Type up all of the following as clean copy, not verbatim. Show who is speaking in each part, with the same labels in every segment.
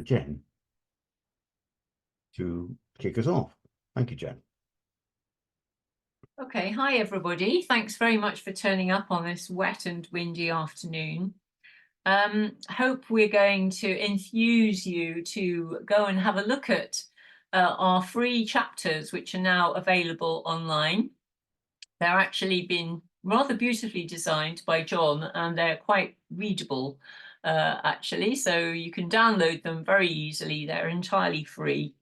Speaker 1: Jen to kick us off. Thank you, Jen.
Speaker 2: Okay, hi everybody. Thanks very much for turning up on this wet and windy afternoon. Hope we're going to enthuse you to go and have a look at our free chapters, which are now available online. They're actually been rather beautifully designed by John, and they're quite readable, actually. So you can download them very easily. They're entirely free.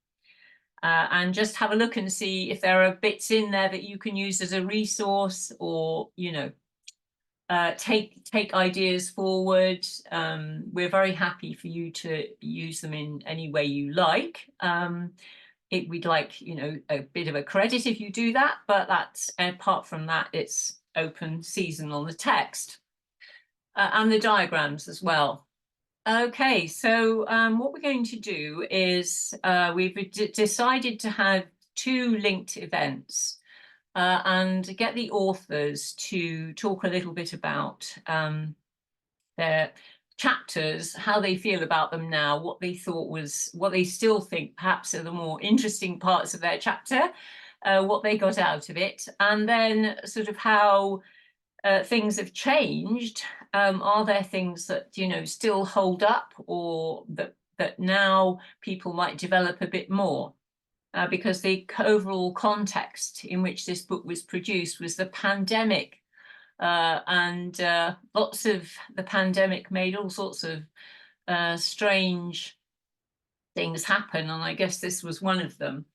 Speaker 2: And just have a look and see if there are bits in there that you can use as a resource, or take ideas forward. We're very happy for you to use them in any way you like. We'd like a bit of a credit if you do that, but that's apart from that, it's open season on the text and the diagrams as well. Okay, so what we're going to do is we've decided to have two linked events and get the authors to talk a little bit about their chapters, how they feel about them now, what they still think perhaps are the more interesting parts of their chapter, what they got out of it, and then sort of how things have changed. Are there things that still hold up, or that now people might develop a bit more? Because the overall context in which this book was produced was the pandemic, and lots of the pandemic made all sorts of strange things happen, and I guess this was one of them.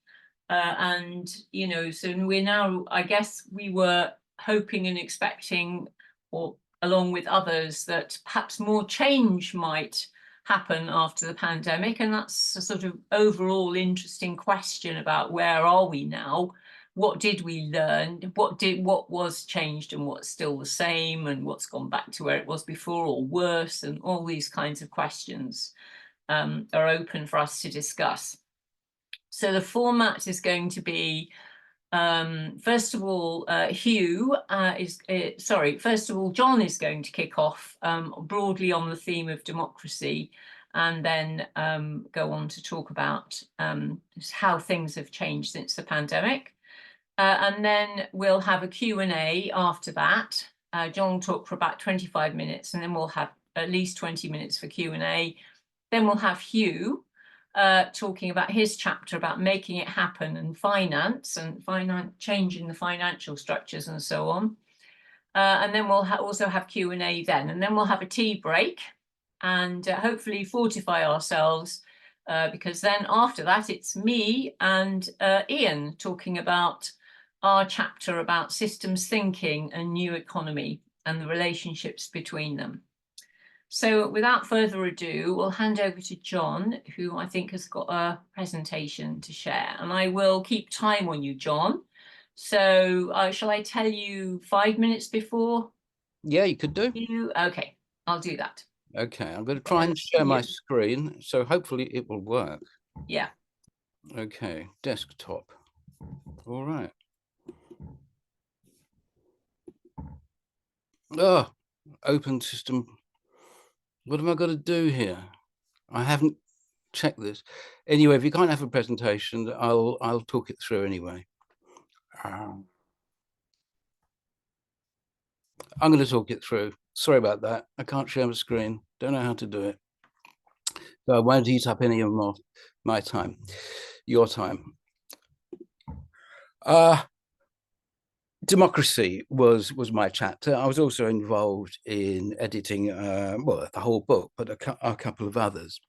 Speaker 2: And so we're now, I guess we were hoping and expecting, or along with others, that perhaps more change might happen after the pandemic. And that's a sort of overall interesting question about where are we now? What did we learn? What was changed and what's still the same, and what's gone back to where it was before or worse? And all these kinds of questions are open for us to discuss. So the format is going to be, first of all, John is going to kick off broadly on the theme of democracy, and then go on to talk about how things have changed since the pandemic. And then we'll have a Q&A after that. John will talk for about 25 minutes, and then we'll have at least 20 minutes for Q&A. Then we'll have Hugh talking about his chapter about making it happen and finance and changing the financial structures and so on. And then we'll also have Q&A then, and then we'll have a tea break and hopefully fortify ourselves, because then after that it's me and Ian talking about our chapter about systems thinking and new economy and the relationships between them. So without further ado, we'll hand over to John, who I think has got a presentation to share. And I will keep time on you, John. So shall I tell you 5 minutes before?
Speaker 3: Yeah, you could do.
Speaker 2: Okay, I'll do that.
Speaker 3: Okay, I'm going to try and share my screen, so hopefully it will work.
Speaker 2: Yeah.
Speaker 3: Okay, desktop. All right. Oh, open system. What am I going to do here? I haven't checked this. Anyway, if you can't have a presentation, I'll talk it through anyway. I'm going to talk it through. Sorry about that. I can't share my screen. Don't know how to do it. So I won't eat up any of my time, your time. Democracy was my chapter. I was also involved in editing, well, the whole book, but a couple of others.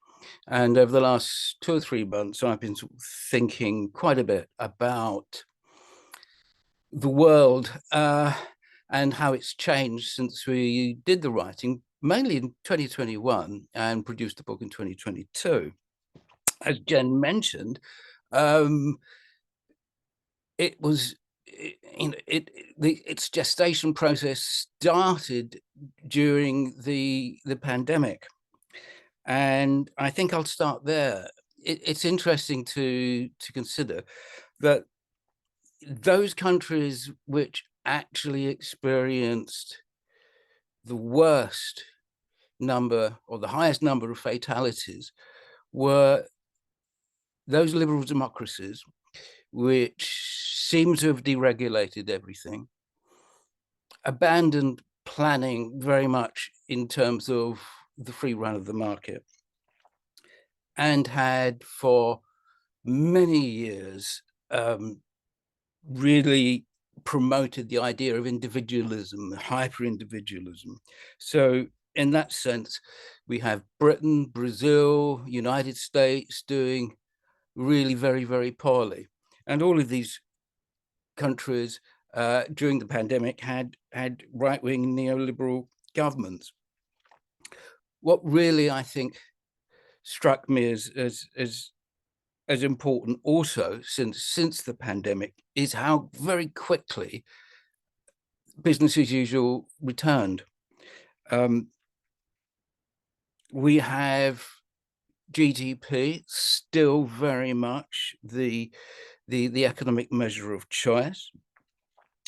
Speaker 3: And over the last 2 or 3 months, I've been thinking quite a bit about the world and how it's changed since we did the writing, mainly in 2021, and produced the book in 2022. As Jen mentioned, its gestation process started during the pandemic, and I think I'll start there. It's interesting to consider that those countries which actually experienced the worst number or the highest number of fatalities were those liberal democracies which seem to have deregulated everything, abandoned planning very much in terms of the free run of the market, and had for many years really promoted the idea of individualism, hyper-individualism. So in that sense, we have Britain, Brazil, United States doing really very, very poorly. And all of these countries during the pandemic had right-wing neoliberal governments. What really, I think, struck me as important also since the pandemic is how very quickly business as usual returned. We have GDP still very much the economic measure of choice.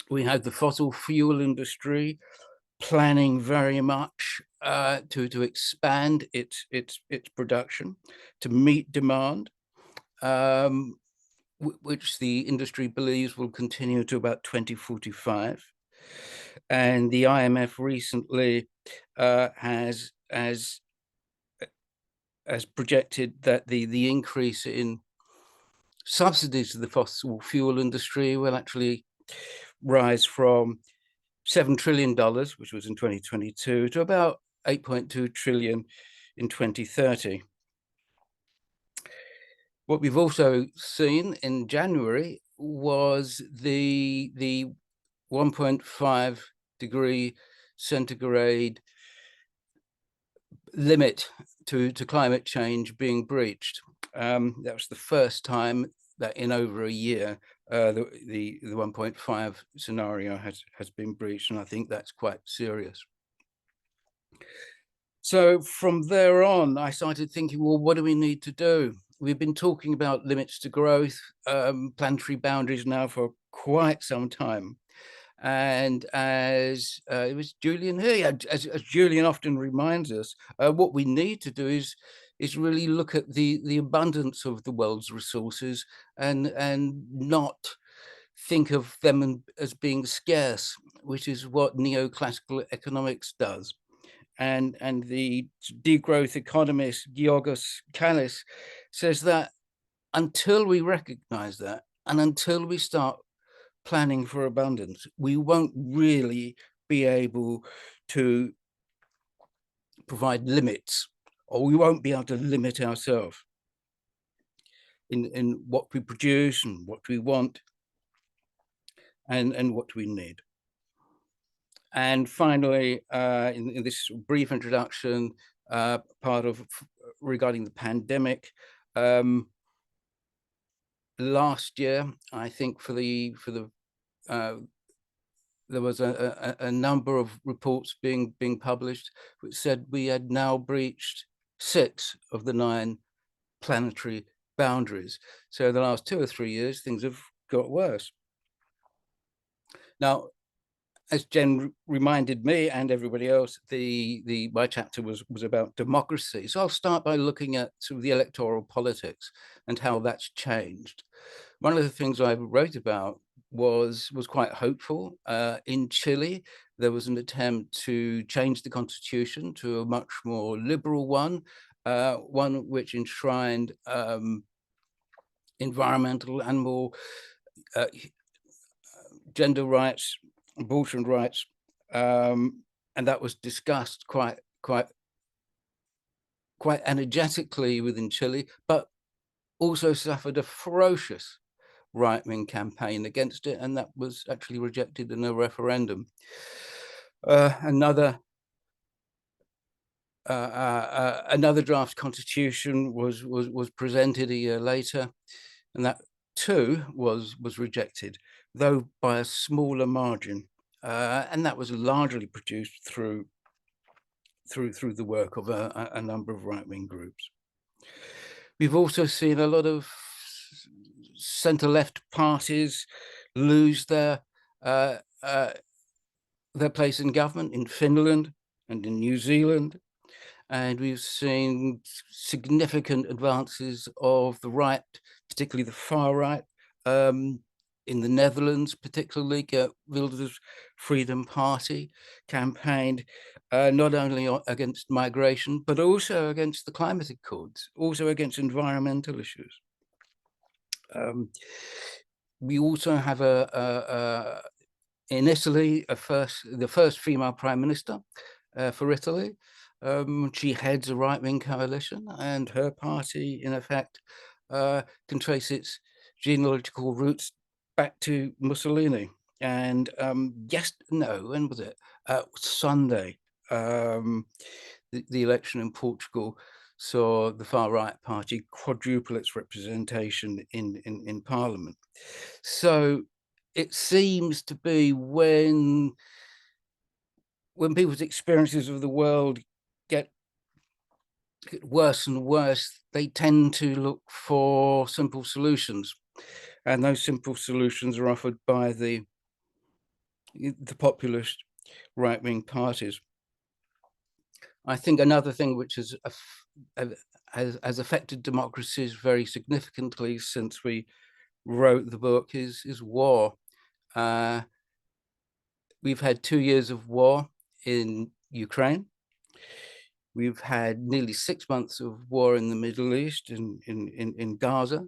Speaker 3: We have the fossil fuel industry planning very much to expand its production to meet demand, which the industry believes will continue to about 2045. And the IMF recently has projected that the increase in subsidies to the fossil fuel industry will actually rise from $7 trillion, which was in 2022, to about 8.2 trillion in 2030. What we've also seen in January was the 1.5 degree centigrade limit to climate change being breached. That was the first time that in over a year the 1.5 scenario has been breached, and I think that's quite serious. So from there on, I started thinking, well, what do we need to do? We've been talking about limits to growth, planetary boundaries now for quite some time. And as it was Julian here, as Julian often reminds us, what we need to do is really look at the abundance of the world's resources and not think of them as being scarce, which is what neoclassical economics does. And the degrowth economist Georgos Kallis says that until we recognize that and until we start planning for abundance, we won't really be able to provide limits, or we won't be able to limit ourselves in what we produce and what we want and what we need. And finally, in this brief introduction, part of regarding the pandemic, last year, I think there was a number of reports being published which said we had now breached 6 of the 9 planetary boundaries. So the last 2 or 3 years, things have got worse. Now, as Jen reminded me and everybody else, my chapter was about democracy. So I'll start by looking at sort of the electoral politics and how that's changed. One of the things I wrote about was quite hopeful. In Chile, there was an attempt to change the constitution to a much more liberal one, one which enshrined environmental and more gender rights, abortion rights, and that was discussed quite energetically within Chile, but also suffered a ferocious right-wing campaign against it, and that was actually rejected in a referendum. Another draft constitution was presented a year later, and that too was rejected, though by a smaller margin, and that was largely produced through the work of a number of right-wing groups. We've also seen a lot of centre-left parties lose their place in government in Finland and in New Zealand, and we've seen significant advances of the right, particularly the far right, in the Netherlands, particularly. Wilders' Freedom Party campaigned not only against migration, but also against the climate accords, also against environmental issues. We also have in Italy, the first female prime minister for Italy. She heads a right-wing coalition, and her party, in effect, can trace its genealogical roots back to Mussolini. And when was it? Sunday, the election in Portugal saw the far-right party quadruple its representation in Parliament. So it seems to be when people's experiences of the world get worse and worse, they tend to look for simple solutions, and those simple solutions are offered by the populist right-wing parties. I think another thing which has affected democracies very significantly since we wrote the book is war. We've had 2 years of war in Ukraine. We've had nearly 6 months of war in the Middle East, in Gaza.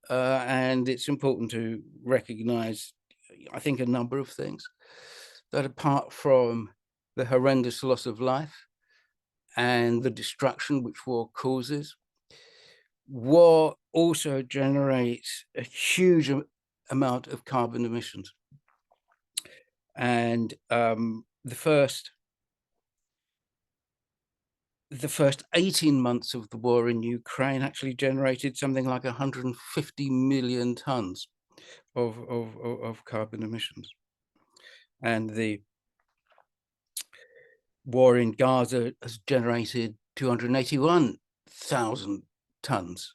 Speaker 3: And it's important to recognize, I think, a number of things. That apart from the horrendous loss of life and the destruction which war causes, war also generates a huge amount of carbon emissions. And the first 18 months of the war in Ukraine actually generated something like 150 million tons of carbon emissions. And the war in Gaza has generated 281,000 tons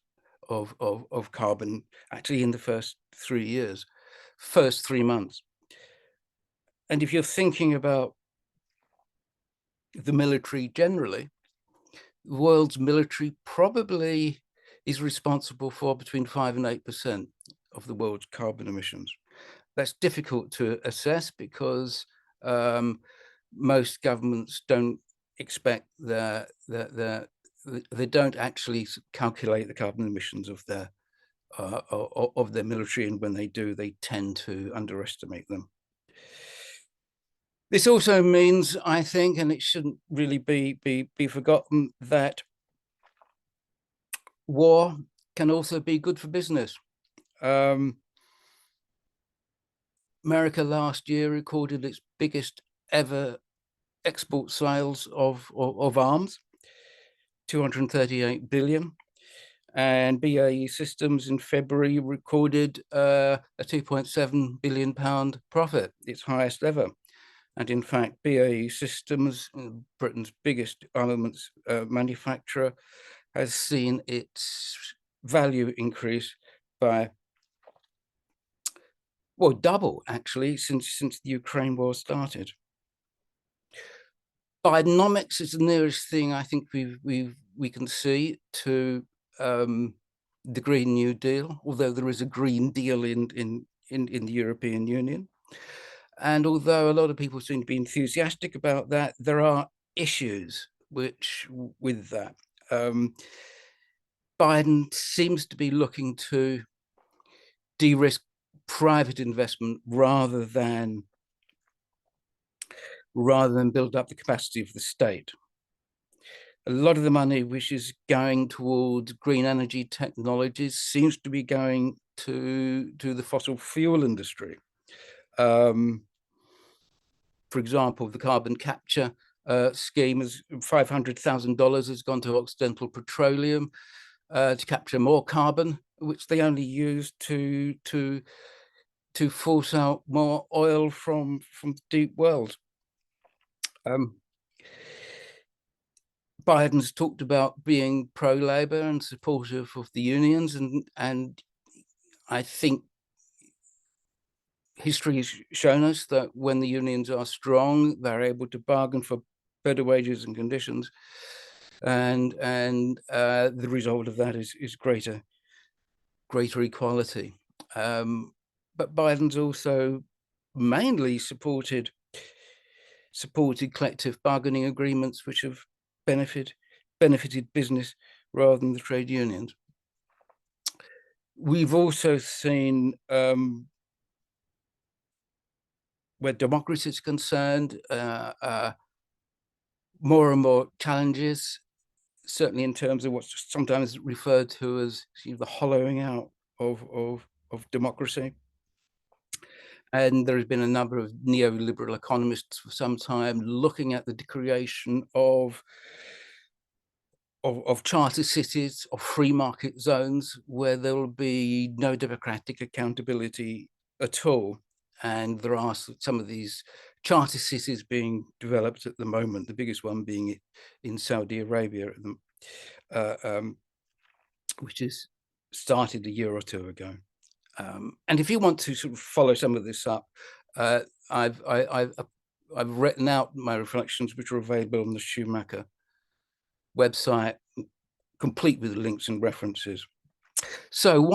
Speaker 3: of carbon, actually in the first 3 months. And if you're thinking about the military generally, the world's military probably is responsible for between 5 and 8% of the world's carbon emissions. That's difficult to assess because most governments don't expect they don't actually calculate the carbon emissions of their military, and when they do, they tend to underestimate them. This also means, I think, and it shouldn't really be forgotten, that war can also be good for business. America last year recorded its biggest ever export sales of arms, 238 billion. And BAE Systems in February recorded a £2.7 billion profit, its highest ever. And in fact, BAE Systems, Britain's biggest armaments manufacturer, has seen its value increase by, well, double actually since the Ukraine war started. Bidenomics is the nearest thing I think we can see to the Green New Deal, although there is a Green Deal in the European Union. And although a lot of people seem to be enthusiastic about that, there are issues with that. Biden seems to be looking to de-risk private investment rather than build up the capacity of the state. A lot of the money which is going towards green energy technologies seems to be going to the fossil fuel industry. For example, the carbon capture scheme is $500,000 has gone to Occidental Petroleum to capture more carbon, which they only use to force out more oil from the deep wells. Biden's talked about being pro-Labour and supportive of the unions, and I think history has shown us that when the unions are strong, they're able to bargain for better wages and conditions. and the result of that is greater equality. But Biden's also mainly supported collective bargaining agreements, which have benefited business rather than the trade unions. We've also seen, where democracy is concerned, more and more challenges, certainly in terms of what's sometimes referred to as the hollowing out of democracy. And there has been a number of neoliberal economists for some time looking at the creation of charter cities, of free market zones, where there will be no democratic accountability at all. And there are some of these charter cities being developed at the moment, the biggest one being in Saudi Arabia, which is started a year or two ago. And if you want to sort of follow some of this up, I've written out my reflections, which are available on the Schumacher website, complete with links and references. So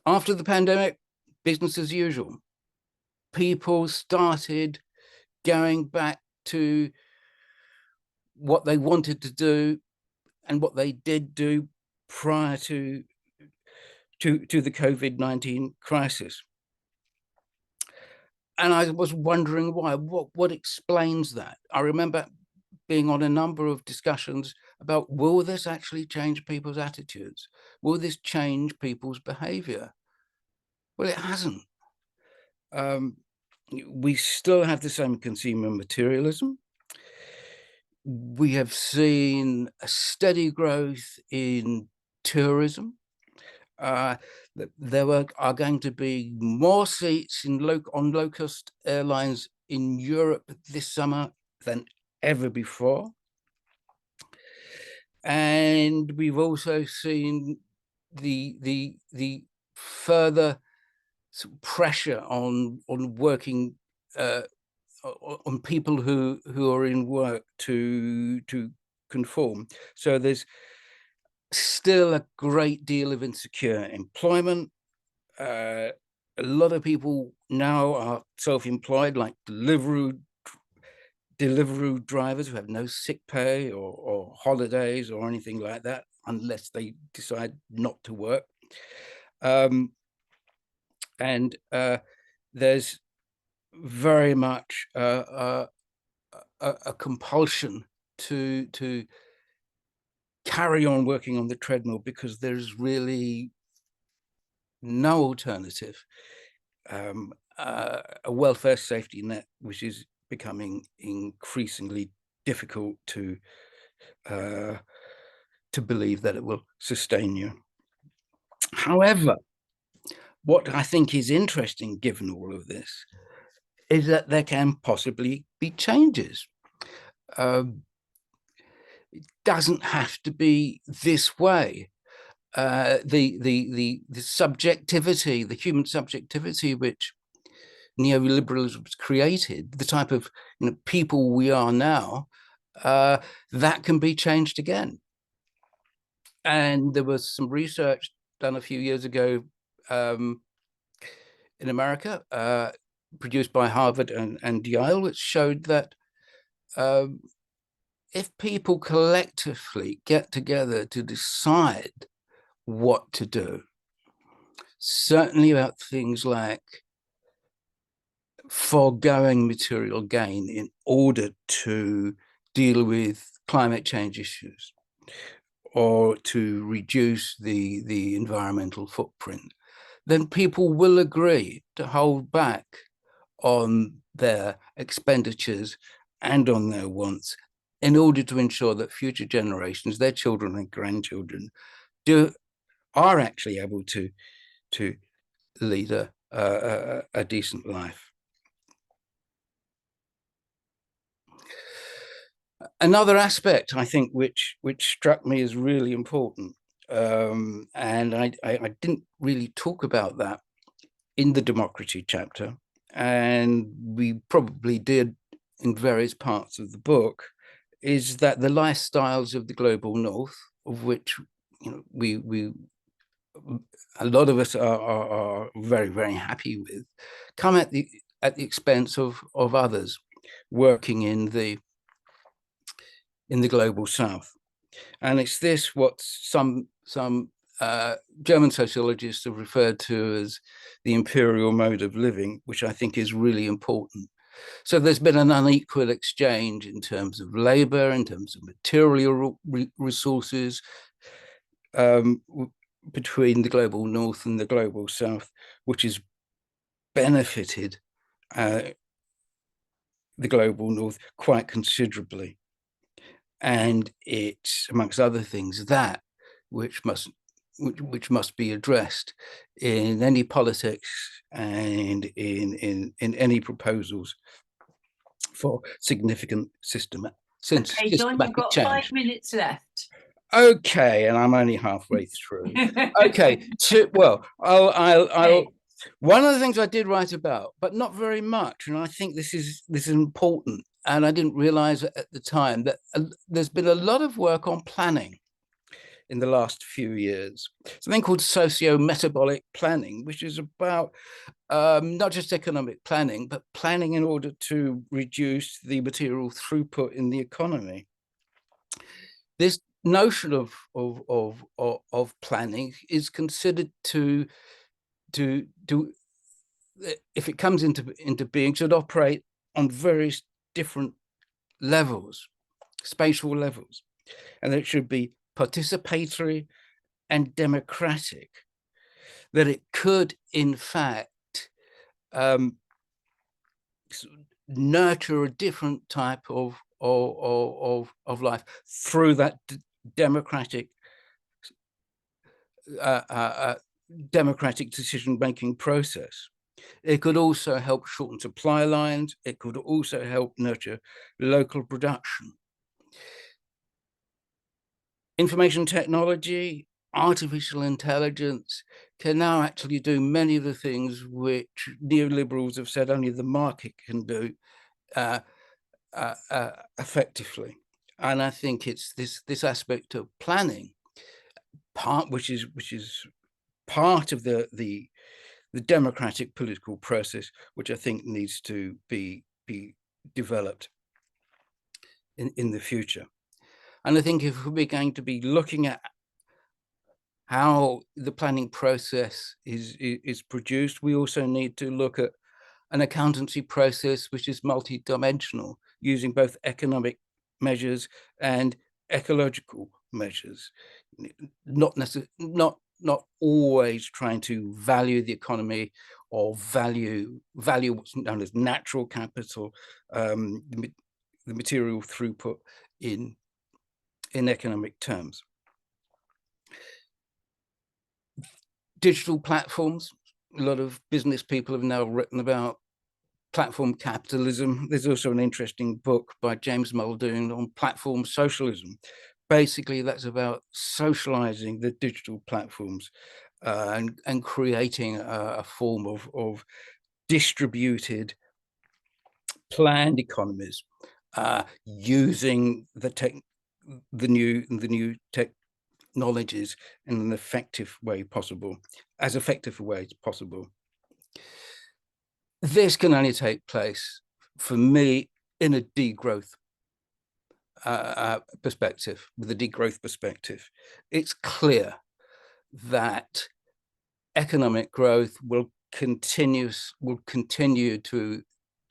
Speaker 3: after the pandemic, business as usual. People started going back to what they wanted to do and what they did do prior to the COVID-19 crisis. And I was wondering why. What explains that? I remember being on a number of discussions about, will this actually change people's attitudes? Will this change people's behavior? Well, it hasn't. We still have the same consumer materialism. We have seen a steady growth in tourism. There are going to be more seats on low-cost airlines in Europe this summer than ever before. And we've also seen the further pressure on working on people who are in work to conform. So there's still a great deal of insecure employment. A lot of people now are self-employed, like Deliveroo drivers who have no sick pay or holidays or anything like that, unless they decide not to work. And there's very much a compulsion to carry on working on the treadmill, because there's really no alternative. A welfare safety net, which is becoming increasingly difficult to believe that it will sustain you. However, what I think is interesting, given all of this, is that there can possibly be changes. It doesn't have to be this way. The subjectivity, the human subjectivity, which neoliberalism has created, the type of people we are now, that can be changed again. And there was some research done a few years ago in America, produced by Harvard and Yale, which showed that if people collectively get together to decide what to do, certainly about things like foregoing material gain in order to deal with climate change issues or to reduce the environmental footprint, then people will agree to hold back on their expenditures and on their wants in order to ensure that future generations, their children and grandchildren, are actually able to lead a decent life. Another aspect, I think, which struck me as really important, and I didn't really talk about that in the democracy chapter, and we probably did in various parts of the book, is that the lifestyles of the global north, of which we a lot of us are very, very happy with, come at the expense of others working in the global south. And it's this what some German sociologists have referred to as the imperial mode of living, which I think is really important. So there's been an unequal exchange in terms of labor, in terms of material resources, between the global north and the global south, which has benefited the global north quite considerably. And it's, amongst other things, that which must be addressed in any politics and in any proposals for significant
Speaker 2: Okay, John, you've
Speaker 3: systematic
Speaker 2: got
Speaker 3: change.
Speaker 2: 5 minutes left.
Speaker 3: Okay, and I'm only halfway through. Okay, well, I'll
Speaker 2: Okay.
Speaker 3: one of the things I did write about, but not very much, and I think this is important, and I didn't realize at the time that there's been a lot of work on planning in the last few years. Something called socio-metabolic planning, which is about not just economic planning, but planning in order to reduce the material throughput in the economy. This notion of planning is considered to if it comes into being, should operate on various different levels, spatial levels, and that it should be participatory and democratic, that it could in fact nurture a different type of life through that democratic democratic decision-making process. It could also help shorten supply lines. It could also help nurture local production. Information technology, artificial intelligence can now actually do many of the things which neoliberals have said only the market can do effectively. And I think it's this aspect of planning, which is part of the democratic political process, which I think needs to be developed in the future. And I think if we're going to be looking at how the planning process is produced, we also need to look at an accountancy process which is multidimensional, using both economic measures and ecological measures, not always trying to value the economy or value what's known as natural capital, the material throughput in economic terms. Digital platforms, a lot of business people have now written about platform capitalism. There's also an interesting book by James Muldoon on platform socialism. Basically, that's about socializing the digital platforms and creating a form of distributed, planned economies, using the new technologies in an effective way possible, as effective a way as possible. This can only take place, for me, in a degrowth perspective, with a degrowth perspective. It's clear that economic growth will continue to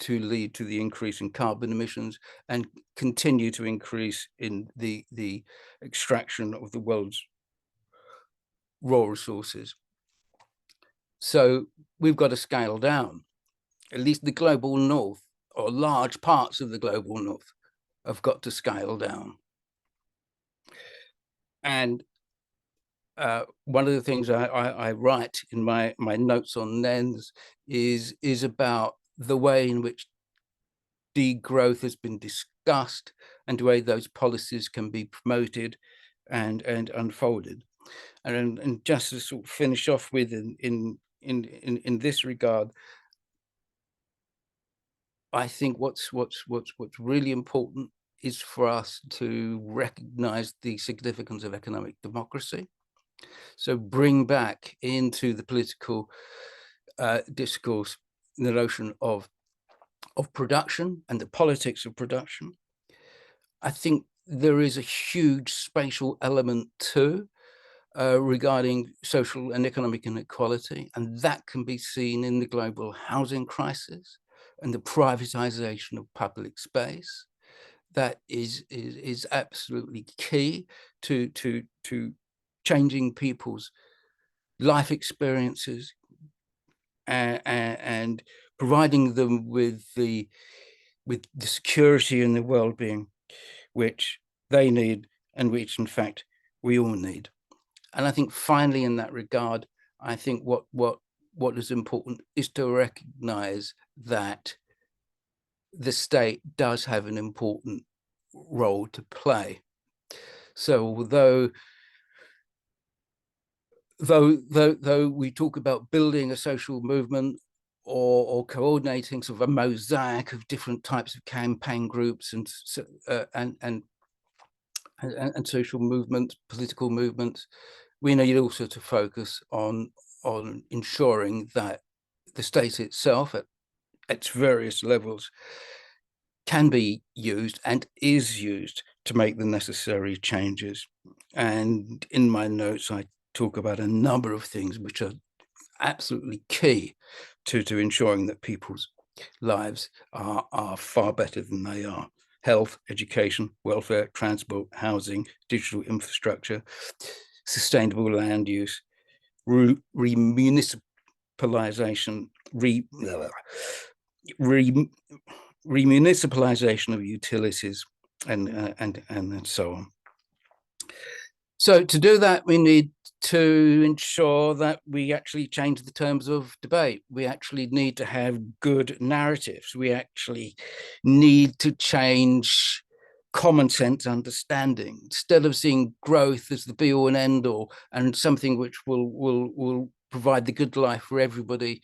Speaker 3: lead to the increase in carbon emissions and continue to increase in the extraction of the world's raw resources. So we've got to scale down. At least the global north, or large parts of the global north, have got to scale down. And one of the things I write in my notes on NENS is about the way in which degrowth has been discussed and the way those policies can be promoted and unfolded. And just to sort of finish off with in this regard, I think what's really important is for us to recognize the significance of economic democracy. So bring back into the political discourse the notion of production and the politics of production. I think there is a huge spatial element too regarding social and economic inequality, and that can be seen in the global housing crisis and the privatization of public space. That is absolutely key to changing people's life experiences and providing them with the security and the well-being which they need and which in fact we all need. And I think finally in that regard, I think what is important is to recognize that the state does have an important role to play. So although we talk about building a social movement or coordinating sort of a mosaic of different types of campaign groups and social movements, political movements, we need also to focus on ensuring that the state itself at its various levels can be used and is used to make the necessary changes. And in my notes, I talk about a number of things which are absolutely key to ensuring that people's lives are far better than they are. Health, education, welfare, transport, housing, digital infrastructure, sustainable land use, remunicipalization, remunicipalization of utilities, and so on. So to do that, we need to ensure that we actually change the terms of debate. We actually need to have good narratives. We actually need to change common sense understanding. Instead of seeing growth as the be all and end all and something which will provide the good life for everybody,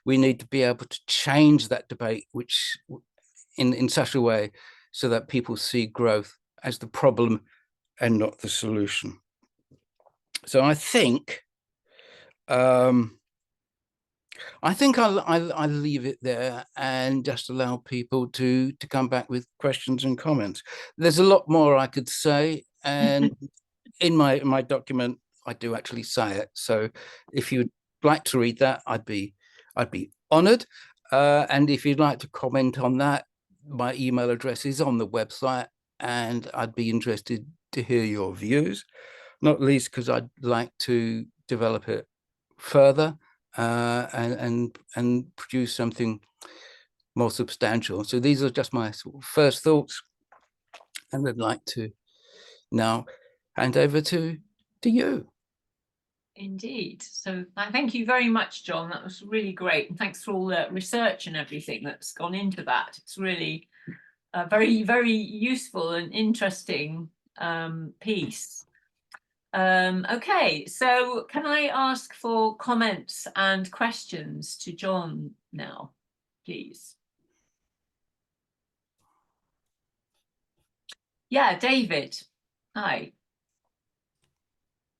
Speaker 3: we need to be able to change that debate which in such a way so that people see growth as the problem and not the solution. So I think I'll leave it there and just allow people to come back with questions and comments. There's a lot more I could say, and in my document I do actually say it. So if you'd like to read that, I'd be honored. And if you'd like to comment on that, my email address is on the website, and I'd be interested to hear your views, not least because I'd like to develop it further and produce something more substantial. So these are just my sort of first thoughts, and I'd like to now hand over to you.
Speaker 2: Indeed. So thank you very much, John. That was really great. And thanks for all the research and everything that's gone into that. It's really a very, very useful and interesting piece. Okay, so can I ask for comments and questions to John now, please? Yeah, David. Hi.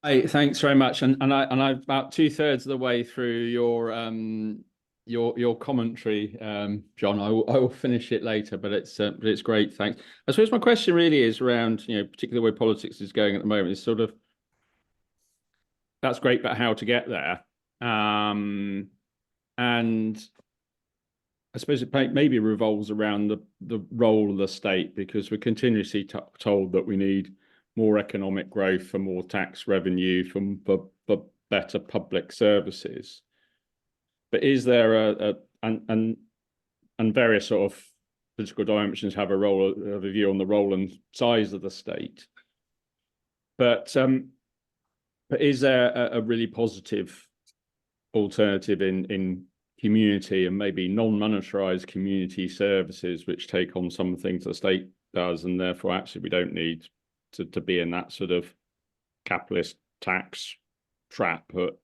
Speaker 4: Hi, thanks very much. And I'm about 2/3 of the way through your commentary, John. I will finish it later, but it's great. Thanks. I suppose my question really is around, particularly the way politics is going at the moment, is sort of, that's great, but how to get there? And I suppose it maybe revolves around the role of the state, because we're continuously told that we need more economic growth for more tax revenue for better public services. But is there and various sort of political dimensions have a view on the role and size of the state. But is there a really positive alternative in community and maybe non-monetarized community services which take on some things the state does, and therefore actually we don't need to be in that sort of capitalist tax trap, but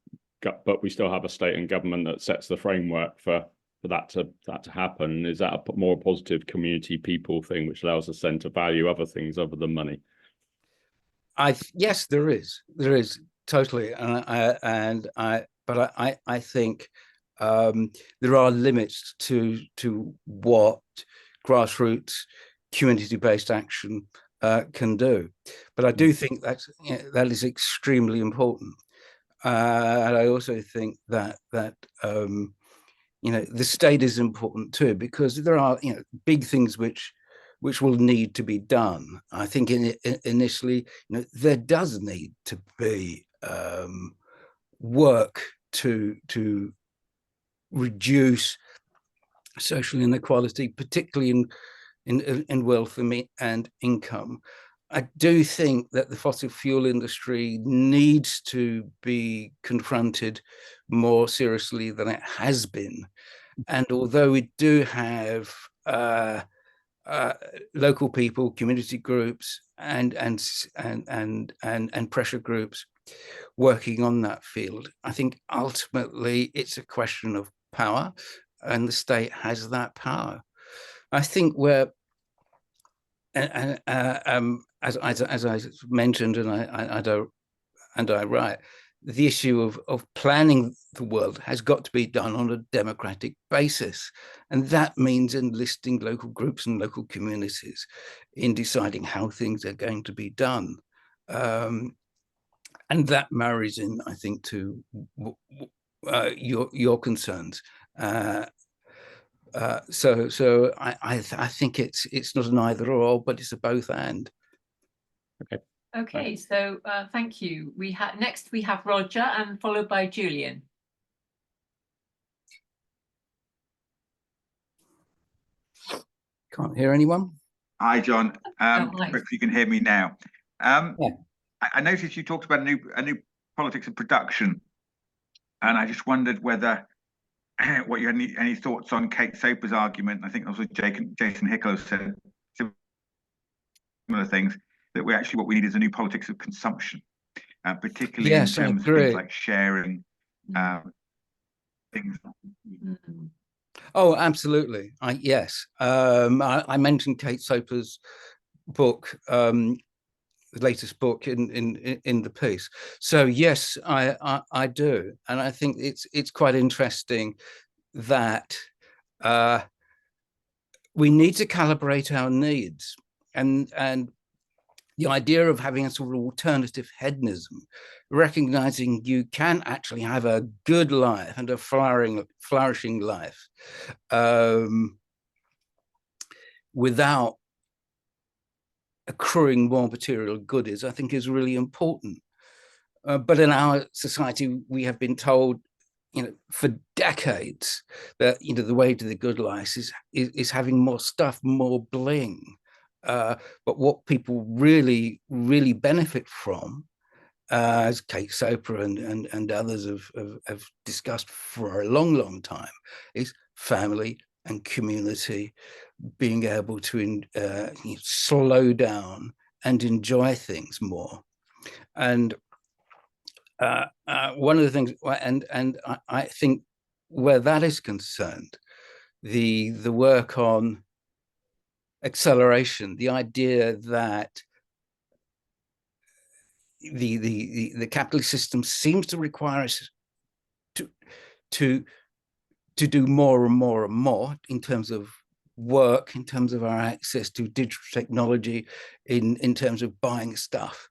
Speaker 4: we still have a state and government that sets the framework for for that to happen? Is that a more positive community people thing, which allows us then to value other things other than money?
Speaker 3: Yes, there is totally, but I think there are limits to what grassroots community-based action can do. But I do think that is extremely important, and I also think that the state is important too, because there are big things which will need to be done. I think initially, there does need to be work to reduce social inequality, particularly in wealth and income. I do think that the fossil fuel industry needs to be confronted more seriously than it has been. And although we do have local people, community groups, and pressure groups working on that field, I think ultimately it's a question of power, and the state has that power. I think where, as I mentioned, and I write, the issue of planning the world has got to be done on a democratic basis. And that means enlisting local groups and local communities in deciding how things are going to be done. And that marries in, I think, to your concerns. So I think it's not an either or, but it's a both and.
Speaker 4: Okay.
Speaker 2: Okay, so thank you. Next we have Roger, and followed by Julian.
Speaker 3: Can't hear anyone.
Speaker 5: Hi, John.
Speaker 2: Hi.
Speaker 5: Hopefully you can hear me now.
Speaker 3: Yeah.
Speaker 5: I noticed you talked about a new politics of production, and I just wondered whether what you had any thoughts on Kate Soper's argument. I think also Jason Hickel said similar things, that what we need is a new politics of consumption, particularly in terms of things like sharing things.
Speaker 3: Oh, absolutely. Yes. I mentioned Kate Soper's book, the latest book in the piece. So yes, I do, and I think it's quite interesting that we need to calibrate our needs, and the idea of having a sort of alternative hedonism, recognizing you can actually have a good life and a flourishing life without accruing more material goodies, I think is really important. But in our society, we have been told, for decades that, the way to the good life is having more stuff, more bling. But what people really benefit from, as Kate Soper and others have discussed for a long time, is family and community, being able to slow down and enjoy things more. And one of the things, and I think where that is concerned, the work on acceleration, the idea that the capitalist system seems to require us to do more and more and more in terms of work, in terms of our access to digital technology, in terms of buying stuff.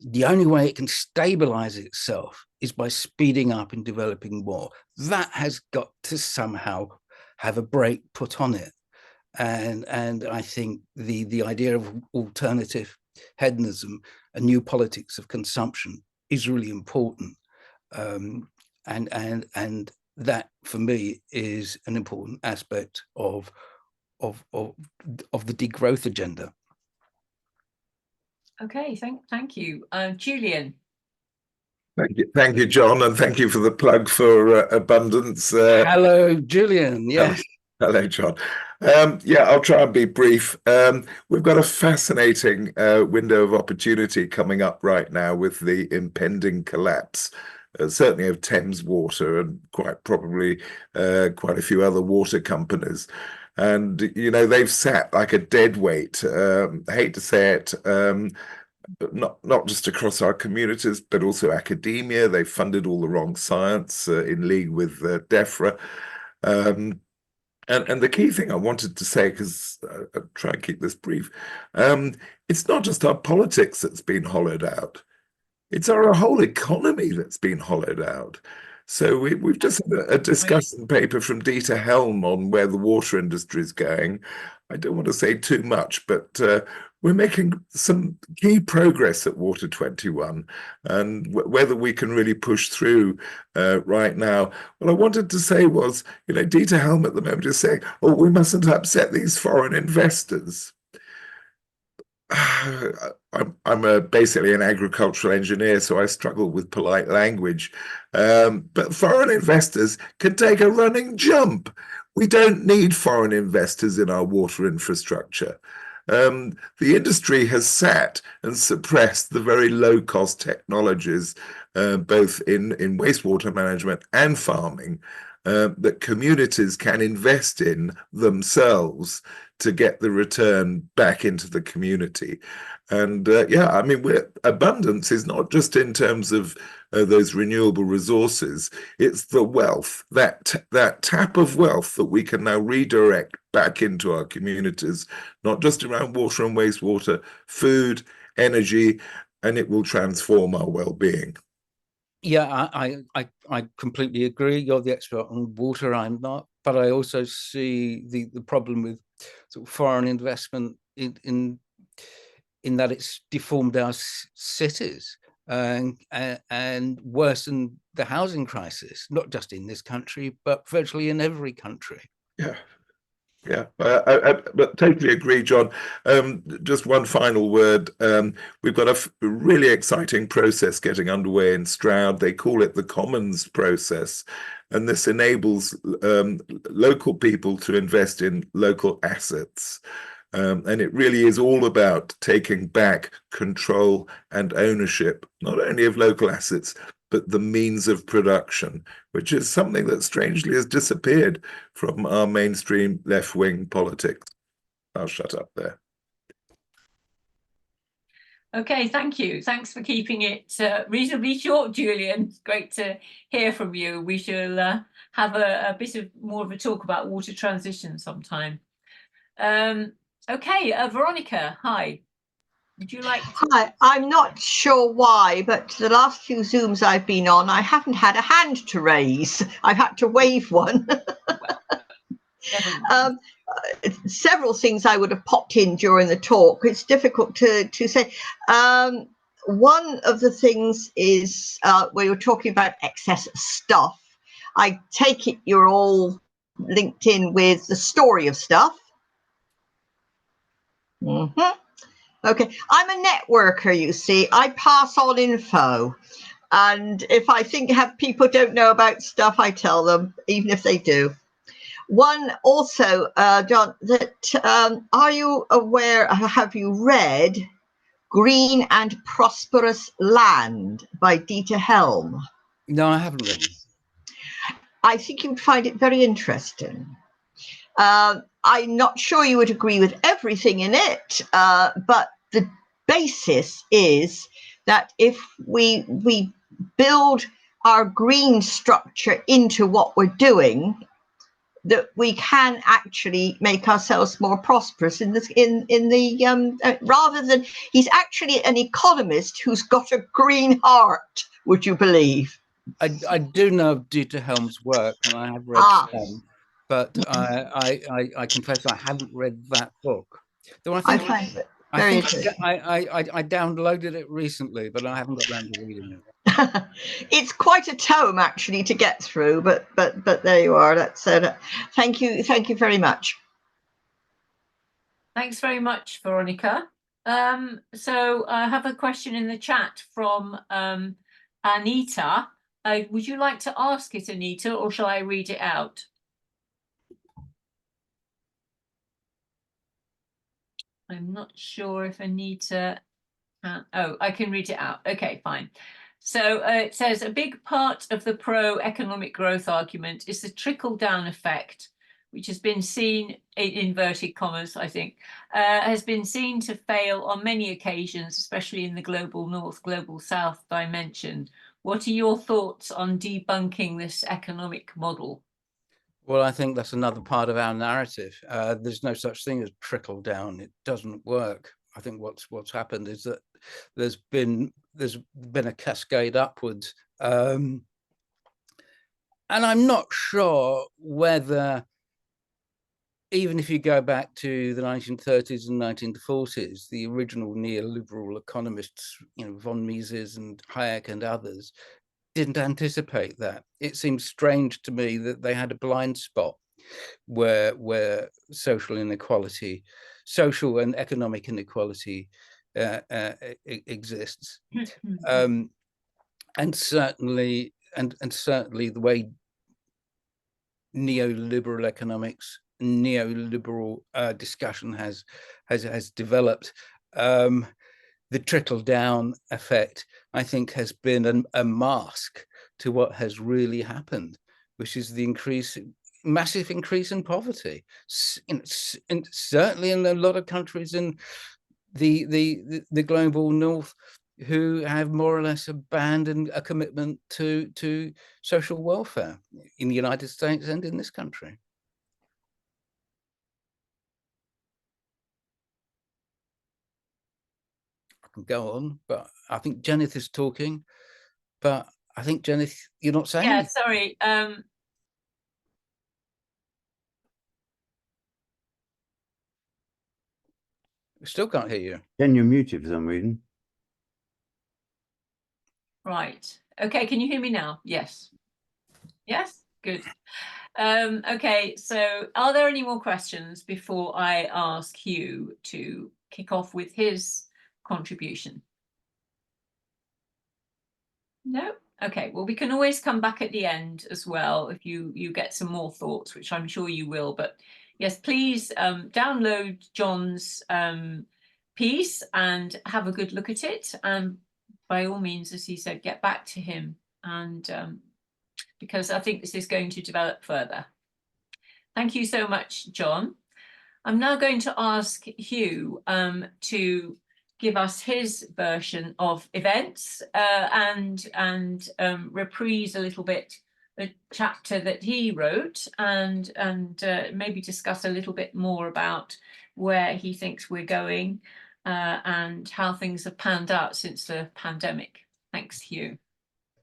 Speaker 3: The only way it can stabilize itself is by speeding up and developing more. That has got to somehow have a brake put on it. And I think the idea of alternative hedonism, a new politics of consumption, is really important. And that for me is an important aspect of the degrowth agenda.
Speaker 2: Okay, thank you. Julian.
Speaker 6: Thank you, John, and thank you for the plug for Abundance.
Speaker 3: Hello, Julian. Yes.
Speaker 6: Hello, John. Yeah, I'll try and be brief. We've got a fascinating window of opportunity coming up right now with the impending collapse certainly of Thames Water and quite probably quite a few other water companies. And, you know, they've sat like a dead weight, I hate to say it, but not just across our communities, but also academia. They funded all the wrong science in league with DEFRA. And the key thing I wanted to say, because I'll try and keep this brief, it's not just our politics that's been hollowed out. It's our whole economy that's been hollowed out. So we've just had a discussion paper from Dieter Helm on where the water industry is going. I don't want to say too much, but we're making some key progress at Water 21, and whether we can really push through right now. What I wanted to say was, you know, Dieter Helm at the moment is saying, oh, we mustn't upset these foreign investors. I'm basically an agricultural engineer, so I struggle with polite language. But foreign investors can take a running jump. We don't need foreign investors in our water infrastructure. The industry has sat and suppressed the very low-cost technologies, both in wastewater management and farming, that communities can invest in themselves to get the return back into the community. And yeah, I mean, abundance is not just in terms of those renewable resources, it's the wealth, that tap of wealth that we can now redirect back into our communities, not just around water and wastewater, food, energy, and it will transform our well-being.
Speaker 3: Yeah, I completely agree. You're the expert on water, I'm not. But I also see the problem with sort of foreign investment in that it's deformed our cities and worsened the housing crisis, not just in this country, but virtually in every country.
Speaker 6: Yeah. Yeah, I totally agree, John. Just one final word. We've got a really exciting process getting underway in Stroud. They call it the Commons process. And this enables local people to invest in local assets. And it really is all about taking back control and ownership, not only of local assets, but the means of production, which is something that strangely has disappeared from our mainstream left-wing politics. I'll shut up there.
Speaker 2: Okay, thank you. Thanks for keeping it reasonably short, Julian. Great to hear from you. We shall have a bit of more of a talk about water transition sometime. Okay, Veronica, hi. Would you like to...
Speaker 7: Hi, I'm not sure why, but the last few Zooms I've been on, I haven't had a hand to raise. I've had to wave one. Several things I would have popped in during the talk. It's difficult to say. One of the things is where you're talking about excess stuff. I take it you're all linked in with the story of stuff. Okay, I'm a networker, you see. I pass on info. And if I think people don't know about stuff, I tell them, even if they do. One also, John, that are you aware, have you read Green and Prosperous Land by Dieter Helm?
Speaker 3: No, I haven't read it.
Speaker 7: I think you'd find it very interesting. I'm not sure you would agree with everything in it, but the basis is that if we build our green structure into what we're doing, that we can actually make ourselves more prosperous in the rather than, he's actually an economist who's got a green heart, would you believe?
Speaker 3: I do know of Dieter Helm's work, and I have read some, but I confess I haven't read that book. Though I find it very interesting. I downloaded it recently, but I haven't got around to reading it.
Speaker 7: It's quite a tome actually to get through, but there you are. That's thank you very much.
Speaker 2: Thanks very much, Veronica. So I have a question in the chat from Anita. Would you like to ask it, Anita, or shall I read it out? I'm not sure if Anita can. Oh, I can read it out. Okay, fine. So it says a big part of the pro-economic growth argument is the trickle-down effect, which has been seen, in inverted commas, I think, has been seen to fail on many occasions, especially in the global north, global south dimension. What are your thoughts on debunking this economic model?
Speaker 3: Well, I think that's another part of our narrative. There's no such thing as trickle down. It doesn't work. I think what's happened is that there's been a cascade upwards, and I'm not sure whether, even if you go back to the 1930s and 1940s, the original neoliberal economists, von Mises and Hayek and others, didn't anticipate that. It seems strange to me that they had a blind spot where social inequality, social and economic inequality exists, and certainly the way neoliberal economics, neoliberal discussion has developed. The trickle down effect, I think, has been a mask to what has really happened, which is the massive increase in poverty. Certainly in a lot of countries in the global north, who have more or less abandoned a commitment to social welfare in the United States and in this country. Go on, but I think Jenith is talking, but I think Jenith, you're not saying
Speaker 2: Yeah,
Speaker 3: anything.
Speaker 2: sorry.
Speaker 3: We still can't hear you.
Speaker 1: Then you're muted for some reason.
Speaker 2: Right. Okay, can you hear me now? Yes. Yes, good. Okay, so are there any more questions before I ask Hugh to kick off with his contribution? No? Okay, well, we can always come back at the end as well if you get some more thoughts, which I'm sure you will. But yes, please download John's piece and have a good look at it. And by all means, as he said, get back to him, and because I think this is going to develop further. Thank you so much, John. I'm now going to ask Hugh to give us his version of events and reprise a little bit the chapter that he wrote, and maybe discuss a little bit more about where he thinks we're going and how things have panned out since the pandemic. Thanks, Hugh.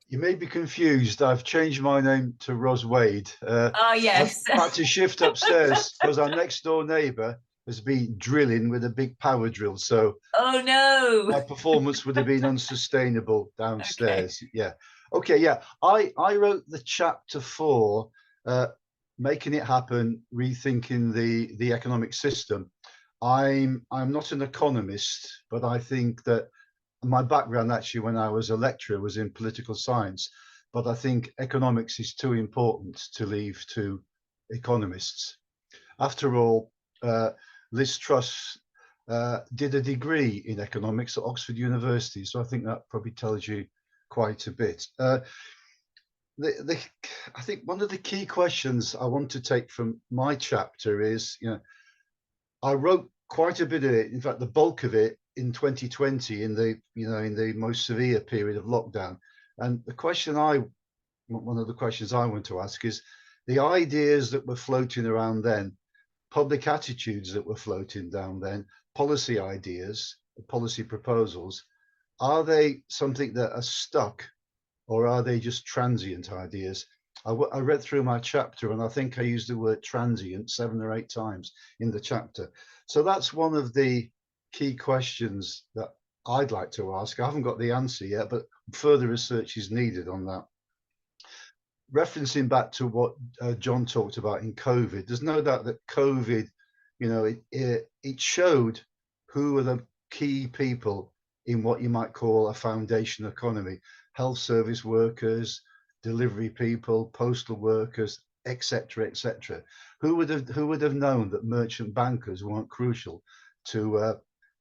Speaker 8: You may be confused. I've changed my name to Ros Wade.
Speaker 2: Yes.
Speaker 8: I've had to shift upstairs because our next door neighbour has been drilling with a big power drill. So
Speaker 2: oh no,
Speaker 8: my performance would have been unsustainable downstairs. Okay. Yeah. Okay. Yeah. I wrote the chapter 4, making it happen, rethinking the economic system. I'm not an economist, but I think that my background actually when I was a lecturer was in political science, but I think economics is too important to leave to economists. After all, Liz Truss did a degree in economics at Oxford University, so I think that probably tells you quite a bit. I think one of the key questions I want to take from my chapter is, I wrote quite a bit of it, in fact the bulk of it, in 2020 in the most severe period of lockdown. And one of the questions I want to ask is the ideas that were floating around then, public attitudes that were floating down then, policy ideas, policy proposals, are they something that are stuck, or are they just transient ideas? I read through my chapter and I think I used the word transient 7 or 8 times in the chapter. So that's one of the key questions that I'd like to ask. I haven't got the answer yet, but further research is needed on that. Referencing back to what John talked about in COVID, there's no doubt that COVID, it showed who are the key people in what you might call a foundation economy: health service workers, delivery people, postal workers, etc., etc. Who would have known that merchant bankers weren't crucial to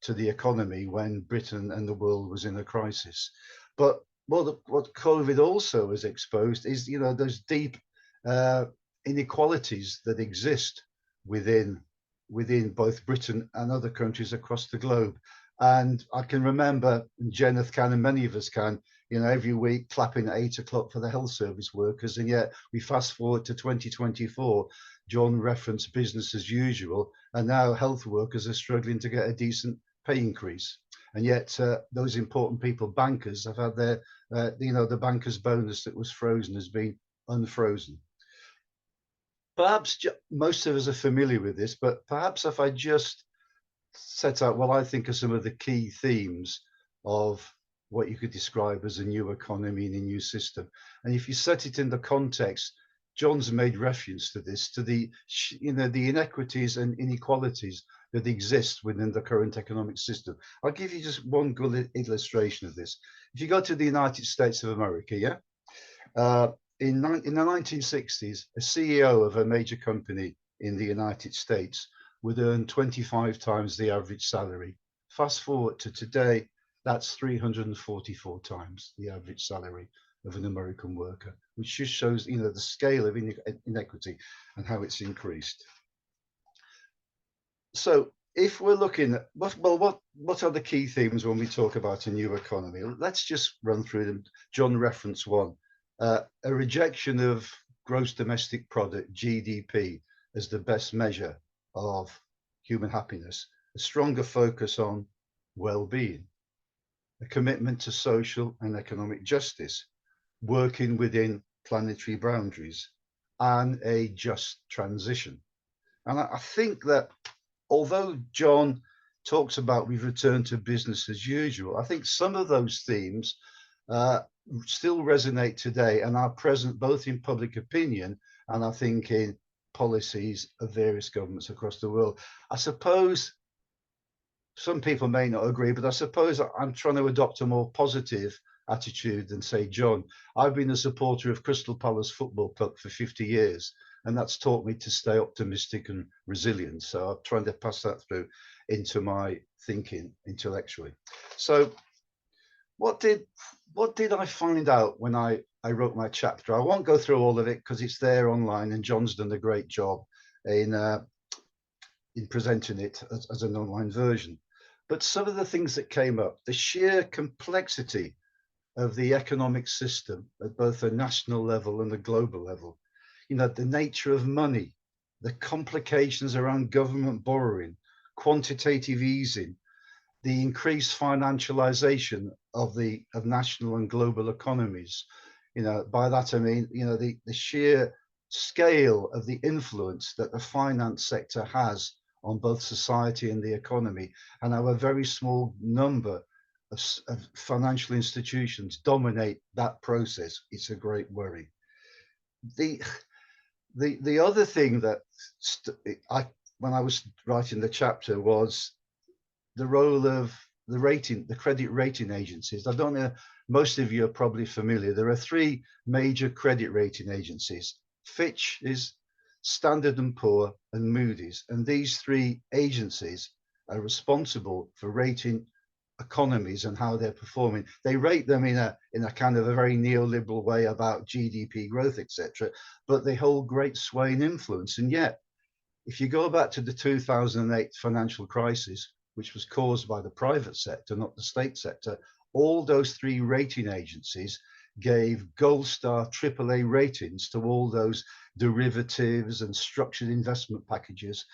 Speaker 8: the economy when Britain and the world was in a crisis? But what COVID also has exposed is, you know, those deep inequalities that exist within both Britain and other countries across the globe. And I can remember, and Jeneth can, and many of us can, you know, every week clapping at 8 o'clock for the health service workers. And yet we fast forward to 2024, John referenced business as usual, and now health workers are struggling to get a decent pay increase. And yet those important people, bankers, have had their, you know, the banker's bonus that was frozen has been unfrozen. Perhaps most of us are familiar with this, but perhaps if I just set out what I think are some of the key themes of what you could describe as a new economy and a new system. And if you set it in the context, John's made reference to this, to the, you know, the inequities and inequalities that exist within the current economic system. I'll give you just one good illustration of this. If you go to the United States of America, yeah, in the 1960s, a CEO of a major company in the United States would earn 25 times the average salary. Fast forward to today, that's 344 times the average salary of an American worker, which just shows, you know, the scale of inequity and how it's increased. So if we're looking at what are the key themes when we talk about a new economy? Let's just run through them. John referenced one, a rejection of gross domestic product, GDP, as the best measure of human happiness, a stronger focus on well-being, a commitment to social and economic justice, working within planetary boundaries, and a just transition. And I think that although John talks about we've returned to business as usual, I think some of those themes still resonate today and are present both in public opinion and I think in policies of various governments across the world. I suppose some people may not agree, but I suppose I'm trying to adopt a more positive attitude than, say, John. I've been a supporter of Crystal Palace Football Club for 50 years, and that's taught me to stay optimistic and resilient. So I'm trying to pass that through into my thinking intellectually. So what did I find out when I wrote my chapter? I won't go through all of it because it's there online, and John's done a great job in presenting it as an online version. But some of the things that came up, the sheer complexity of the economic system at both a national level and a global level, you know, the nature of money, the complications around government borrowing, quantitative easing, the increased financialization of national and global economies. You know, by that I mean, you know, the sheer scale of the influence that the finance sector has on both society and the economy, and how a very small number of financial institutions dominate that process. It's a great worry. The other thing that when I was writing the chapter was the role of the credit rating agencies. I don't know, most of you are probably familiar. There are three major credit rating agencies. Fitch is Standard & Poor and Moody's. And these three agencies are responsible for rating economies and how they're performing. They rate them in a kind of a very neoliberal way about GDP growth, etc. But they hold great sway and influence. And yet, if you go back to the 2008 financial crisis, which was caused by the private sector, not the state sector, all those three rating agencies gave gold star AAA ratings to all those derivatives and structured investment packages.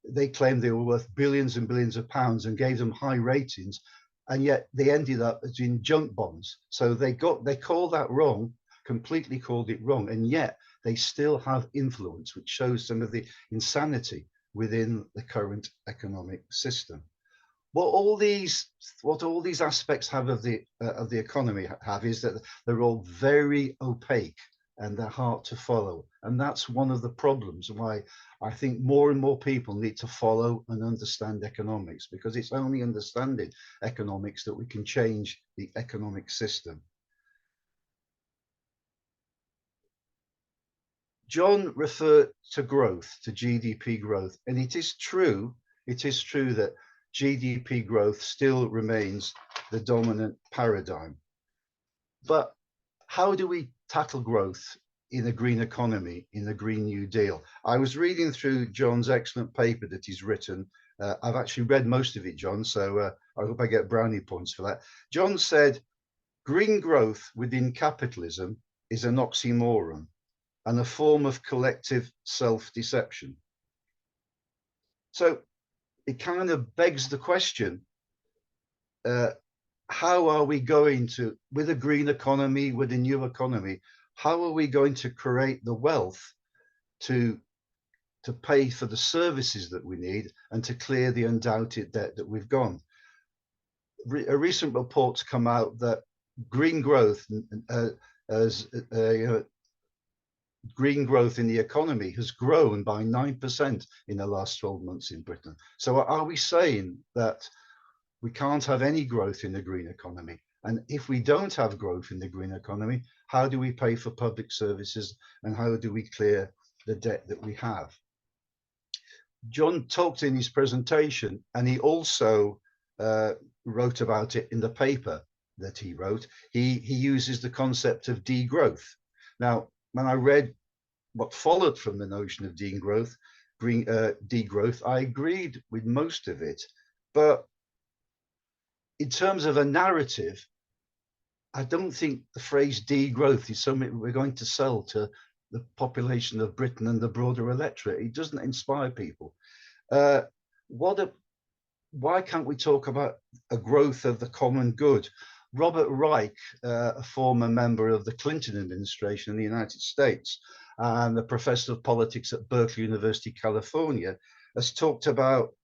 Speaker 8: They claimed they were worth billions and billions of pounds and gave them high ratings, and yet they ended up as in junk bonds. So they called that wrong, completely called it wrong, and yet they still have influence, which shows some of the insanity within the current economic system. What all these aspects have of the economy have is that they're all very opaque and they're hard to follow, and that's one of the problems why I think more and more people need to follow and understand economics, because it's only understanding economics that we can change the economic system. John referred to growth, to GDP growth, and it is true that GDP growth still remains the dominant paradigm. But how do we tackle growth in a green economy, in a Green New Deal? I was reading through John's excellent paper that he's written. I've actually read most of it, John, so I hope I get brownie points for that. John said, green growth within capitalism is an oxymoron and a form of collective self-deception. So it kind of begs the question, how are we going to, with a green economy, with a new economy, how are we going to create the wealth to pay for the services that we need and to clear the undoubted debt that we've got? A recent report's come out that green growth green growth in the economy has grown by 9% in the last 12 months in Britain. So are we saying that we can't have any growth in the green economy? And if we don't have growth in the green economy, how do we pay for public services and how do we clear the debt that we have? John talked in his presentation, and he also wrote about it in the paper that he wrote. He uses the concept of degrowth. Now, when I read what followed from the notion of degrowth, I agreed with most of it. But in terms of a narrative, I don't think the phrase degrowth is something we're going to sell to the population of Britain and the broader electorate. It doesn't inspire people. Why can't we talk about a growth of the common good? Robert Reich, a former member of the Clinton administration in the United States and a professor of politics at Berkeley University, California, has talked about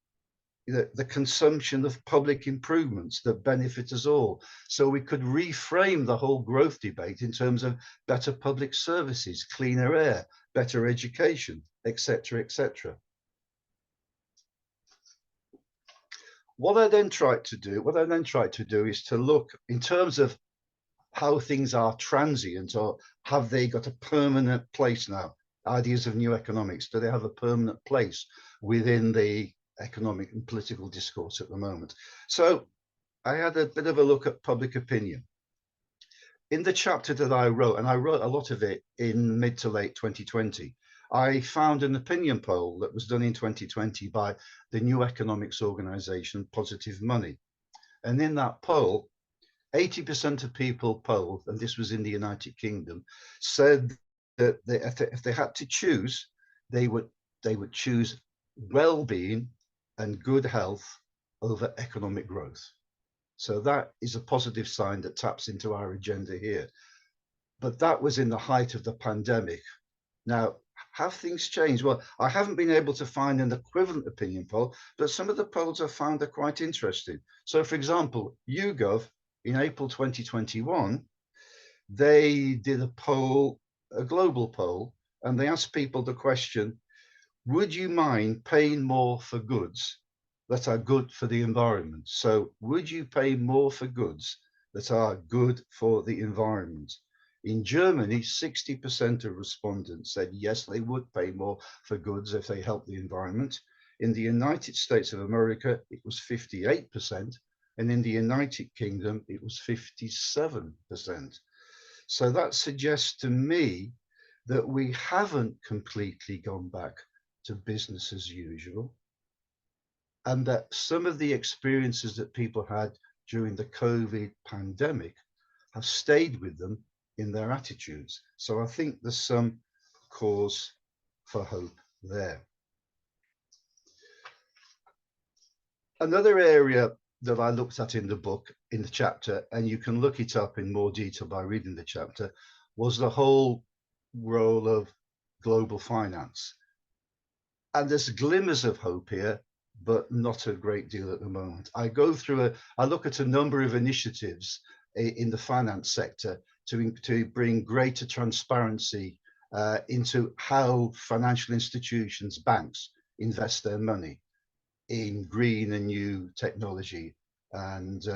Speaker 8: the consumption of public improvements that benefit us all. So we could reframe the whole growth debate in terms of better public services, cleaner air, better education, etc., etc. What I then tried to do is to look in terms of how things are transient, or have they got a permanent place now? Ideas of new economics, do they have a permanent place within the economic and political discourse at the moment? So I had a bit of a look at public opinion. In the chapter that I wrote, and I wrote a lot of it in mid to late 2020, I found an opinion poll that was done in 2020 by the new economics organization, Positive Money. And in that poll, 80% of people polled, and this was in the United Kingdom, said that if they had to choose, they would choose well-being and good health over economic growth. So that is a positive sign that taps into our agenda here. But that was in the height of the pandemic. Now, have things changed? Well, I haven't been able to find an equivalent opinion poll, but some of the polls I've found are quite interesting. So, for example, YouGov in April 2021, they did a poll, a global poll, and they asked people the question, would you mind paying more for goods that are good for the environment? So would you pay more for goods that are good for the environment? In Germany, 60% of respondents said yes, they would pay more for goods if they help the environment. In the United States of America, it was 58%, and in the United Kingdom, it was 57%. So that suggests to me that we haven't completely gone back to business as usual, and that some of the experiences that people had during the COVID pandemic have stayed with them in their attitudes. So I think there's some cause for hope there. Another area that I looked at in the book, in the chapter, and you can look it up in more detail by reading the chapter, was the whole role of global finance. And there's glimmers of hope here, but not a great deal at the moment. I look at a number of initiatives in the finance sector to bring greater transparency into how financial institutions, banks, invest their money in green and new technology, and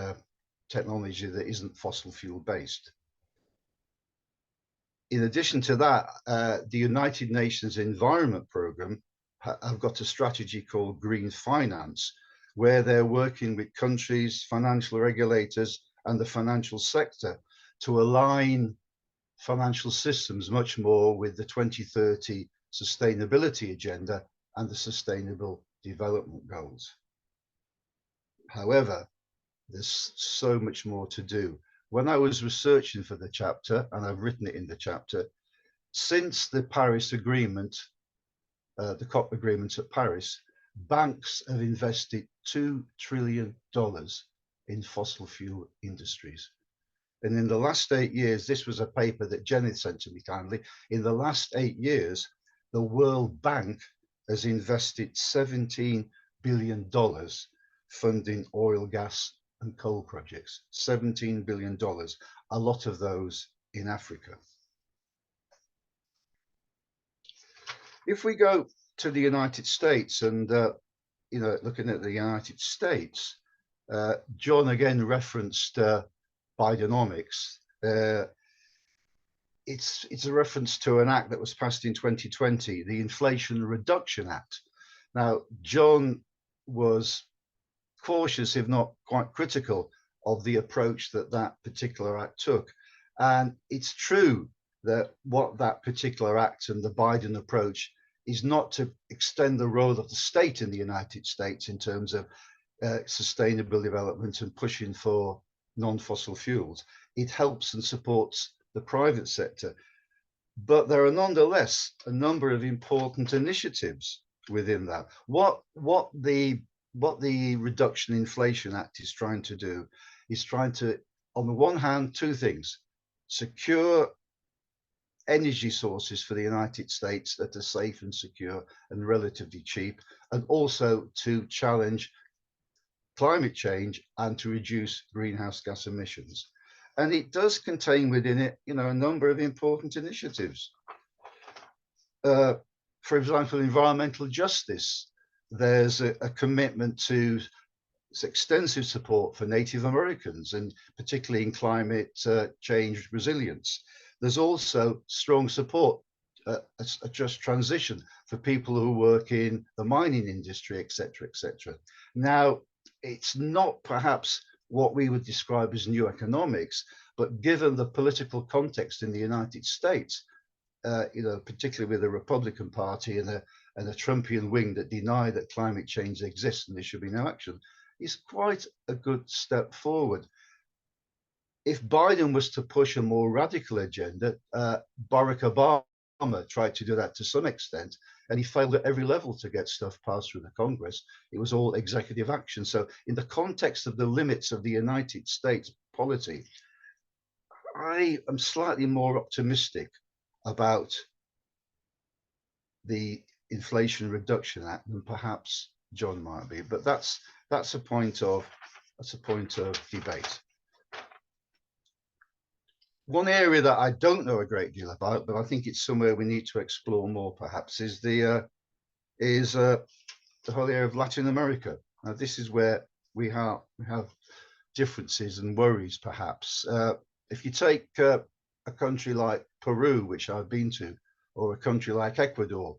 Speaker 8: technology that isn't fossil fuel based. In addition to that, the United Nations Environment Programme have got a strategy called Green Finance, where they're working with countries, financial regulators, and the financial sector to align financial systems much more with the 2030 sustainability agenda and the sustainable development goals. However, there's so much more to do. When I was researching for the chapter, and I've written it in the chapter, since the Paris Agreement, the COP agreement at Paris, banks have invested $2 trillion in fossil fuel industries. And in the last 8 years, this was a paper that Jenny sent to me kindly. In the last 8 years, the World Bank has invested $17 billion funding oil, gas, and coal projects. $17 billion, a lot of those in Africa. If we go to the United States and, you know, looking at the United States, John again referenced Bidenomics. It's a reference to an act that was passed in 2020, the Inflation Reduction Act. Now, John was cautious, if not quite critical, of the approach that that particular act took. And it's true that what that particular act and the Biden approach is not to extend the role of the state in the United States in terms of sustainable development and pushing for non-fossil fuels. It helps and supports the private sector. But there are nonetheless a number of important initiatives within that. What the Reduction Inflation Act is trying to do is trying to, on the one hand, two things: secure energy sources for the United States that are safe and secure and relatively cheap, and also to challenge climate change and to reduce greenhouse gas emissions. And it does contain within it, you know, a number of important initiatives. For example, environmental justice. There's a commitment to extensive support for Native Americans, and particularly in climate change resilience. There's also strong support, a just transition for people who work in the mining industry, etc., etc. Now, it's not perhaps what we would describe as new economics, but given the political context in the United States, you know, particularly with the Republican Party and a Trumpian wing that deny that climate change exists and there should be no action, is quite a good step forward. If Biden was to push a more radical agenda, Barack Obama tried to do that to some extent, and he failed at every level to get stuff passed through the Congress. It was all executive action. So in the context of the limits of the United States polity, I am slightly more optimistic about the Inflation Reduction Act than perhaps John might be, but that's a point of debate. One area that I don't know a great deal about, but I think it's somewhere we need to explore more, perhaps, is the whole area of Latin America. Now, this is where we have differences and worries, perhaps. If you take a country like Peru, which I've been to, or a country like Ecuador,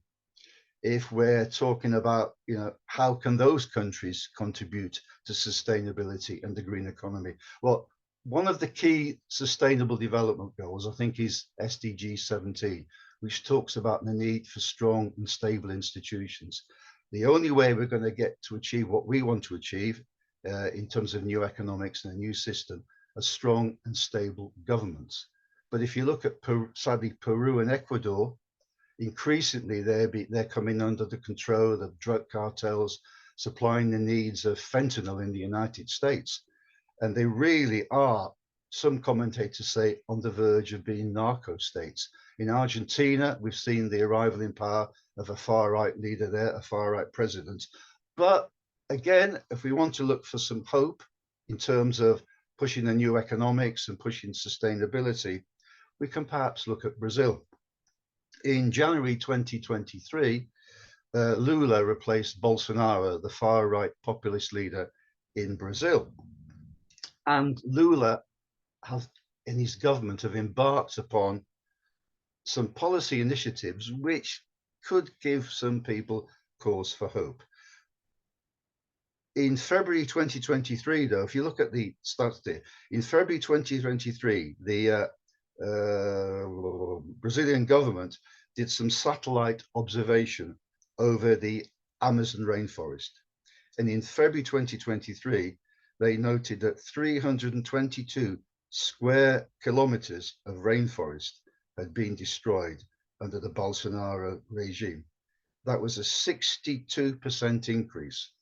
Speaker 8: if we're talking about, you know, how can those countries contribute to sustainability and the green economy? Well, one of the key sustainable development goals, I think, is SDG 17, which talks about the need for strong and stable institutions. The only way we're going to get to achieve what we want to achieve in terms of new economics and a new system are strong and stable governments. But if you look at, sadly, Peru and Ecuador, increasingly they're coming under the control of drug cartels supplying the needs of fentanyl in the United States. And they really are, some commentators say, on the verge of being narco states. In Argentina, we've seen the arrival in power of a far-right leader there, a far-right president. But again, if we want to look for some hope in terms of pushing the new economics and pushing sustainability, we can perhaps look at Brazil. In January 2023, Lula replaced Bolsonaro, the far-right populist leader in Brazil. And Lula and his government have embarked upon some policy initiatives which could give some people cause for hope. In February 2023, though, if you look at the stats there, in February 2023, the Brazilian government did some satellite observation over the Amazon rainforest. And in February 2023, they noted that 322 square kilometers of rainforest had been destroyed under the Bolsonaro regime. That was a 62% increase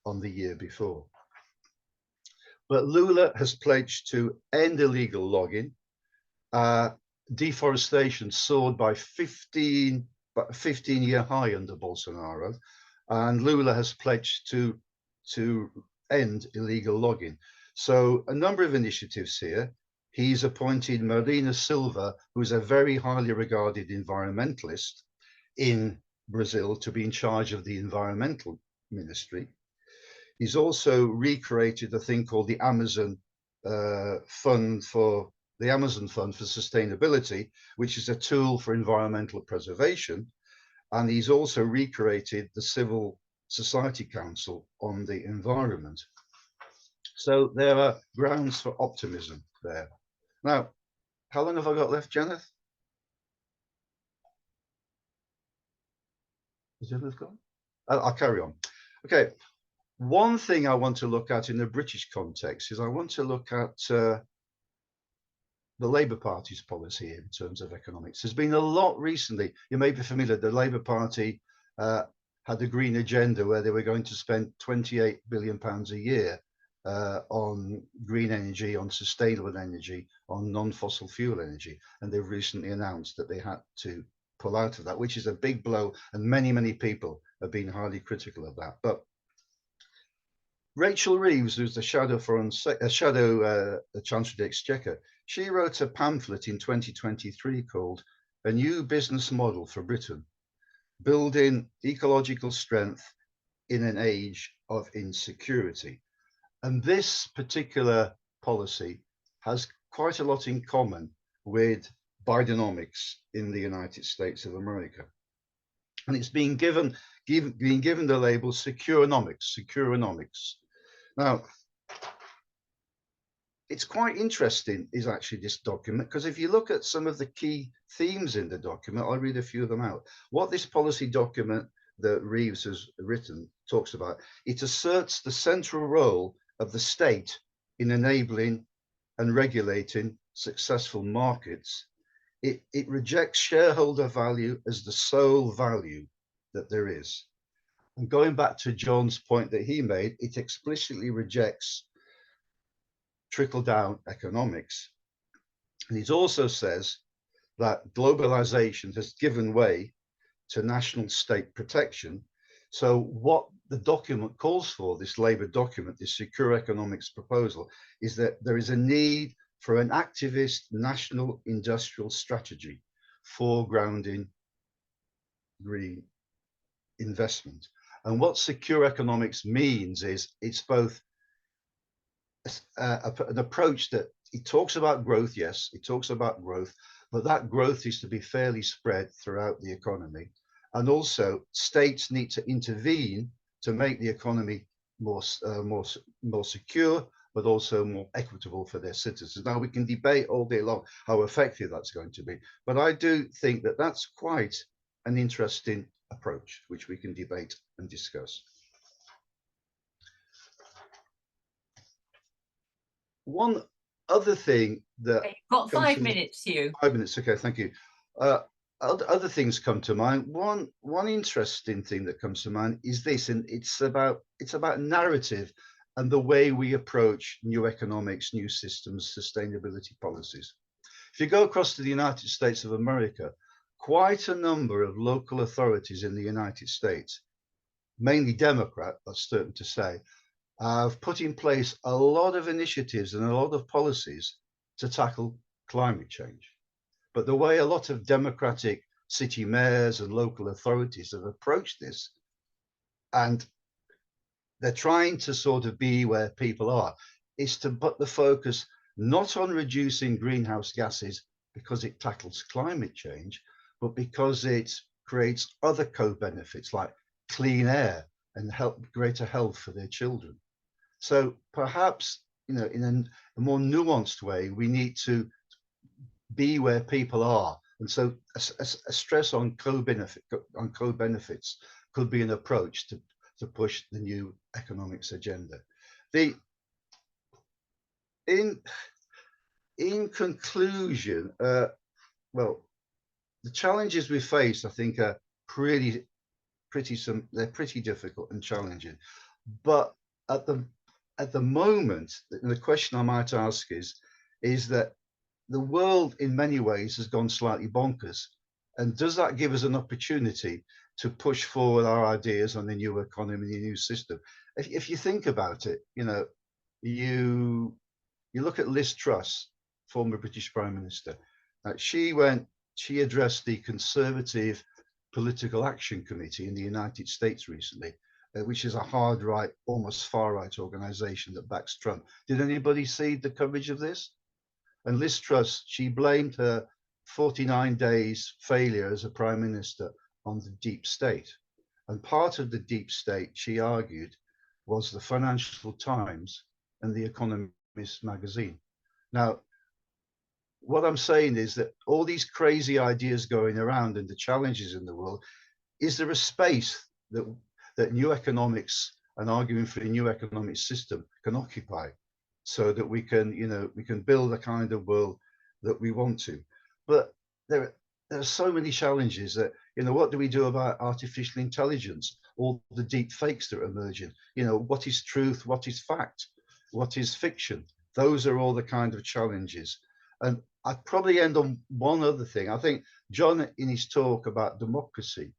Speaker 8: on the year before. But Lula has pledged to end illegal logging. Deforestation soared by 15-year high under Bolsonaro, and Lula has pledged to end illegal logging. So a number of initiatives here. He's appointed Marina Silva, who is a very highly regarded environmentalist in Brazil, to be in charge of the environmental ministry. He's also recreated a thing called the Amazon Fund for Sustainability, which is a tool for environmental preservation. And he's also recreated the Civil Society Council on the Environment. So there are grounds for optimism there. Now, how long have I got left, Janet? Is Janet gone? I'll carry on. Okay. One thing I want to look at in the British context is I want to look at the Labour Party's policy in terms of economics. There's been a lot recently. You may be familiar, the Labour Party had a green agenda where they were going to spend £28 billion a year on green energy, on sustainable energy, on non-fossil fuel energy. And they've recently announced that they had to pull out of that, which is a big blow. And many, many people have been highly critical of that. But Rachel Reeves, who's the Chancellor of the Exchequer, she wrote a pamphlet in 2023 called A New Business Model for Britain, Building Ecological Strength in an Age of Insecurity. And this particular policy has quite a lot in common with Bidenomics in the United States of America. And it's been given the label Securenomics. Now, it's quite interesting, is actually this document, because if you look at some of the key themes in the document, I'll read a few of them out. What this policy document that Reeves has written talks about, it asserts the central role of the state in enabling and regulating successful markets. It rejects shareholder value as the sole value that there is. And going back to John's point that he made, it explicitly rejects trickle-down economics. And it also says that globalization has given way to national state protection. So what the document calls for, this Labour document, this Secure Economics proposal, is that there is a need for an activist national industrial strategy foregrounding green investment. And what secure economics means is it's both an approach that it talks about growth, yes, it talks about growth, but that growth is to be fairly spread throughout the economy. And also states need to intervene to make the economy more secure, but also more equitable for their citizens. Now, we can debate all day long how effective that's going to be, but I do think that that's quite an interesting approach, which we can debate and discuss. One other thing that...
Speaker 2: Okay, you've got 5 minutes, Hugh.
Speaker 8: 5 minutes, okay, thank you. Other things come to mind. One interesting thing that comes to mind is this, and it's about narrative and the way we approach new economics, new systems, sustainability policies. If you go across to the United States of America, quite a number of local authorities in the United States, mainly Democrat, that's certain to say, have put in place a lot of initiatives and a lot of policies to tackle climate change. But the way a lot of Democratic city mayors and local authorities have approached this, and they're trying to sort of be where people are, is to put the focus not on reducing greenhouse gases because it tackles climate change, but because it creates other co-benefits like clean air and greater health for their children. So perhaps, you know, in a more nuanced way, we need to be where people are. And so a stress on co-benefits could be an approach to push the new economics agenda. In conclusion, well, the challenges we face, I think, are pretty difficult and challenging. But at the moment, the question I might ask is that the world in many ways has gone slightly bonkers. And does that give us an opportunity to push forward our ideas on the new economy, the new system? If you think about it, you know, you look at Liz Truss, former British Prime Minister. She addressed the Conservative Political Action Committee in the United States recently, which is a hard right, almost far right organization that backs Trump. Did anybody see the coverage of this? And Liz Truss, she blamed her 49 days failure as a prime minister on the deep state. And part of the deep state, she argued, was the Financial Times and the Economist magazine. Now, what I'm saying is that all these crazy ideas going around and the challenges in the world, is there a space that new economics and arguing for a new economic system can occupy, so that we can, you know, we can build a kind of world that we want to? But there are so many challenges that, you know, what do we do about artificial intelligence, all the deep fakes that are emerging? You know, what is truth, what is fact, what is fiction? Those are all the kind of challenges. And I'd probably end on one other thing. I think John, in his talk about democracy,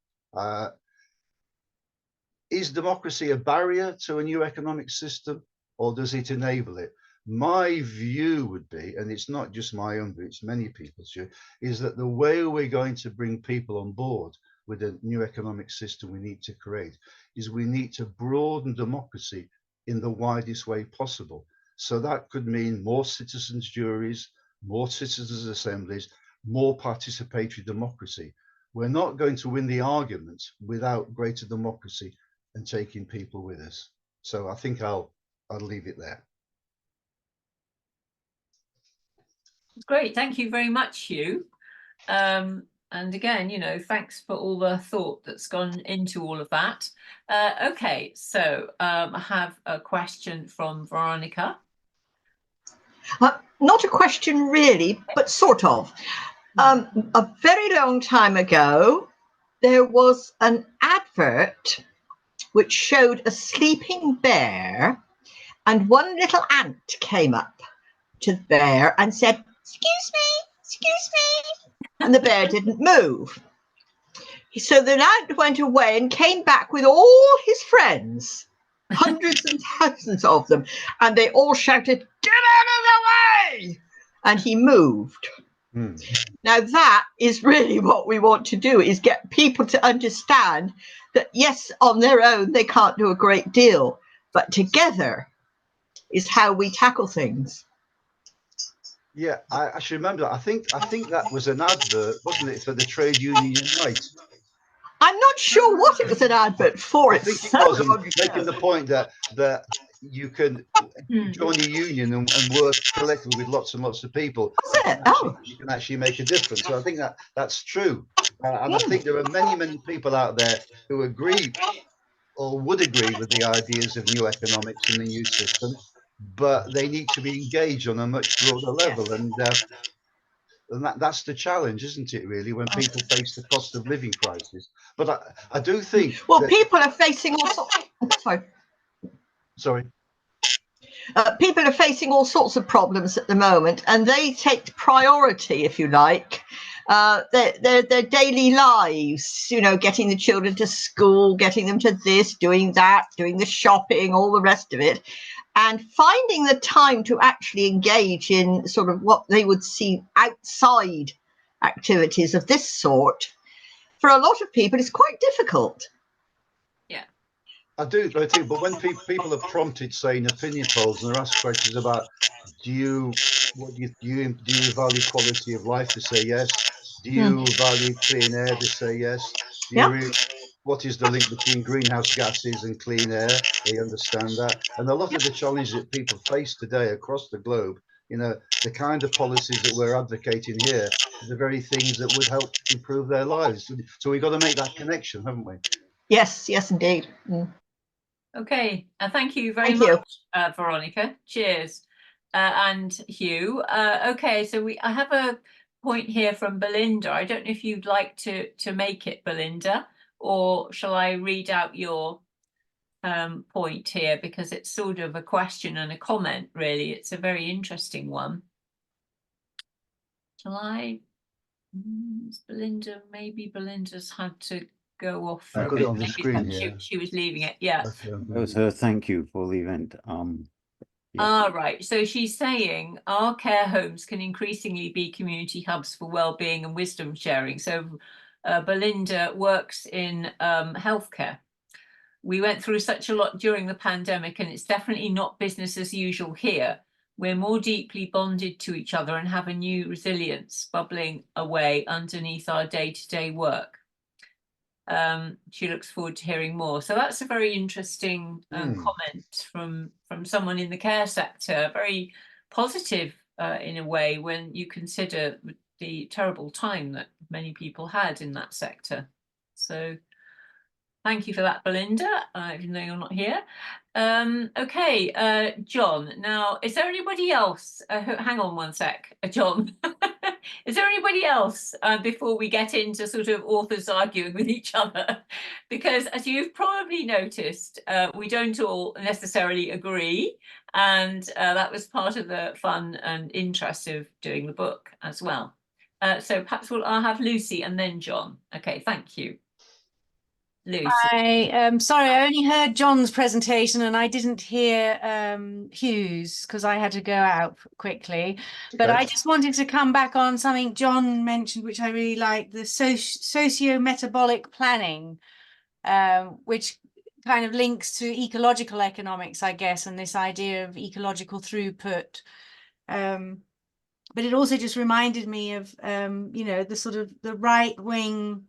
Speaker 8: is democracy a barrier to a new economic system, or does it enable it? My view would be, and it's not just my own view, it's many people's view, is that the way we're going to bring people on board with a new economic system we need to create is we need to broaden democracy in the widest way possible. So that could mean more citizens' juries, more citizens' assemblies, more participatory democracy. We're not going to win the argument without greater democracy and taking people with us. So I think I'll leave it there.
Speaker 2: Great, thank you very much, Hugh. And again, you know, thanks for all the thought that's gone into all of that. Okay, so I have a question from Veronica.
Speaker 7: Not a question really, but sort of. A very long time ago, there was an advert which showed a sleeping bear, and one little ant came up to the bear and said, "Excuse me," and the bear didn't move. So the ant went away and came back with all his friends, hundreds and thousands of them, and they all shouted, "Get out of the way!" And he moved. Now that is really what we want to do, is get people to understand that yes, on their own they can't do a great deal, but together is how we tackle things.
Speaker 8: Yeah, I should remember that. I think that was an advert, wasn't it, for the trade union Unite?
Speaker 7: I'm not sure what it was an advert for.
Speaker 8: I think it was making the point that you can join a union and work collectively with lots and lots of people. You can actually make a difference. So I think that's true. And I think there are many people out there who agree or would agree with the ideas of new economics and the new system, but they need to be engaged on a much broader level. And that's the challenge, isn't it, really, when people face the cost of living crisis. But I do think...
Speaker 7: Well, people are facing all sorts...
Speaker 8: Sorry.
Speaker 7: People are facing all sorts of problems at the moment, and they take priority, if you like, their daily lives, you know, getting the children to school, getting them to this, doing that, doing the shopping, all the rest of it, and finding the time to actually engage in sort of what they would see outside activities of this sort, for a lot of people, is quite difficult.
Speaker 8: I do, but when people are prompted, say, in opinion polls, and they're asked questions about, do you value quality of life? They say yes. Do you value clean air? They say yes. Do you what is the link between greenhouse gases and clean air. They understand that. And a lot of the challenges that people face today across the globe, you know, the kind of policies that we're advocating here are the very things that would help improve their lives. So we've got to make that connection, haven't we?
Speaker 7: Yes, yes, indeed. Mm.
Speaker 2: Okay, thank you very
Speaker 7: Thank you.
Speaker 2: much, Veronica. Cheers. And Hugh. Okay, so I have a point here from Belinda. I don't know if you'd like to make it, Belinda, or shall I read out your point here, because it's sort of a question and a comment, really. It's a very interesting one. Shall I? Belinda, maybe Belinda's had to go off for
Speaker 8: I've
Speaker 2: a
Speaker 8: got
Speaker 2: bit.
Speaker 8: it on the
Speaker 2: Maybe
Speaker 8: screen
Speaker 2: she,
Speaker 8: here.
Speaker 2: she was leaving it. Yeah.
Speaker 1: That was her thank you for the event. Yeah.
Speaker 2: Ah, right. So she's saying our care homes can increasingly be community hubs for well-being and wisdom sharing. So Belinda works in healthcare. We went through such a lot during the pandemic, and it's definitely not business as usual here. We're more deeply bonded to each other and have a new resilience bubbling away underneath our day-to-day work. She looks forward to hearing more. So that's a very interesting comment from someone in the care sector. Very positive in a way, when you consider the terrible time that many people had in that sector. So thank you for that, Belinda, even though you're not here. Okay, John. Now, is there anybody else? Hang on one sec, John. Is there anybody else before we get into sort of authors arguing with each other? Because as you've probably noticed, we don't all necessarily agree. And that was part of the fun and interest of doing the book as well. So perhaps I'll have Lucy and then John. Okay, thank you. Lucy.
Speaker 9: Sorry, I only heard John's presentation and I didn't hear Hugh's because I had to go out quickly. But I just wanted to come back on something John mentioned, which I really like, the socio-metabolic planning, which kind of links to ecological economics, I guess, and this idea of ecological throughput. But it also just reminded me of, you know, the sort of the right-wing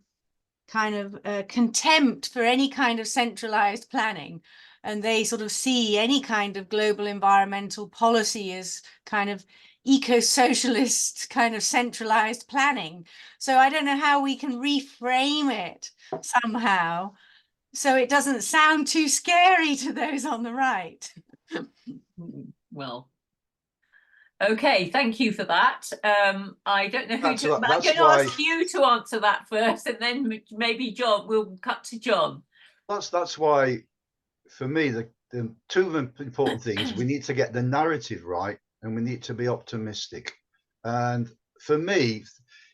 Speaker 9: kind of contempt for any kind of centralized planning, and they sort of see any kind of global environmental policy as kind of eco-socialist kind of centralized planning. So I don't know how we can reframe it somehow so it doesn't sound too scary to those on the right.
Speaker 2: Well, okay, thank you for that. I don't know who to. I'm going to ask you to answer that first, and then maybe John. We'll cut to John.
Speaker 8: That's why, for me, the two important things: we need to get the narrative right, and we need to be optimistic. And for me,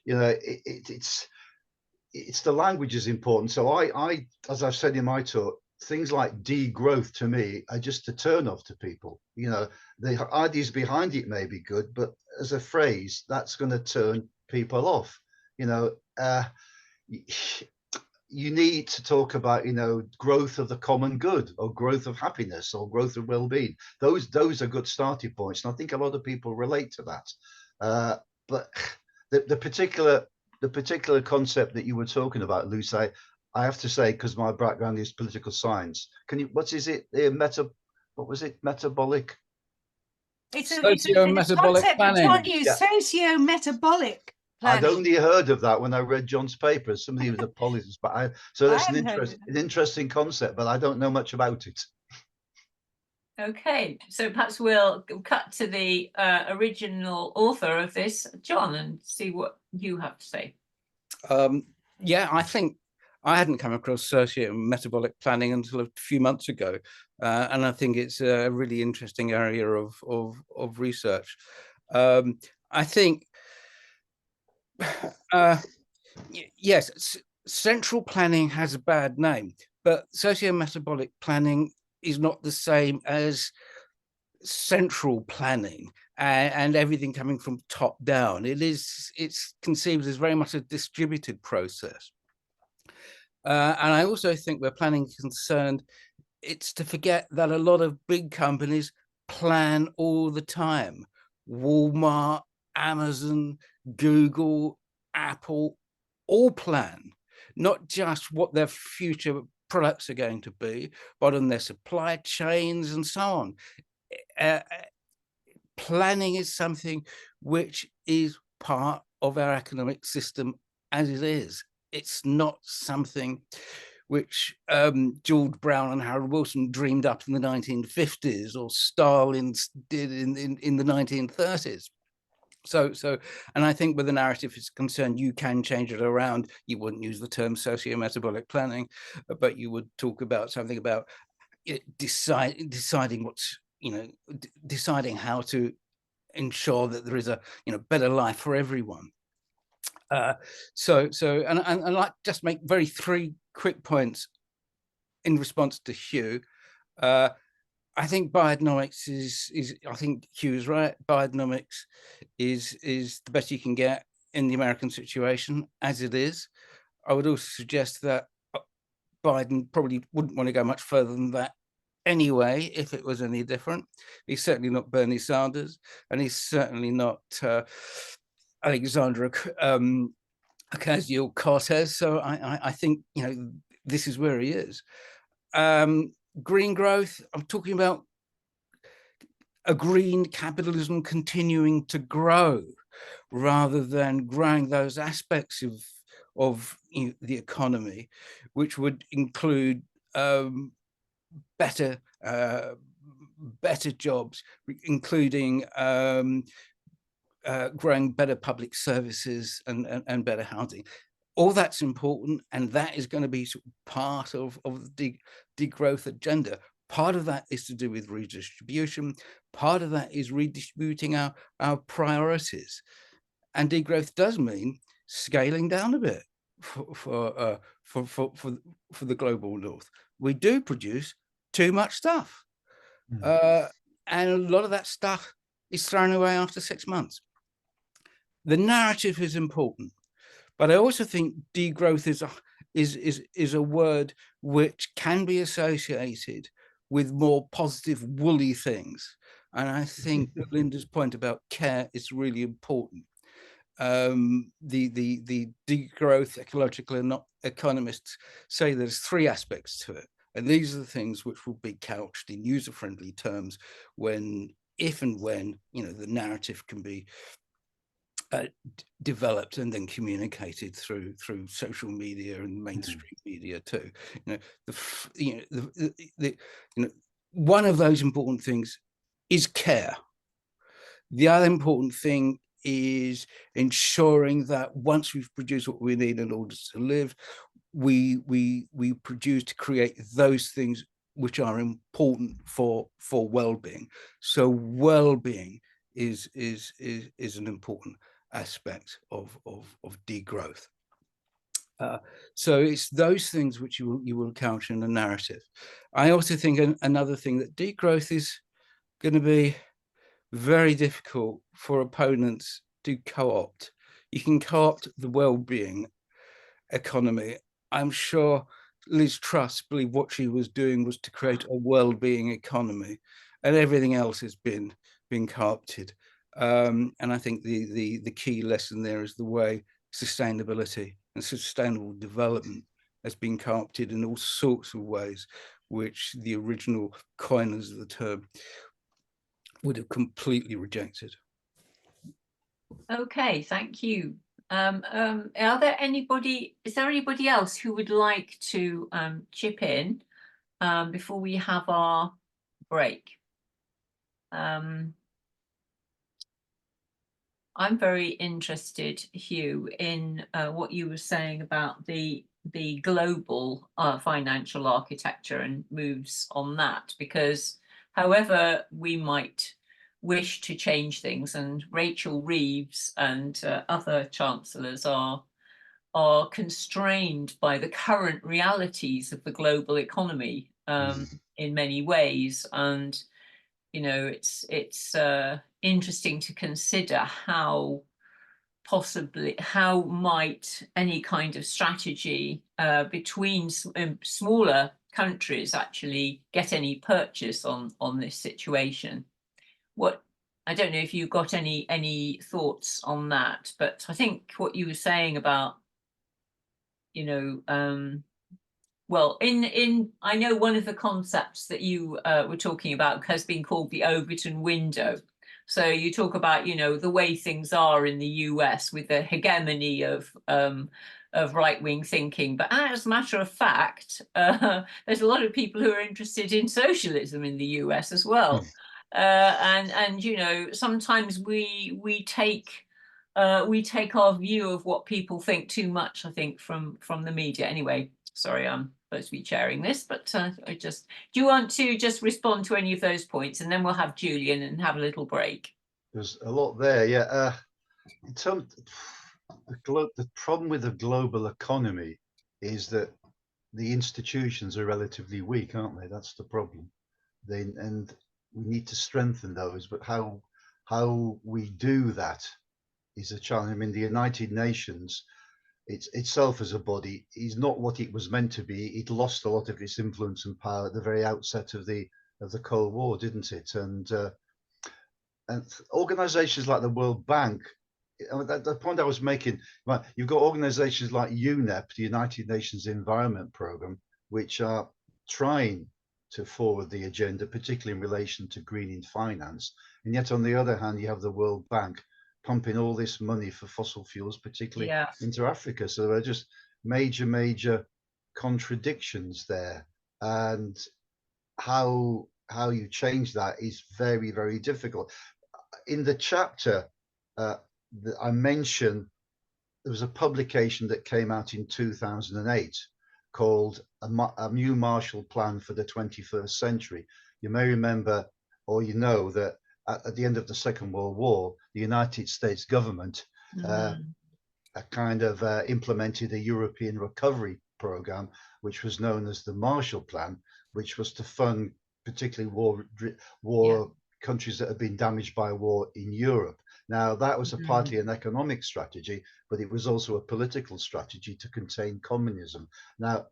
Speaker 8: you know, it's the language is important. So I, as I've said in my talk, things like degrowth to me are just a turn off to people. You know, the ideas behind it may be good, but as a phrase, that's going to turn people off. You know, you need to talk about, you know, growth of the common good, or growth of happiness, or growth of well-being. Those are good starting points, and I think a lot of people relate to that. But the particular concept that you were talking about, Lucy, I have to say, because my background is political science. Can you? What is it? What was it? Metabolic.
Speaker 9: It's a concept that John used. Socio-metabolic planning.
Speaker 8: I'd only heard of that when I read John's papers. Somebody was a politician, but so that's an interesting concept, but I don't know much about it.
Speaker 2: Okay, so perhaps we'll cut to the original author of this, John, and see what you have to say.
Speaker 3: Yeah, I think I hadn't come across socio-metabolic planning until a few months ago, and I think it's a really interesting area of research. I think, yes, central planning has a bad name, but socio-metabolic planning is not the same as central planning and everything coming from top down. It's conceived as very much a distributed process. And I also think where planning is concerned, it's to forget that a lot of big companies plan all the time. Walmart, Amazon, Google, Apple, all plan. not just what their future products are going to be, but on their supply chains and so on. Planning is something which is part of our economic system as it is. It's not something which George Brown and Harold Wilson dreamed up in the 1950s or Stalin did in the 1930s. So, and I think where the narrative is concerned, you can change it around. You wouldn't use the term socio-metabolic planning, but you would talk about something about deciding what's, deciding how to ensure that there is a better life for everyone. So and I'd like just make three quick points in response to Hugh. I think bioeconomics is I think Hugh is right. Bioeconomics is the best you can get in the American situation as it is. I would also suggest that Biden probably wouldn't want to go much further than that anyway, if it was any different. He's certainly not Bernie Sanders, and he's certainly not Alexandra Ocasio-Cortez. So I think this is where he is. Green growth, I'm talking about a green capitalism continuing to grow rather than growing those aspects of the economy, which would include better jobs, including growing better public services and better housing. All that's important, and that is going to be sort of part of the degrowth agenda. Part of that is to do with redistribution. Part of that is redistributing our priorities. And degrowth does mean scaling down a bit for the global north. We do produce too much stuff. And a lot of that stuff is thrown away after 6 months. The narrative is important, but I also think degrowth is a word which can be associated with more positive, woolly things. And I think Linda's point about care is really important. The degrowth ecological economists say there's three aspects to it. And these are the things which will be couched in user-friendly terms if and when the narrative can be developed and then communicated through social media and mainstream media too. One of those important things is care. The other important thing is ensuring that once we've produced what we need in order to live, we produce to create those things which are important for well-being. So well-being is an important aspect of degrowth. So it's those things which you will couch in the narrative. I also think another thing, that degrowth is going to be very difficult for opponents to co-opt. You can co-opt the well-being economy. I'm sure Liz Truss believed what she was doing was to create a well-being economy, and everything else has been co-opted. And I think the key lesson there is the way sustainability and sustainable development has been co-opted in all sorts of ways, which the original coiners of the term would have completely rejected.
Speaker 2: Okay, thank you. Is there anybody else who would like to chip in before we have our break? I'm very interested, Hugh, in what you were saying about the global financial architecture and moves on that, because however we might wish to change things, and Rachel Reeves and other chancellors are constrained by the current realities of the global economy in many ways. And it's interesting to consider how might any kind of strategy between smaller countries actually get any purchase on this situation. I don't know if you got any thoughts on that, but I think what you were saying about you know, well, I know one of the concepts that you were talking about has been called the Overton window. So you talk about, you know, the way things are in the US with the hegemony of right-wing thinking. But as a matter of fact, there's a lot of people who are interested in socialism in the US as well. And you know, sometimes we take our view of what people think too much, I think, from the media. Anyway, sorry, I'm supposed to be chairing this, but do you want to just respond to any of those points, and then we'll have Julian and have a little break.
Speaker 8: There's a lot there, yeah. In terms, the problem with the global economy is that the institutions are relatively weak, aren't they? That's the problem. And we need to strengthen those, but how we do that is a challenge. I mean, the United Nations, itself as a body is not what it was meant to be. It lost a lot of its influence and power at the very outset of the Cold War, didn't it? And organizations like the World Bank, the point I was making, right, you've got organizations like UNEP, the United Nations Environment Programme, which are trying to forward the agenda, particularly in relation to greening finance. And yet on the other hand, you have the World Bank pumping all this money for fossil fuels, particularly into Africa. So there are just major contradictions there. And how you change that is very difficult. In the chapter, I mentioned there was a publication that came out in 2008 called a New Marshall Plan for the 21st Century. You may remember, or you know, that at the end of the Second World War, the United States government kind of implemented a European recovery program, which was known as the Marshall Plan, which was to fund particularly war countries that had been damaged by war in Europe. Now, that was partly an economic strategy, but it was also a political strategy to contain communism. Now,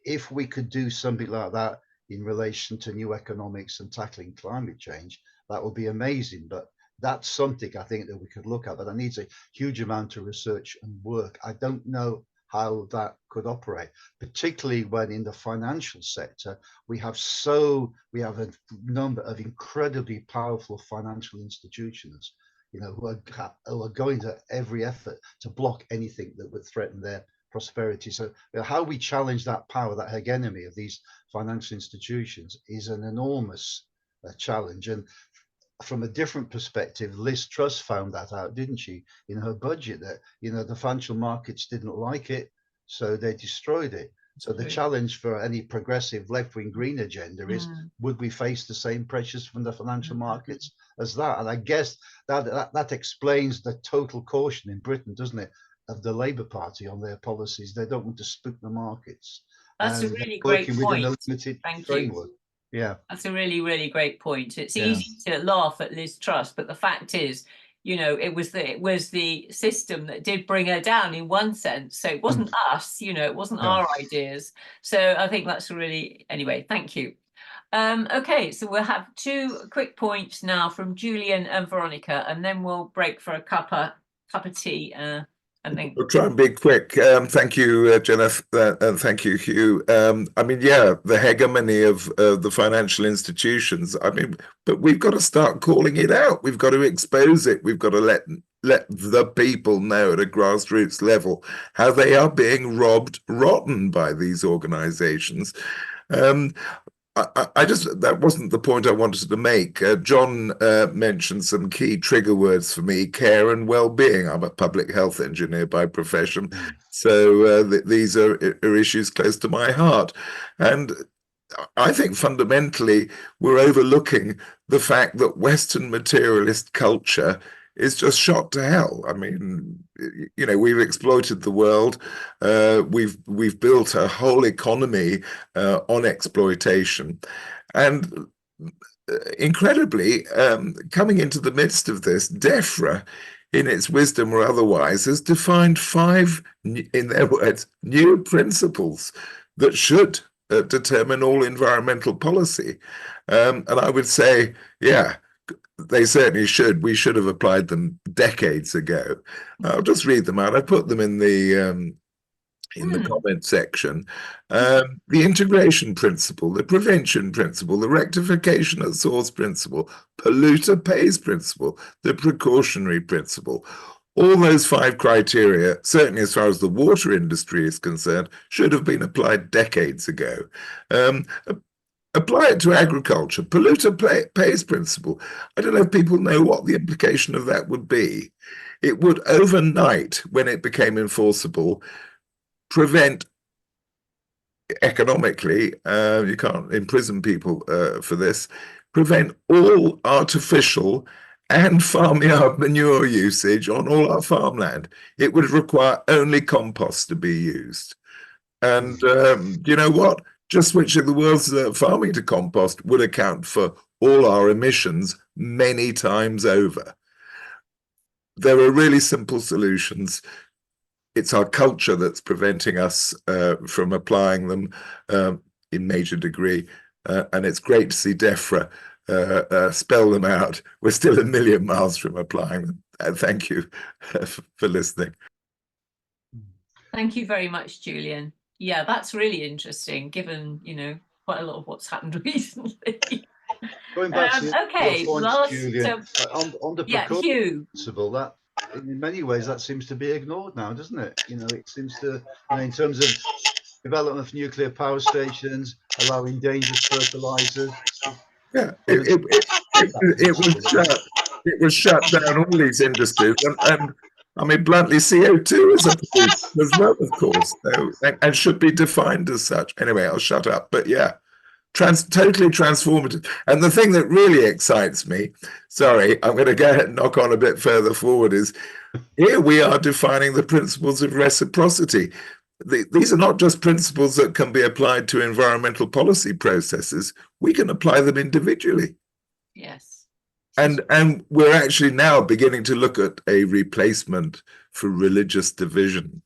Speaker 8: if we could do something like that in relation to new economics and tackling climate change, that would be amazing. But that's something I think that we could look at, but that needs a huge amount of research and work. I don't know how that could operate, particularly when in the financial sector, we have a number of incredibly powerful financial institutions, you know, who are going to every effort to block anything that would threaten their prosperity. So how we challenge that power, that hegemony of these financial institutions, is an enormous challenge. And from a different perspective, Liz Truss found that out, didn't she, in her budget, that, you know, the financial markets didn't like it, so they destroyed it. So the challenge for any progressive left-wing green agenda is, would we face the same pressures from the financial markets as that? And I guess that explains the total caution in Britain, doesn't it, of the Labour Party on their policies. They don't want to spook the markets.
Speaker 2: That's a really great point.
Speaker 8: Thank you. Yeah,
Speaker 2: that's a really great point. It's easy to laugh at Liz Truss, but the fact is, you know, it was the system that did bring her down in one sense. So it wasn't us, you know, it wasn't our ideas. So I think that's really, anyway, thank you. Okay, so we'll have two quick points now from Julian and Veronica, and then we'll break for a cup of tea. And then
Speaker 6: we'll try and be quick. Thank you, Jenna, and thank you, Hugh. I mean, the hegemony of the financial institutions. I mean, but we've got to start calling it out. We've got to expose it. We've got to let the people know at a grassroots level how they are being robbed rotten by these organizations. That wasn't the point I wanted to make. John mentioned some key trigger words for me: care and well-being. I'm a public health engineer by profession, so these are issues close to my heart. And I think fundamentally we're overlooking the fact that Western materialist culture is just shot to hell. I mean, you know, we've exploited the world. We've built a whole economy on exploitation, and incredibly, coming into the midst of this, DEFRA, in its wisdom or otherwise, has defined 5, in their words, new principles that should determine all environmental policy. And I would say, they certainly should. We should have applied them decades ago. I'll just read them out. I put them in the in the comment section. The integration principle, the prevention principle, the rectification at source principle, polluter pays principle, the precautionary principle. All those 5 criteria, certainly as far as the water industry is concerned, should have been applied decades ago. Apply it to agriculture, polluter pays principle. I don't know if people know what the implication of that would be. It would overnight, when it became enforceable, prevent economically, you can't imprison people for this, prevent all artificial and farmyard manure usage on all our farmland. It would require only compost to be used. And you know what? Just switching the world's farming to compost would account for all our emissions many times over. There are really simple solutions. It's our culture that's preventing us from applying them in major degree. And it's great to see DEFRA spell them out. We're still a million miles from applying them. Thank you for listening.
Speaker 2: Thank you very much, Julian. Yeah, that's really interesting, given, you know, quite a lot of what's happened recently.
Speaker 8: Going back to
Speaker 2: okay,
Speaker 8: your point,
Speaker 2: last,
Speaker 8: Julian, on the
Speaker 2: Hugh.
Speaker 8: principle, that in many ways that seems to be ignored now, doesn't it? You know, it seems to, you know, in terms of development of nuclear power stations, allowing dangerous fertilizers.
Speaker 6: Yeah, it was shut down all these industries, and I mean, bluntly, CO2 is a pollutant as well, of course, so, and should be defined as such. Anyway, I'll shut up. But yeah, totally transformative. And the thing that really excites me, sorry, I'm going to go ahead and knock on a bit further forward, is here we are defining the principles of reciprocity. These are not just principles that can be applied to environmental policy processes. We can apply them individually.
Speaker 2: Yes.
Speaker 6: And we're actually now beginning to look at a replacement for religious division.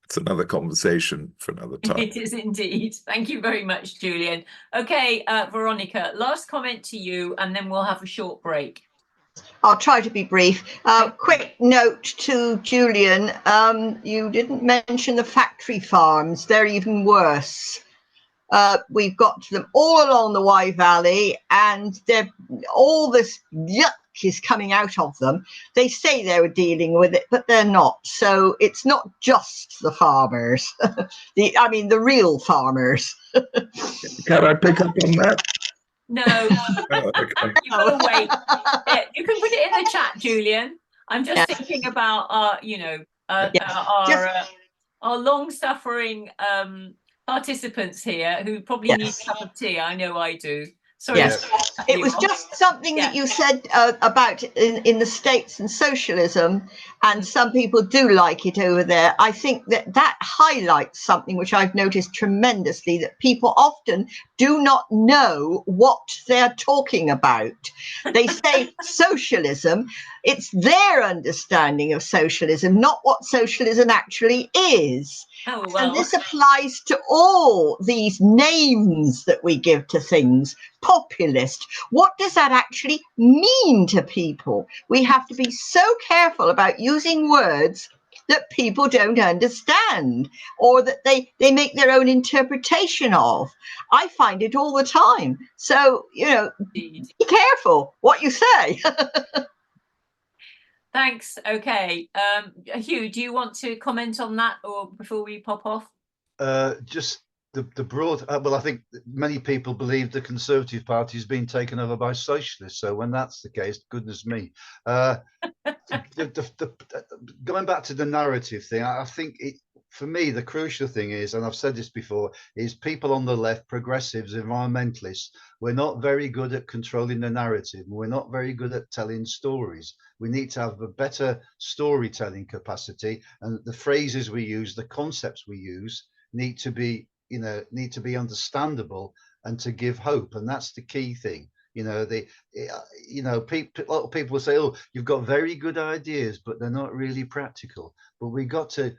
Speaker 6: It's another conversation for another time.
Speaker 2: It is indeed. Thank you very much, Julian. Okay, Veronica, last comment to you, and then we'll have a short break.
Speaker 7: I'll try to be brief. Quick note to Julian, you didn't mention the factory farms. They're even worse. We've got them all along the Wye Valley, and all this yuck is coming out of them. They say they were dealing with it, but they're not. So it's not just the farmers. I mean, the real farmers.
Speaker 6: Can I pick up on that?
Speaker 2: No,
Speaker 6: Oh, okay.
Speaker 2: you've got to wait. Yeah, you can put it in the chat, Julian. I'm just thinking about our, you know, our long-suffering participants here who probably need a cup of tea. I know I do. Sorry.
Speaker 7: Yes. It was just something that you said about in the States and socialism, and some people do like it over there. I think that highlights something which I've noticed tremendously, that people often do not know what they're talking about. They say socialism, it's their understanding of socialism, not what socialism actually is.
Speaker 2: Oh, well.
Speaker 7: And this applies to all these names that we give to things. Populist. What does that actually mean to people? We have to be so careful about using words that people don't understand, or that they make their own interpretation of. I find it all the time. So, you know, be careful what you say.
Speaker 2: Thanks. Okay. Hugh, do you want to comment on that, or before we pop off?
Speaker 8: Just the broad, well, I think many people believe the Conservative Party has been taken over by socialists. So when that's the case, goodness me. Going back to the narrative thing, I think for me, the crucial thing is, and I've said this before, is people on the left, progressives, environmentalists, we're not very good at controlling the narrative. We're not very good at telling stories. We need to have a better storytelling capacity, and the phrases we use, the concepts we use, need to be understandable and to give hope. And that's the key thing. You know, a lot of people will say, oh, you've got very good ideas, but they're not really practical. But we got to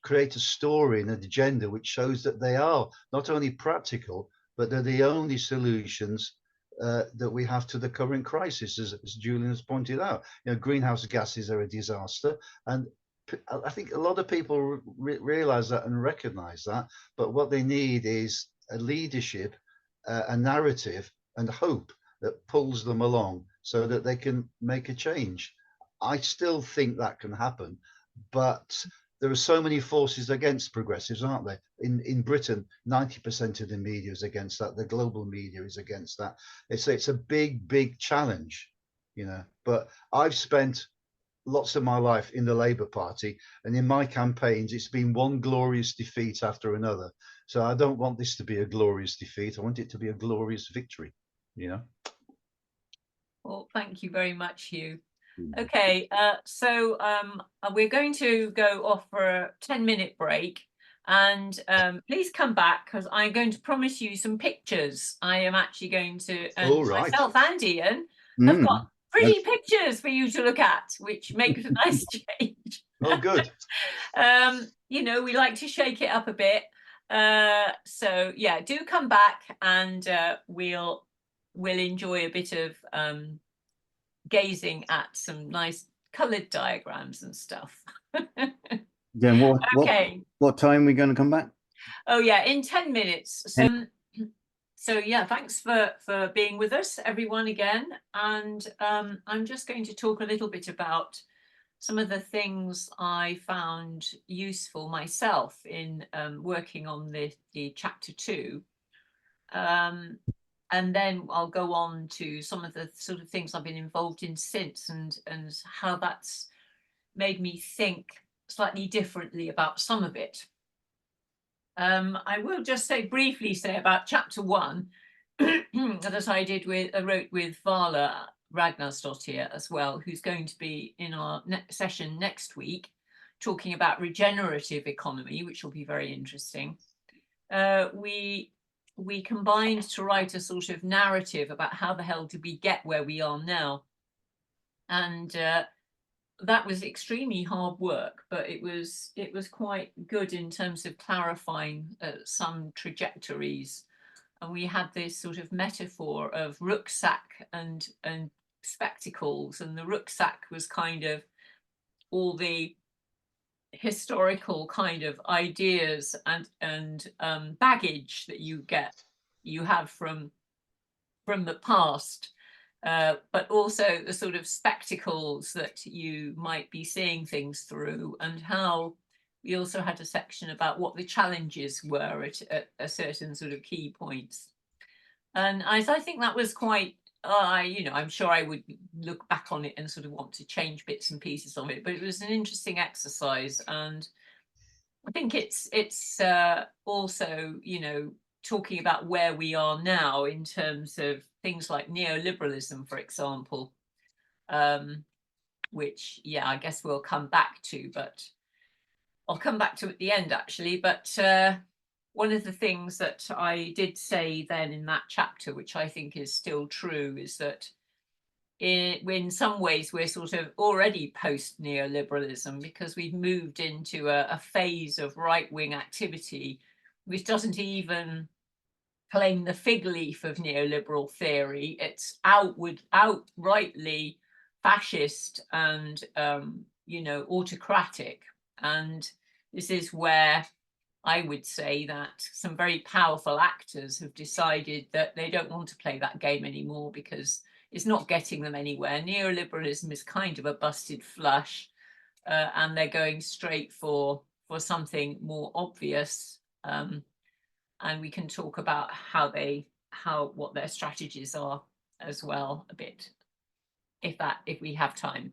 Speaker 8: create a story and an agenda which shows that they are not only practical, but they're the only solutions that we have to the current crisis, as Julian has pointed out. You know, greenhouse gases are a disaster, and I think a lot of people realize that and recognize that, but what they need is a leadership, a narrative, and hope that pulls them along so that they can make a change. I still think that can happen, but there are so many forces against progressives, aren't there? In Britain, 90% of the media is against that. The global media is against that. It's a big challenge, you know. But I've spent lots of my life in the Labour Party, and in my campaigns, it's been one glorious defeat after another. So I don't want this to be a glorious defeat. I want it to be a glorious victory, you know.
Speaker 2: Well, thank you very much, Hugh.
Speaker 1: Mm.
Speaker 2: Okay, so we're going to go off for a 10-minute break, and please come back because I'm going to promise you some pictures. I am actually going to, and
Speaker 8: All right.
Speaker 2: myself and Ian have got pretty pictures for you to look at, which makes a nice change.
Speaker 8: Oh, good.
Speaker 2: You know, we like to shake it up a bit. So yeah, do come back, and we'll enjoy a bit of gazing at some nice coloured diagrams and stuff.
Speaker 1: Then
Speaker 2: Okay.
Speaker 1: what time are we going to come back?
Speaker 2: Oh yeah, in 10 minutes. So yeah, thanks for being with us, everyone, again. And I'm just going to talk a little bit about some of the things I found useful myself in working on the chapter 2. And then I'll go on to some of the sort of things I've been involved in since, and how that's made me think slightly differently about some of it. I will just briefly say about chapter 1 that I wrote with Vala Ragnarsdottir as well, who's going to be in our session next week, talking about regenerative economy, which will be very interesting. We combined to write a sort of narrative about how the hell did we get where we are now. And that was extremely hard work, but it was quite good in terms of clarifying some trajectories. And we had this sort of metaphor of rucksack and spectacles, and the rucksack was kind of all the historical kind of ideas and baggage that you have from the past, but also the sort of spectacles that you might be seeing things through, and how we also had a section about what the challenges were at a certain sort of key points. And I think that was quite, you know, I'm sure I would look back on it and sort of want to change bits and pieces of it, but it was an interesting exercise. And I think it's also, you know, talking about where we are now in terms of things like neoliberalism, for example, which, yeah, I guess we'll come back to, but I'll come back to at the end, actually. But one of the things that I did say then in that chapter, which I think is still true, is that in some ways we're sort of already post-neoliberalism, because we've moved into a phase of right-wing activity which doesn't even claim the fig leaf of neoliberal theory. It's outrightly fascist and you know, autocratic. And this is where I would say that some very powerful actors have decided that they don't want to play that game anymore because it's not getting them anywhere. Neoliberalism is kind of a busted flush, and they're going straight for something more obvious. And we can talk about what their strategies are as well a bit, if we have time.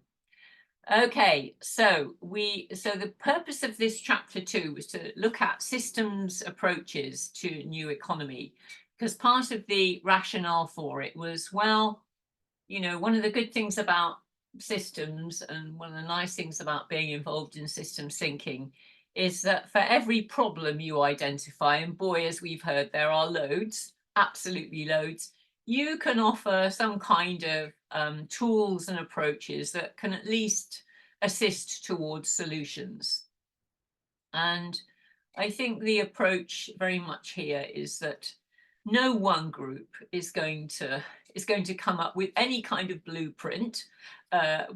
Speaker 2: Okay, so the purpose of this chapter 2 was to look at systems approaches to new economy, because part of the rationale for it was, well, you know, one of the good things about systems and one of the nice things about being involved in systems thinking is that for every problem you identify, and boy, as we've heard, there are loads, absolutely loads, you can offer some kind of tools and approaches that can at least assist towards solutions. And I think the approach very much here is that no one group is going to come up with any kind of blueprint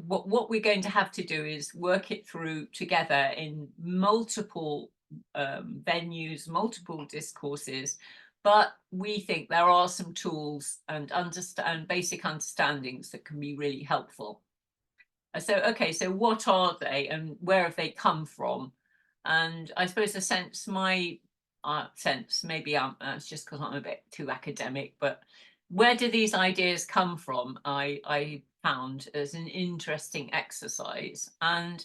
Speaker 2: what we're going to have to do is work it through together in multiple venues, multiple discourses. But we think there are some tools and basic understandings that can be really helpful. So, okay, so what are they and where have they come from? And I suppose my sense, maybe it's just because I'm a bit too academic, but where do these ideas come from? I found as an interesting exercise. And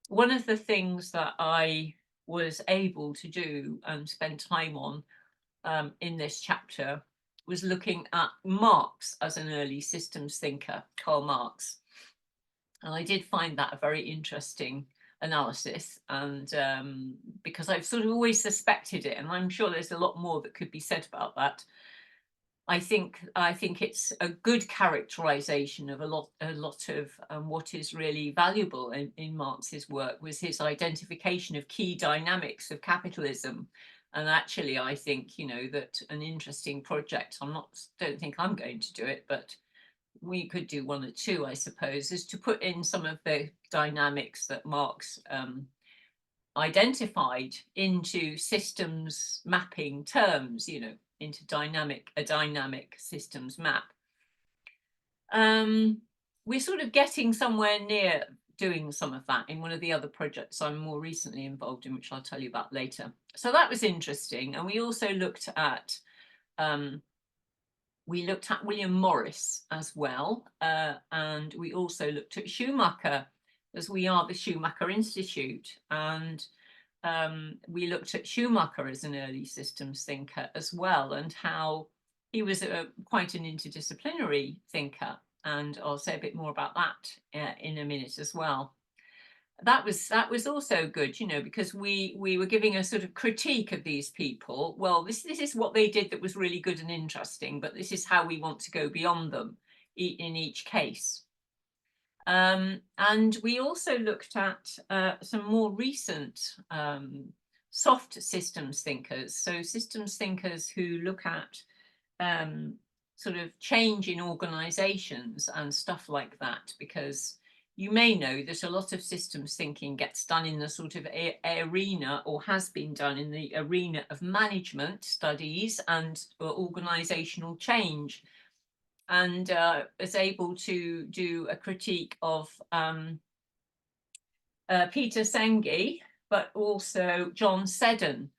Speaker 2: one of the things that I was able to do and spend time on in this chapter was looking at Marx as an early systems thinker, Karl Marx. And I did find that a very interesting analysis, and because I've sort of always suspected it, and I'm sure there's a lot more that could be said about that. I think it's a good characterization of a lot of what is really valuable in Marx's work was his identification of key dynamics of capitalism. And actually, I think, you know, that an interesting project, don't think I'm going to do it, but we could do one or two, I suppose, is to put in some of the dynamics that Marx identified into systems mapping terms, you know, into a dynamic systems map. We're sort of getting somewhere near doing some of that in one of the other projects I'm more recently involved in, which I'll tell you about later. So that was interesting. And we also looked at William Morris as well, and we also looked at Schumacher, as we are the Schumacher Institute, and we looked at Schumacher as an early systems thinker as well, and how he was quite an interdisciplinary thinker, and I'll say a bit more about that in a minute as well. That was also good, you know, because we were giving a sort of critique of these people. Well, this is what they did that was really good and interesting, but this is how we want to go beyond them in each case. And we also looked at some more recent soft systems thinkers. So systems thinkers who look at sort of change in organizations and stuff like that, because you may know that a lot of systems thinking gets done in the sort of arena, or has been done in the arena of management studies and organizational change, and is able to do a critique of Peter Senge, but also John Seddon.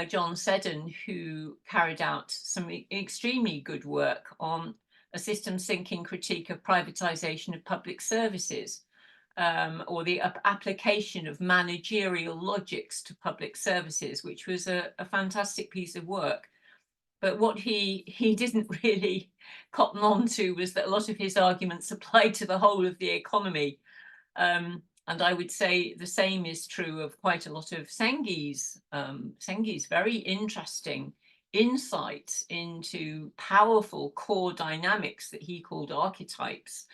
Speaker 2: John Seddon, who carried out some extremely good work on a systems thinking critique of privatization of public services, or the application of managerial logics to public services, which was a fantastic piece of work. But what he didn't really cotton on to was that a lot of his arguments applied to the whole of the economy. And I would say the same is true of quite a lot of Senge's very interesting insights into powerful core dynamics that he called archetypes.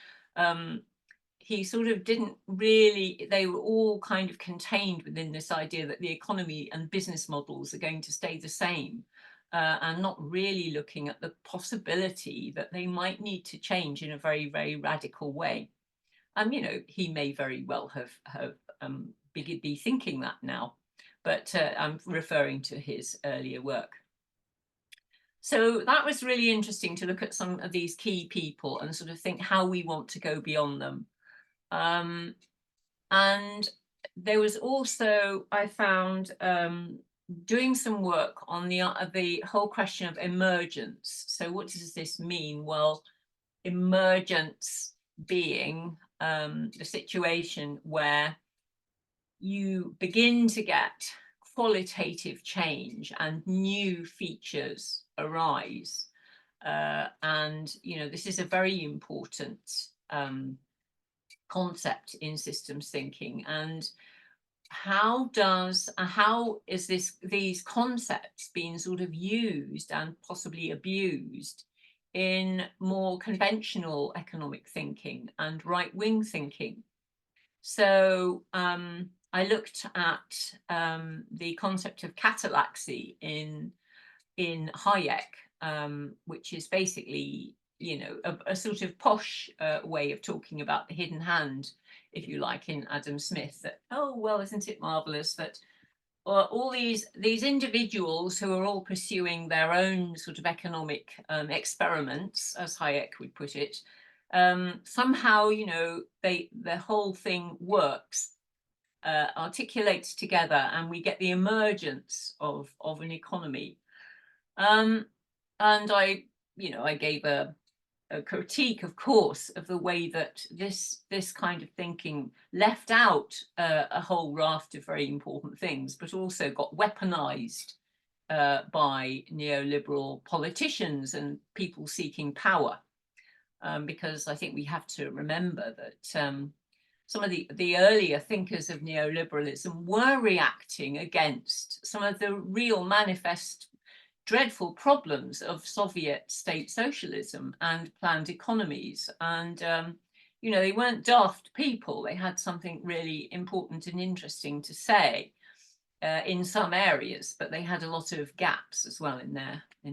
Speaker 2: He sort of didn't really, they were all kind of contained within this idea that the economy and business models are going to stay the same, and not really looking at the possibility that they might need to change in a very, very radical way. You know, he may very well have be thinking that now, but I'm referring to his earlier work. So that was really interesting to look at some of these key people and sort of think how we want to go beyond them. And there was also, I found, doing some work on the whole question of emergence. So what does this mean? Well, emergence being a situation where you begin to get qualitative change and new features arise. And, you know, this is a very important concept in systems thinking. And how is these concepts being sort of used and possibly abused in more conventional economic thinking and right-wing thinking? So I looked at the concept of catalaxy in Hayek, which is basically you know, a sort of posh way of talking about the hidden hand, if you like, in Adam Smith, that, oh, well, isn't it marvelous that all these individuals who are all pursuing their own sort of economic experiments, as Hayek would put it, somehow, you know, the whole thing works, articulates together, and we get the emergence of an economy. And I, you know, I gave a critique, of course, of the way that this kind of thinking left out a whole raft of very important things, but also got weaponized by neoliberal politicians and people seeking power. Because I think we have to remember that some of the earlier thinkers of neoliberalism were reacting against some of the real manifest dreadful problems of Soviet state socialism and planned economies. And, you know, they weren't daft people. They had something really important and interesting to say in some areas, but they had a lot of gaps as well in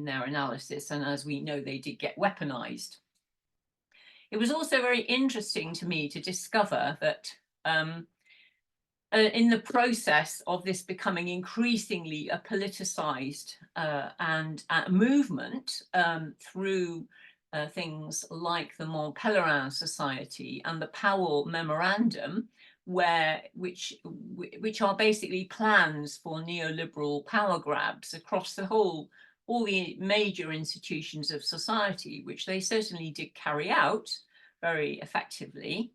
Speaker 2: their analysis. And as we know, they did get weaponized. It was also very interesting to me to discover that in the process of this becoming increasingly a politicized and movement through things like the Mont Pelerin Society and the Powell Memorandum, which are basically plans for neoliberal power grabs across all the major institutions of society, which they certainly did carry out very effectively.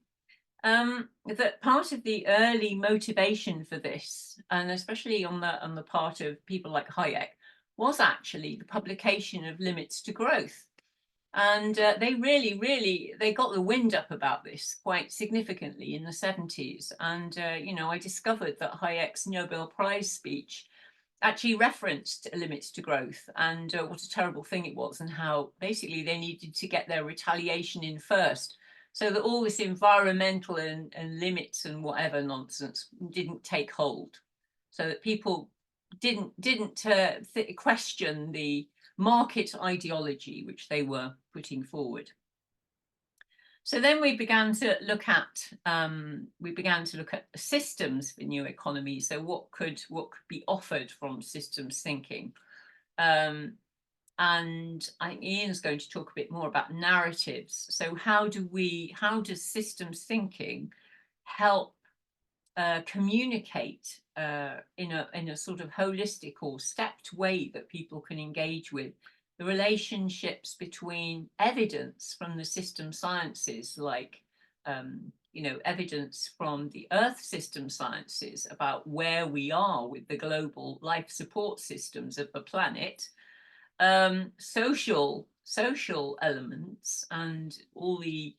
Speaker 2: That part of the early motivation for this, and especially on the part of people like Hayek, was actually the publication of Limits to Growth. And they got the wind up about this quite significantly in the 70s. And, you know, I discovered that Hayek's Nobel Prize speech actually referenced Limits to Growth and what a terrible thing it was, and how basically they needed to get their retaliation in first, so that all this environmental and limits and whatever nonsense didn't take hold, so that people didn't question the market ideology which they were putting forward. So then we began to look at systems for new economy. So what could be offered from systems thinking? And I think Ian's going to talk a bit more about narratives. So how does systems thinking help communicate in a sort of holistic or stepped way that people can engage with the relationships between evidence from the system sciences, like you know, evidence from the Earth system sciences about where we are with the global life support systems of the planet, social elements and all the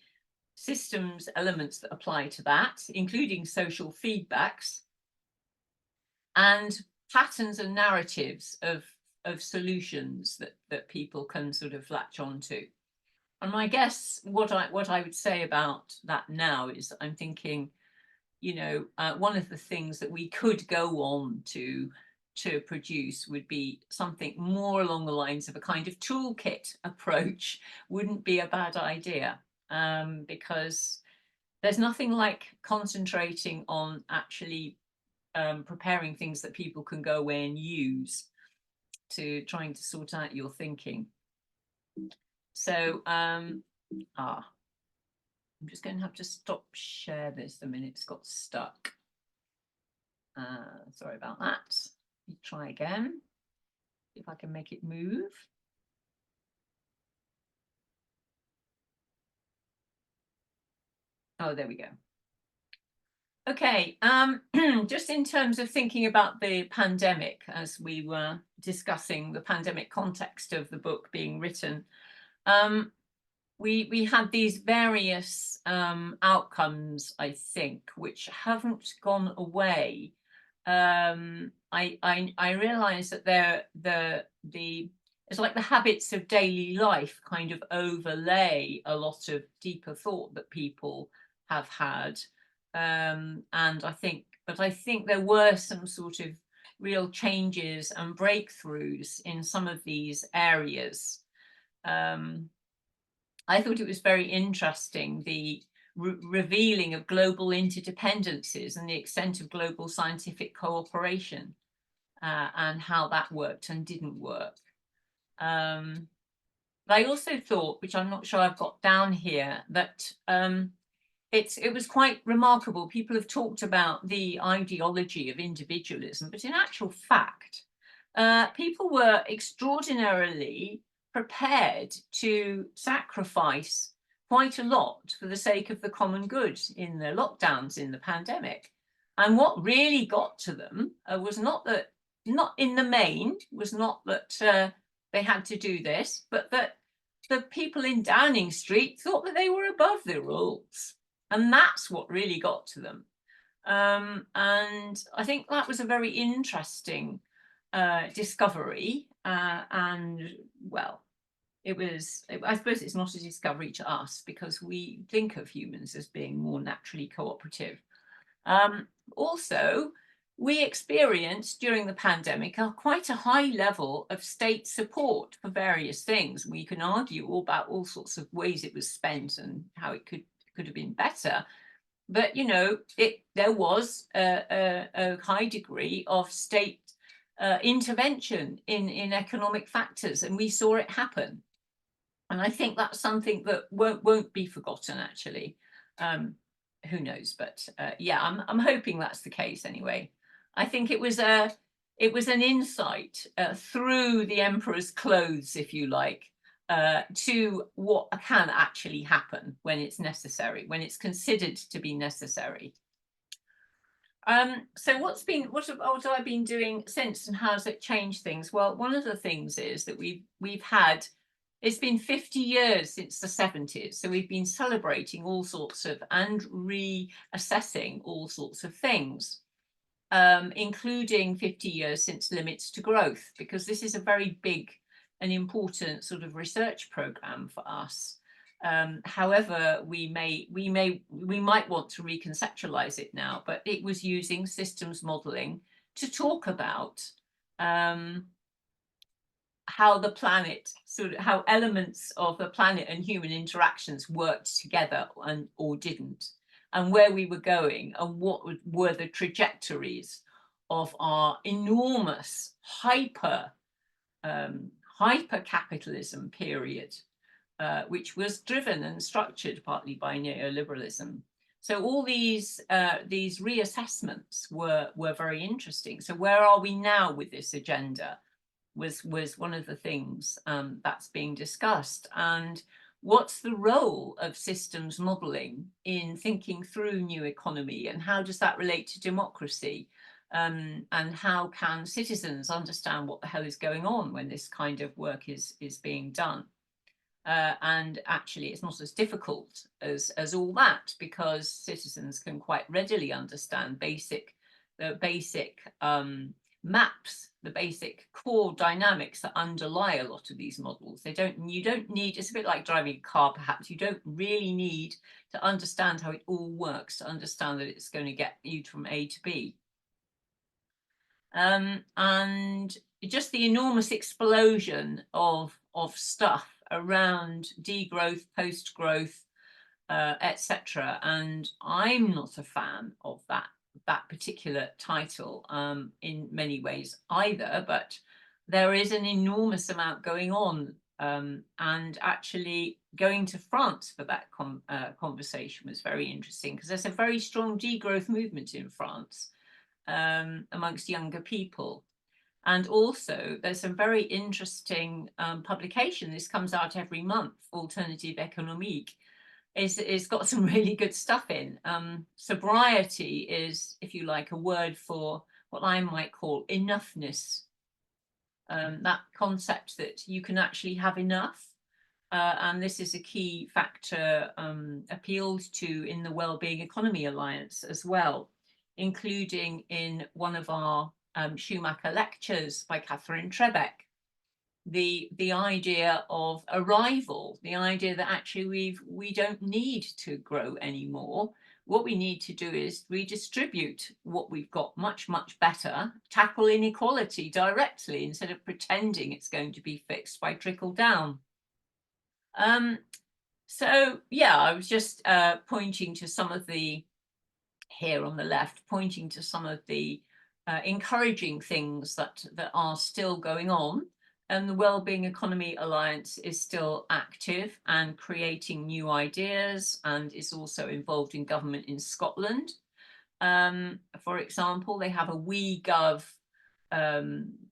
Speaker 2: systems elements that apply to that, including social feedbacks, and patterns and narratives of solutions that people can sort of latch onto. And I guess what I would say about that now is I'm thinking, you know, one of the things that we could go on to produce would be something more along the lines of a kind of toolkit approach. Wouldn't be a bad idea, because there's nothing like concentrating on actually preparing things that people can go away and use to trying to sort out your thinking. So I'm just going to have to stop share this a minute. It's got stuck. Sorry about that. Try again. See if I can make it move. Oh, there we go. Okay, just in terms of thinking about the pandemic, as we were discussing the pandemic context of the book being written, we had these various outcomes, I think, which haven't gone away. I realize that it's like the habits of daily life kind of overlay a lot of deeper thought that people have had. And I think there were some sort of real changes and breakthroughs in some of these areas. I thought it was very interesting, the revealing of global interdependencies and the extent of global scientific cooperation, and how that worked and didn't work. But I also thought, which I'm not sure I've got down here, that it was quite remarkable. People have talked about the ideology of individualism, but in actual fact, people were extraordinarily prepared to sacrifice quite a lot for the sake of the common good in the lockdowns, in the pandemic. And what really got to them was not in the main, was not that they had to do this, but that the people in Downing Street thought that they were above the rules. And that's what really got to them. And I think that was a very interesting discovery. And well, I suppose it's not a discovery to us because we think of humans as being more naturally cooperative. Also, we experienced during the pandemic quite a high level of state support for various things. We can argue about all sorts of ways it was spent and how it could have been better. But, you know, there was a high degree of state intervention in economic factors, and we saw it happen. And I think that's something that won't be forgotten, actually. Who knows? But yeah, I'm hoping that's the case anyway. I think it was an insight through the emperor's clothes, if you like, to what can actually happen when it's necessary, when it's considered to be necessary. So what have I been doing since, and how has it changed things? Well, one of the things is that we've had, it's been 50 years since the 70s, so we've been celebrating all sorts of and reassessing all sorts of things, including 50 years since Limits to Growth, because this is a very big and important sort of research program for us. However, we might want to reconceptualize it now, but it was using systems modeling to talk about how the planet, how elements of the planet and human interactions worked together or didn't, and where we were going, and what were the trajectories of our enormous hyper capitalism period, which was driven and structured partly by neoliberalism. So all these reassessments were very interesting. So where are we now with this agenda was one of the things that's being discussed. And what's the role of systems modeling in thinking through new economy, and how does that relate to democracy? And how can citizens understand what the hell is going on when this kind of work is being done? And actually, it's not as difficult as all that, because citizens can quite readily understand the basic maps, the basic core dynamics that underlie a lot of these models. You don't need, it's a bit like driving a car, perhaps. You don't really need to understand how it all works to understand that it's going to get you from A to B. And just the enormous explosion of stuff around degrowth, post-growth, etc. And I'm not a fan of that particular title in many ways either, but there is an enormous amount going on, and actually going to France for that conversation was very interesting, because there's a very strong degrowth movement in France amongst younger people. And also there's some very interesting publication. This comes out every month, Alternative Économique. It's got some really good stuff in. Sobriety is, if you like, a word for what I might call enoughness. That concept that you can actually have enough. And this is a key factor appealed to in the Wellbeing Economy Alliance as well, including in one of our Schumacher lectures by Catherine Trebeck, the idea of arrival, the idea that actually we don't need to grow anymore. What we need to do is redistribute what we've got much, much better, tackle inequality directly instead of pretending it's going to be fixed by trickle down. So yeah, I was just pointing to some of the, here on the left, pointing to some of the encouraging things that are still going on. And the Wellbeing Economy Alliance is still active and creating new ideas, and is also involved in government in Scotland. For example, they have a WeGov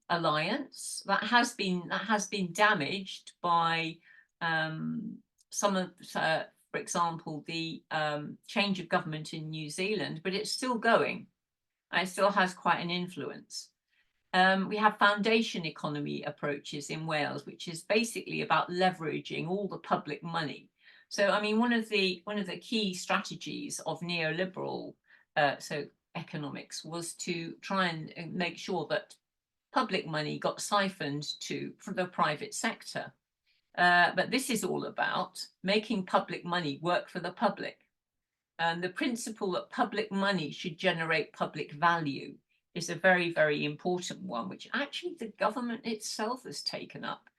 Speaker 2: alliance that has been damaged by some of, for example, the change of government in New Zealand, but it's still going. It still has quite an influence. We have foundation economy approaches in Wales, which is basically about leveraging all the public money. So, I mean, one of the key strategies of neoliberal economics was to try and make sure that public money got siphoned for the private sector. But this is all about making public money work for the public. And the principle that public money should generate public value is a very, very important one, which actually the government itself has taken up,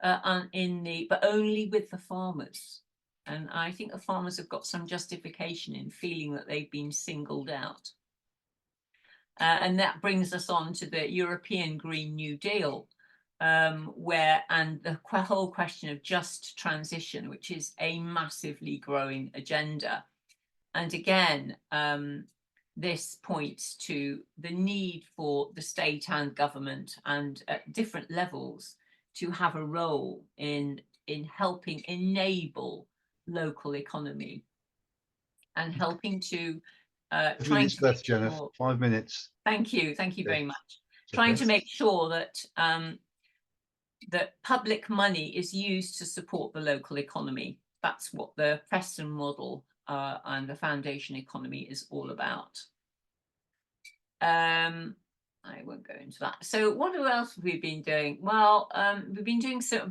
Speaker 2: but only with the farmers. And I think the farmers have got some justification in feeling that they've been singled out. And that brings us on to the European Green New Deal, and the whole question of just transition, which is a massively growing agenda. And again, this points to the need for the state and government, and at different levels, to have a role in helping enable local economy and helping to trying to
Speaker 8: left, Jennifer.
Speaker 2: sure,
Speaker 8: 5 minutes.
Speaker 2: Thank you very much.
Speaker 8: Okay.
Speaker 2: Trying to make sure that that public money is used to support the local economy. That's what the Preston model and the foundation economy is all about. I won't go into that. So what else have we been doing? Well, we've been doing a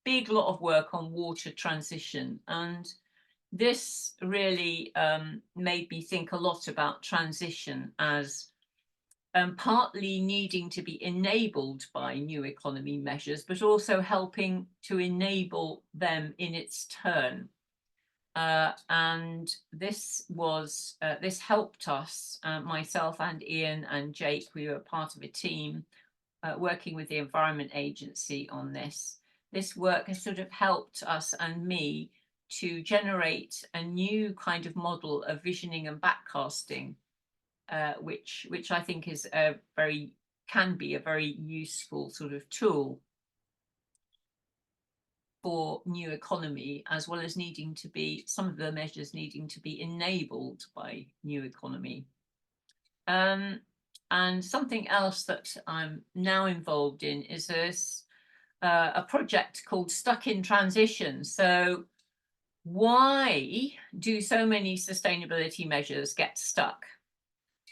Speaker 2: big lot of work on water transition, and this really made me think a lot about transition as partly needing to be enabled by new economy measures, but also helping to enable them in its turn. And this helped us, myself and Ian and Jake. We were part of a team working with the Environment Agency on this. This work has sort of helped us and me to generate a new kind of model of visioning and backcasting, which I think is can be a very useful sort of tool for new economy, as well as needing to be, some of the measures needing to be enabled by new economy. And something else that I'm now involved in is this a project called Stuck in Transition. So why do so many sustainability measures get stuck?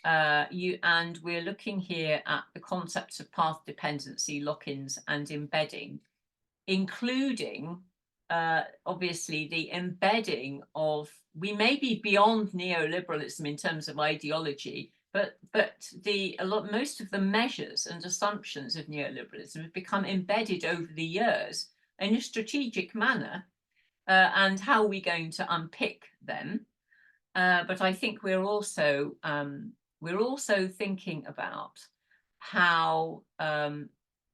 Speaker 2: And we're looking here at the concepts of path dependency, lock-ins and embedding, including obviously the embedding of, we may be beyond neoliberalism in terms of ideology, but most of the measures and assumptions of neoliberalism have become embedded over the years in a strategic manner, and how are we going to unpick them? But I think we're also thinking about how,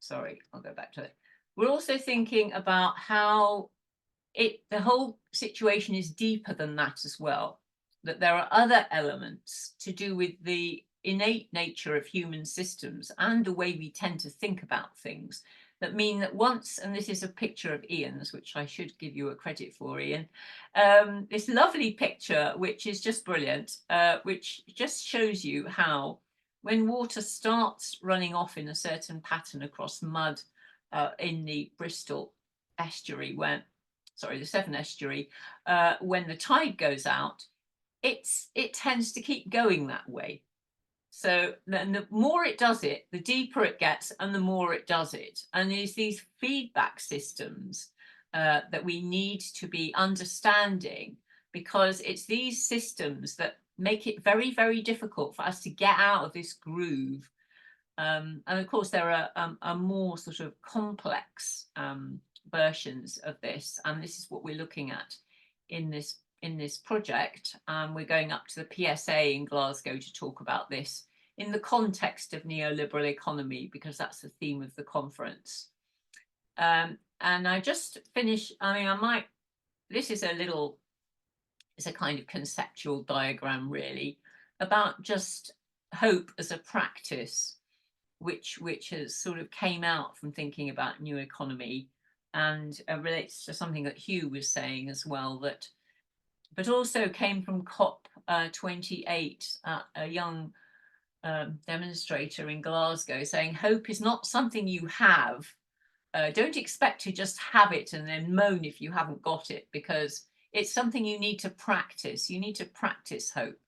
Speaker 2: sorry, I'll go back to it. We're also thinking about how the whole situation is deeper than that as well, that there are other elements to do with the innate nature of human systems and the way we tend to think about things, that mean that once, and this is a picture of Ian's, which I should give you a credit for, Ian, this lovely picture, which is just brilliant, which just shows you how when water starts running off in a certain pattern across mud in the Bristol estuary, the Severn estuary, when the tide goes out, it tends to keep going that way. So then the more it does it, the deeper it gets and the more it does it. And there's these feedback systems that we need to be understanding, because it's these systems that make it very, very difficult for us to get out of this groove And of course, there are more sort of complex versions of this, and this is what we're looking at in this project. We're going up to the PSA in Glasgow to talk about this in the context of neoliberal economy, because that's the theme of the conference. And I just finish, I mean, this is it's a kind of conceptual diagram really about just hope as a practice, which has sort of came out from thinking about new economy, and relates to something that Hugh was saying as well, but also came from COP 28, a young demonstrator in Glasgow saying hope is not something you have. Don't expect to just have it and then moan if you haven't got it, because it's something you need to practice. You need to practice hope.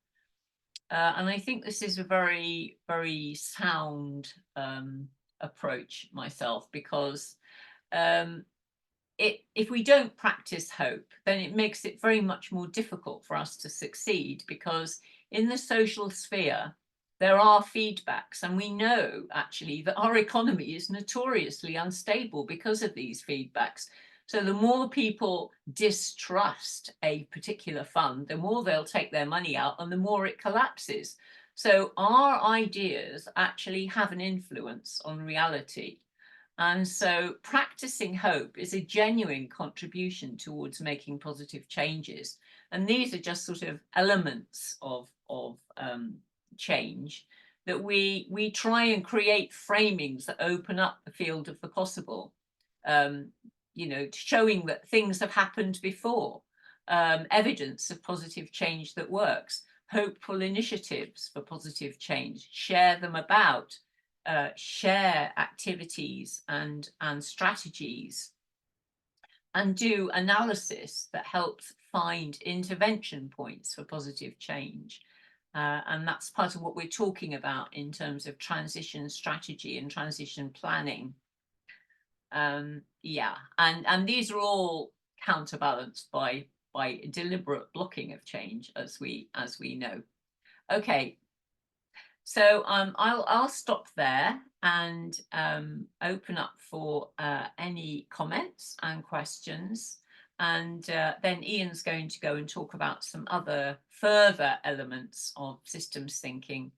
Speaker 2: And I think this is a very, very sound approach myself, because if we don't practice hope, then it makes it very much more difficult for us to succeed, because in the social sphere, there are feedbacks, and we know actually that our economy is notoriously unstable because of these feedbacks. So the more people distrust a particular fund, the more they'll take their money out and the more it collapses. So our ideas actually have an influence on reality. And so practicing hope is a genuine contribution towards making positive changes. And these are just sort of elements of change that we try and create framings that open up the field of the possible. You know, showing that things have happened before, evidence of positive change that works, hopeful initiatives for positive change, share them about, share activities and strategies, and do analysis that helps find intervention points for positive change. And that's part of what we're talking about in terms of transition strategy and transition planning. Yeah, and these are all counterbalanced by deliberate blocking of change, as we know. Okay, so I'll stop there and open up for any comments and questions, and then Ian's going to go and talk about some other further elements of systems thinking.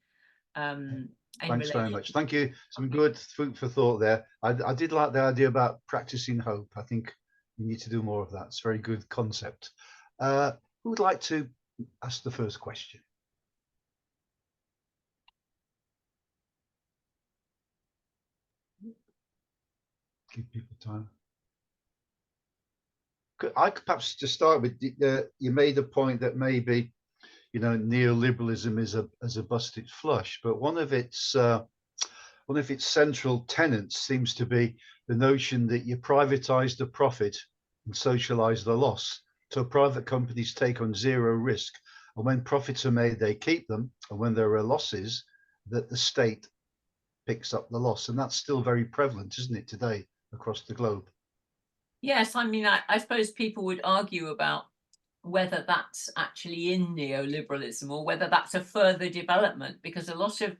Speaker 8: Thanks very much. Thank you. Some good food for thought there. I did like the idea about practicing hope. I think we need to do more of that. It's a very good concept. Who would like to ask the first question? Give people time. I could perhaps just start with you made a point that maybe, you know, neoliberalism is a busted flush, but one of its central tenets seems to be the notion that you privatize the profit and socialize the loss. So private companies take on zero risk, and when profits are made, they keep them, and when there are losses, that the state picks up the loss. And that's still very prevalent, isn't it, today across the globe?
Speaker 2: Yes, I mean, I suppose people would argue about whether that's actually in neoliberalism or whether that's a further development, because a lot of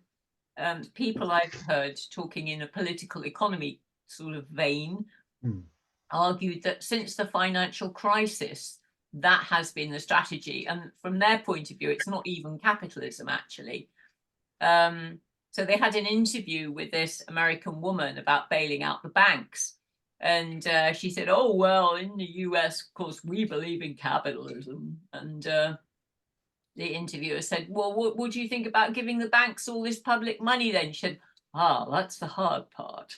Speaker 2: people I've heard talking in a political economy sort of vein argued that since the financial crisis, that has been the strategy. And from their point of view, it's not even capitalism, actually. So they had an interview with this American woman about bailing out the banks. And she said, oh, well, in the US, of course, we believe in capitalism. And the interviewer said, well, what do you think about giving the banks all this public money then? She said, that's the hard part.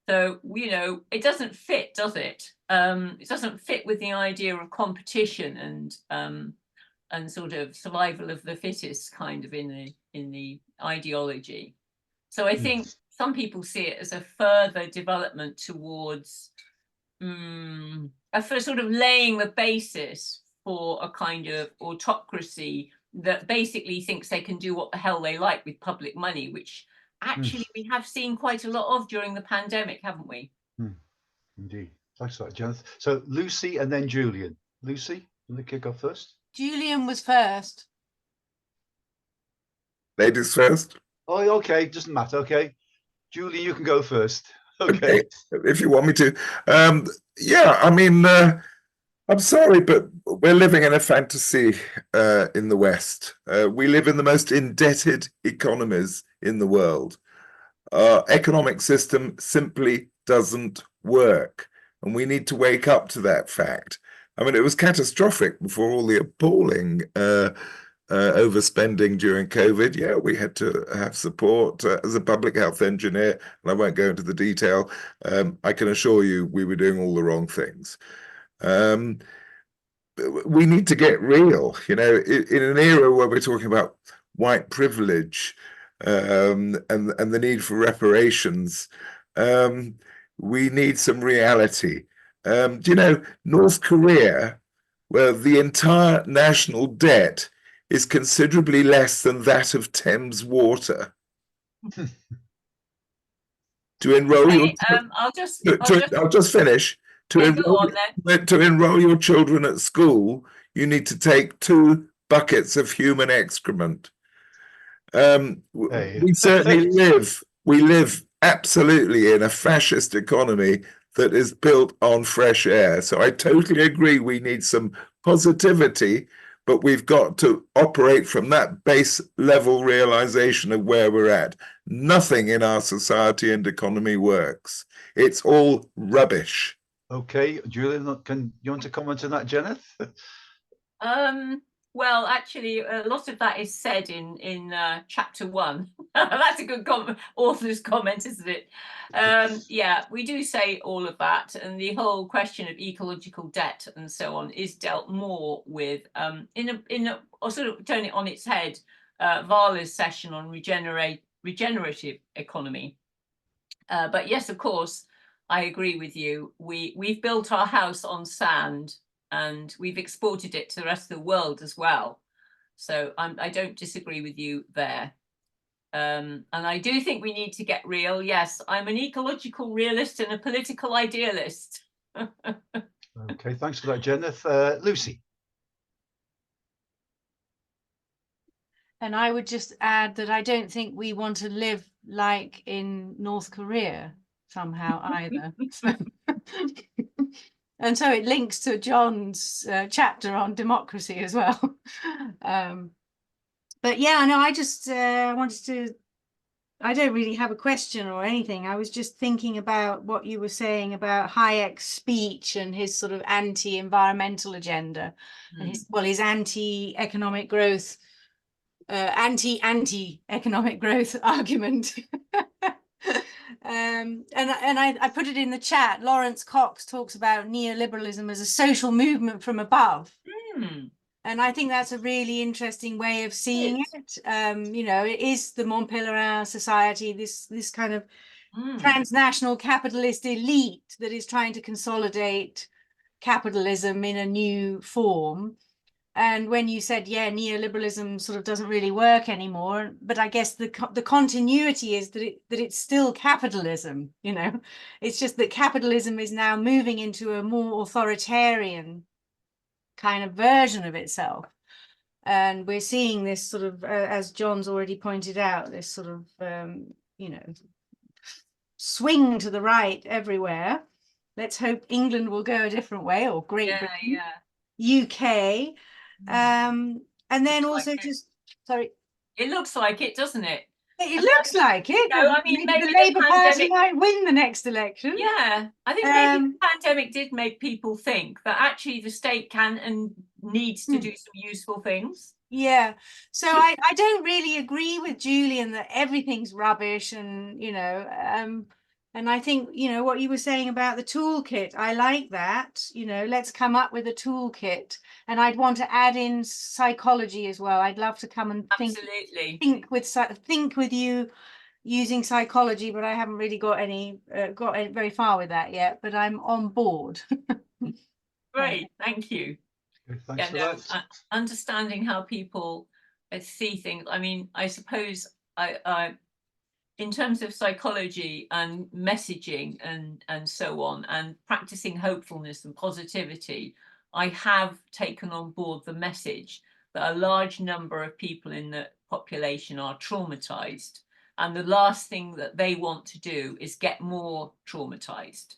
Speaker 2: So, you know, it doesn't fit, does it? It doesn't fit with the idea of competition and sort of survival of the fittest kind of in the ideology. So I think some people see it as a further development towards for sort of laying the basis for a kind of autocracy that basically thinks they can do what the hell they like with public money, which actually we have seen quite a lot of during the pandemic, haven't we?
Speaker 8: Indeed. Thanks for that, Jonathan. So Lucy and then Julian. Lucy, you want to kick off first?
Speaker 9: Julian was first.
Speaker 6: Ladies first.
Speaker 8: Oh, okay. Doesn't matter. Okay. Julie, you can go first. Okay.
Speaker 6: Okay, if you want me to. Yeah, I mean, I'm sorry, but we're living in a fantasy in the West. We live in the most indebted economies in the world. Our economic system simply doesn't work, and we need to wake up to that fact. I mean, it was catastrophic before all the appalling overspending during COVID. Yeah, we had to have support as a public health engineer, and I won't go into the detail. I can assure you we were doing all the wrong things. We need to get real, in an era where we're talking about white privilege and the need for reparations. We need some reality. Do you know, North Korea, where the entire national debt is considerably less than that of Thames Water. To enroll your I'll just finish. To enroll your children at school, you need to take 2 buckets of human excrement. We certainly live absolutely in a fascist economy that is built on fresh air. So I totally agree we need some positivity, but we've got to operate from that base level realization of where we're at. Nothing in our society and economy works. It's all rubbish.
Speaker 8: Okay, Julian, you want to comment on that, Jeneth?
Speaker 2: Well, actually, a lot of that is said in chapter 1. That's a good author's comment, isn't it? Yeah, we do say all of that, and the whole question of ecological debt and so on is dealt more with or sort of turn it on its head. Vala's session on regenerative economy. But yes, of course, I agree with you. We've built our house on sand, and we've exported it to the rest of the world as well. So I don't disagree with you there. And I do think we need to get real. Yes, I'm an ecological realist and a political idealist.
Speaker 8: Okay, thanks for that, Jeneth. Lucy.
Speaker 9: And I would just add that I don't think we want to live like in North Korea somehow either. And so it links to John's chapter on democracy as well. But yeah, no, I just I don't really have a question or anything. I was just thinking about what you were saying about Hayek's speech and his sort of anti-environmental agenda and his anti-economic growth, anti-economic growth argument. And I put it in the chat. Lawrence Cox talks about neoliberalism as a social movement from above. And I think that's a really interesting way of seeing it. It is the Mont Pelerin society, this kind of transnational capitalist elite that is trying to consolidate capitalism in a new form. And when you said, yeah, neoliberalism sort of doesn't really work anymore, but I guess the continuity is that it's still capitalism. It's just that capitalism is now moving into a more authoritarian kind of version of itself. And we're seeing this sort of, as John's already pointed out, this sort of, swing to the right everywhere. Let's hope England will go a different way, or Great Britain, UK. And then also sorry.
Speaker 2: It looks like it, doesn't it?
Speaker 9: It looks like it.
Speaker 2: I mean, maybe
Speaker 9: the Labour Party might win the next election.
Speaker 2: Yeah, I think maybe the pandemic did make people think that actually the state can and needs to do some useful things.
Speaker 9: Yeah, so I don't really agree with Julian that everything's rubbish, and and I think what you were saying about the toolkit, I like that. Let's come up with a toolkit, and I'd want to add in psychology as well. I'd love to come and think with you using psychology, but I haven't really got very far with that yet, but I'm on board.
Speaker 2: Great, thank you.
Speaker 8: Thanks for that.
Speaker 2: Understanding how people see things. I mean, I suppose I in terms of psychology and messaging and so on, and practicing hopefulness and positivity, I have taken on board the message that a large number of people in the population are traumatized and the last thing that they want to do is get more traumatized.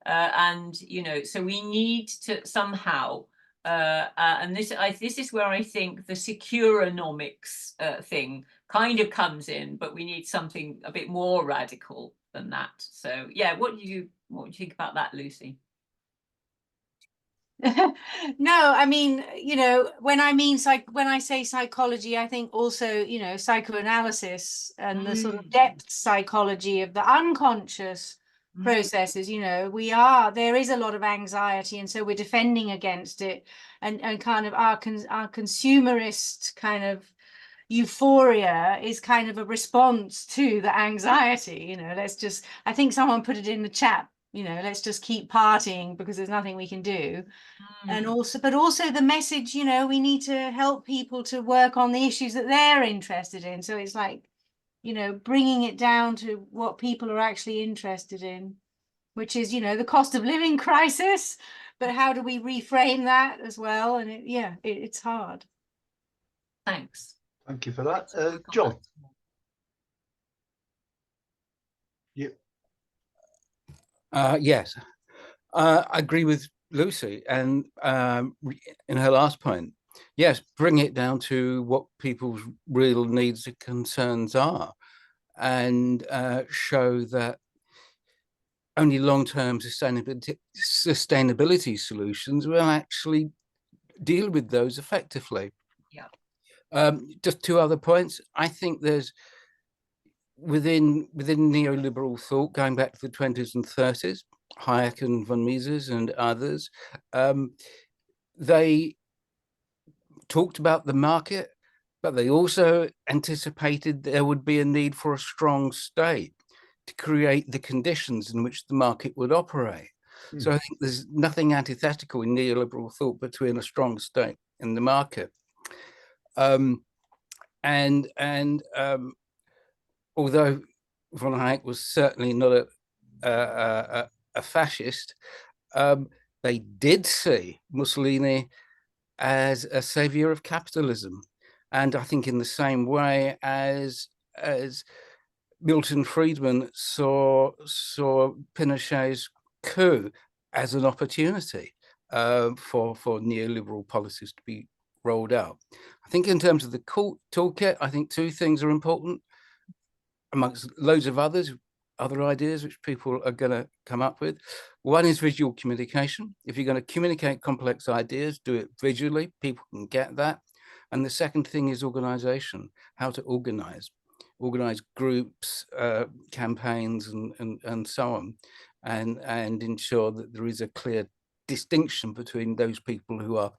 Speaker 2: And you know, so we need to somehow, and this is where I think the securonomics thing kind of comes in, but we need something a bit more radical than that. So yeah, what do you think about that, Lucy?
Speaker 9: No, I mean, you know, when I say psychology, I think also, you know, psychoanalysis and the sort of depth psychology of the unconscious processes. You know, there is a lot of anxiety, and so we're defending against it, and kind of our consumerist kind of euphoria is kind of a response to the anxiety. You know, I think someone put it in the chat, you know, let's just keep partying because there's nothing we can do. And also, but also the message, you know, we need to help people to work on the issues that they're interested in. So it's like, you know, bringing it down to what people are actually interested in, which is, you know, the cost of living crisis, but how do we reframe that as well? And it's hard.
Speaker 2: Thanks.
Speaker 8: Thank you for that. John. Yeah.
Speaker 3: Yes, I agree with Lucy, and in her last point, yes, bring it down to what people's real needs and concerns are, and show that only long-term sustainability solutions will actually deal with those effectively.
Speaker 2: Yeah.
Speaker 3: Just two other points. I think there's within neoliberal thought, going back to the 20s and 30s, Hayek and von Mises and others, they talked about the market, but they also anticipated there would be a need for a strong state to create the conditions in which the market would operate. So I think there's nothing antithetical in neoliberal thought between a strong state and the market. Although von Hayek was certainly not a fascist, they did see Mussolini as a savior of capitalism, and I think in the same way as Milton Friedman saw Pinochet's coup as an opportunity for neoliberal policies to be rolled out. I think in terms of the toolkit, I think two things are important, amongst loads of other ideas which people are going to come up with. One is visual communication. If you're going to communicate complex ideas, do it visually. People can get that. And the second thing is organization, how to organize groups, campaigns, and so on, and ensure that there is a clear distinction between those people who are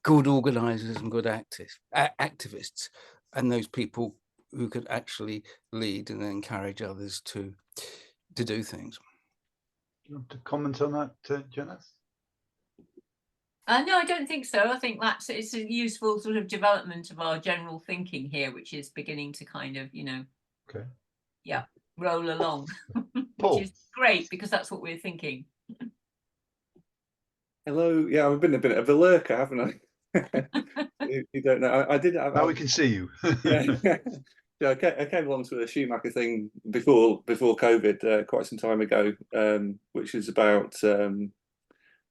Speaker 3: good organizers and good activists, and those people who could actually lead and encourage others to do things.
Speaker 8: Do you want to comment on that, Janice?
Speaker 2: No, I don't think so. I think it's a useful sort of development of our general thinking here, which is beginning to kind of, you know, roll along, which is great because that's what we're thinking.
Speaker 10: Hello, yeah, I've been a bit of a lurker, haven't I? you don't know. I did.
Speaker 8: Now we can see you.
Speaker 10: Yeah, I came along to a Schumacher thing before COVID, quite some time ago, which is about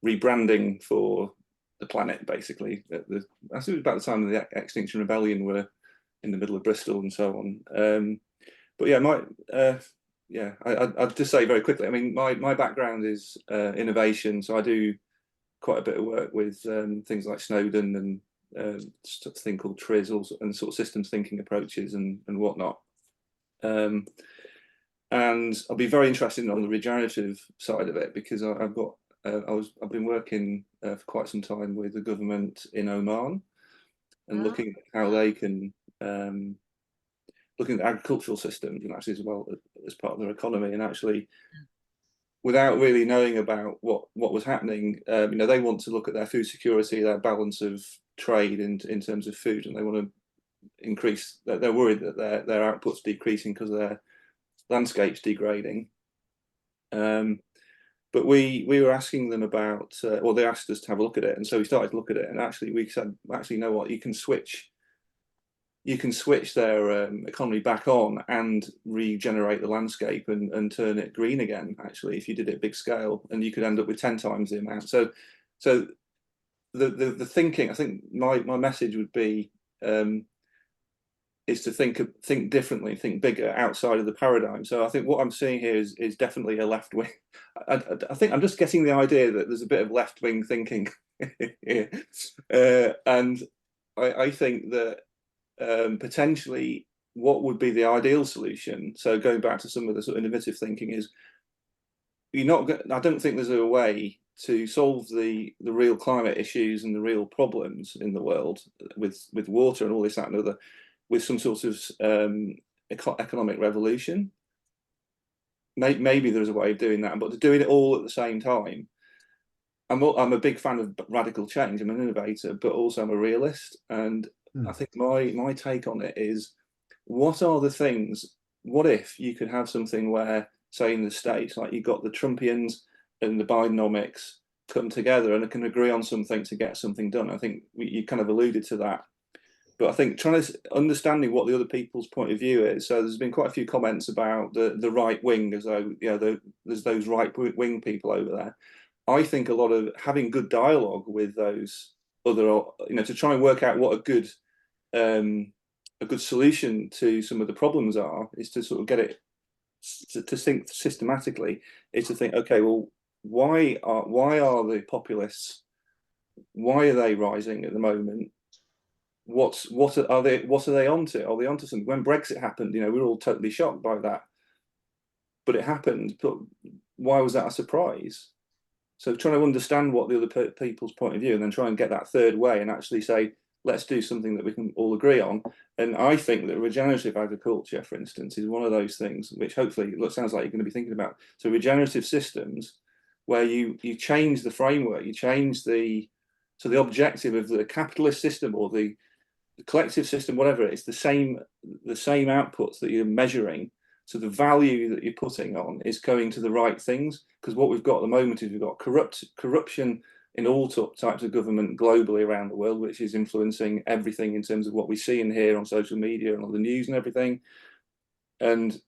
Speaker 10: rebranding for the planet, basically. I think it was about the time of the Extinction Rebellion, were in the middle of Bristol and so on. But yeah, I'd just say very quickly. I mean, my background is innovation, so I do quite a bit of work with things like Snowden and a thing called TRIZ, and sort of systems thinking approaches and whatnot. And I'll be very interested on the regenerative side of it, because I've been working for quite some time with the government in Oman, and looking at how they can looking at agricultural systems, and actually as well as part of their economy, and actually without really knowing about what was happening, you know, they want to look at their food security, their balance of trade in terms of food, and they want to increase. They're worried that their output's decreasing because their landscape's degrading. But we were asking them about, well, they asked us to have a look at it, and so we started to look at it, and actually we said, actually, you know what, you can switch you can switch their economy back on and regenerate the landscape and turn it green again, actually, if you did it big scale, and you could end up with 10 times the amount. So the thinking, I think my message would be is to think differently, think bigger outside of the paradigm. So I think what I'm seeing here is definitely a left wing. I think I'm just getting the idea that there's a bit of left wing thinking here, and I think that potentially what would be the ideal solution. So going back to some of the sort of innovative thinking is, I don't think there's a way to solve the real climate issues and the real problems in the world with water and all this, that, and other, with some sort of economic revolution. Maybe there's a way of doing that, but doing it all at the same time. I'm a big fan of radical change. I'm an innovator, but also I'm a realist. And I think my take on it is, what are the things? What if you could have something where, say, in the States, like you've got the Trumpians and the Bidenomics come together and can agree on something to get something done? I think you kind of alluded to that. But I think understanding what the other people's point of view is. So there's been quite a few comments about the right wing, as though, you know, there's those right wing people over there. I think a lot of having good dialogue with those other, you know, to try and work out what a good solution to some of the problems are, is to sort of get it to think systematically. Is to think, okay, well, why are the populists, why are they rising at the moment? What are they onto? Are they onto something? When Brexit happened, you know, we were all totally shocked by that, but it happened. But why was that a surprise? So trying to understand what the other people's point of view, and then try and get that third way and actually say, let's do something that we can all agree on. And I think that regenerative agriculture, for instance, is one of those things which hopefully sounds like you're going to be thinking about. So regenerative systems, where you change the framework, you change the objective of the capitalist system or the collective system, whatever it is, the same outputs that you're measuring. So the value that you're putting on is going to the right things, because what we've got at the moment is we've got corruption in all types of government globally around the world, which is influencing everything in terms of what we see and hear on social media and all the news and everything. And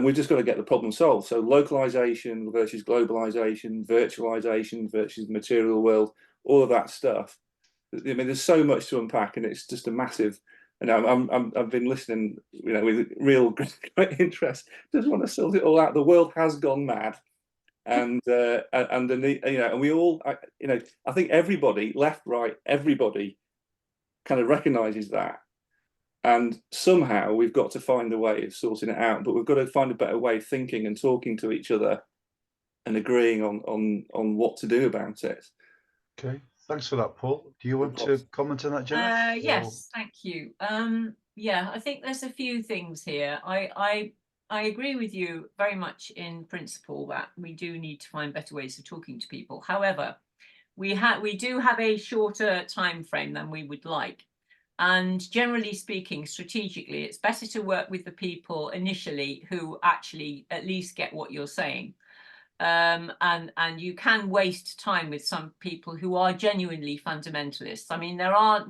Speaker 10: we've just got to get the problem solved. So localization versus globalization, virtualization versus the material world, all of that stuff. I mean, there's so much to unpack, and it's just a massive. And I've been listening, you know, with real great interest. Just want to sort it all out. The world has gone mad, and you know, and we all, you know, I think everybody, left, right, everybody, kind of recognises that, and somehow we've got to find a way of sorting it out. But we've got to find a better way of thinking and talking to each other, and agreeing on what to do about it.
Speaker 8: Okay. Thanks for that, Paul. Do you want to comment on that, Jenna?
Speaker 2: Yes, thank you. Yeah, I think there's a few things here. I agree with you very much in principle that we do need to find better ways of talking to people. However, we do have a shorter time frame than we would like. And generally speaking, strategically, it's better to work with the people initially who actually at least get what you're saying. And you can waste time with some people who are genuinely fundamentalists. I mean,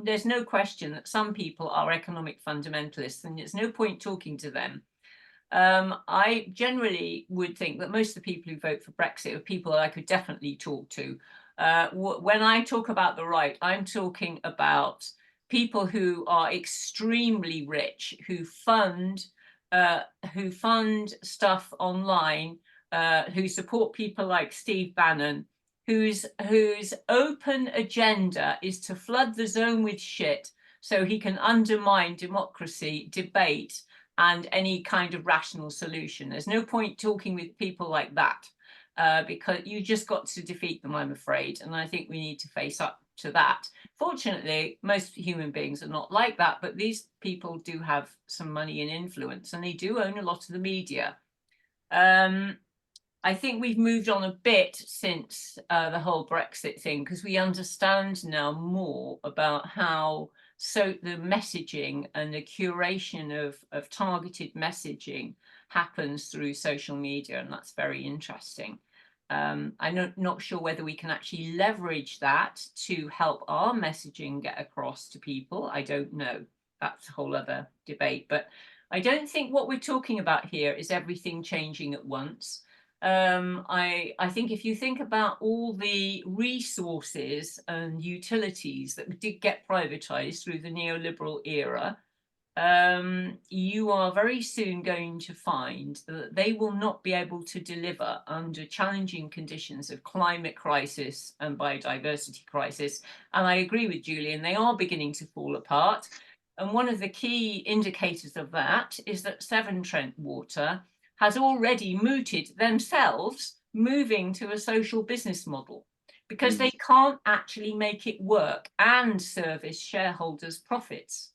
Speaker 2: there's no question that some people are economic fundamentalists, and there's no point talking to them. I generally would think that most of the people who vote for Brexit are people that I could definitely talk to. When I talk about the right, I'm talking about people who are extremely rich, who fund stuff online, who support people like Steve Bannon, whose open agenda is to flood the zone with shit so he can undermine democracy, debate, and any kind of rational solution. There's no point talking with people like that, because you just got to defeat them, I'm afraid. And I think we need to face up to that. Fortunately, most human beings are not like that, but these people do have some money and influence, and they do own a lot of the media. I think we've moved on a bit since the whole Brexit thing, because we understand now more about how the messaging and the curation of targeted messaging happens through social media, and that's very interesting. I'm not sure whether we can actually leverage that to help our messaging get across to people. I don't know. that's a whole other debate. But I don't think what we're talking about here is everything changing at once. I think if you think about all the resources and utilities that did get privatized through the neoliberal era, you are very soon going to find that they will not be able to deliver under challenging conditions of climate crisis and biodiversity crisis. And I agree with Julian, they are beginning to fall apart. And one of the key indicators of that is that Severn Trent Water has already mooted themselves moving to a social business model because they can't actually make it work and service shareholders' profits.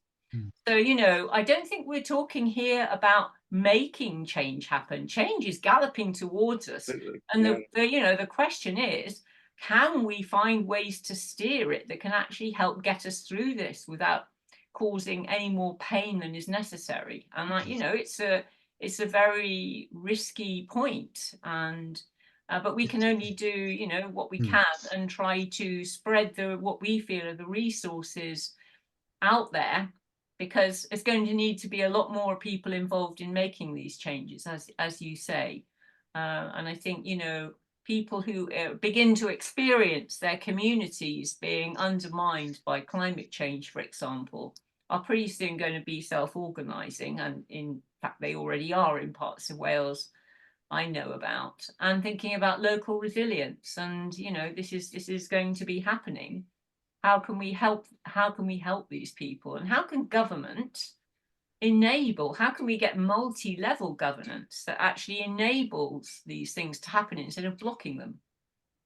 Speaker 2: So, you know, I don't think we're talking here about making change happen. Change is galloping towards us. And the question is, can we find ways to steer it that can actually help get us through this without causing any more pain than is necessary? And it's a very risky point. And but we can only do, what we can and try to spread what we feel are the resources out there, because it's going to need to be a lot more people involved in making these changes, as you say. And I think, people who begin to experience their communities being undermined by climate change, for example, are pretty soon going to be self-organizing. And in fact, they already are in parts of Wales I know about, and thinking about local resilience. And, this is going to be happening. How can we help these people, and how can government how can we get multi-level governance that actually enables these things to happen instead of blocking them?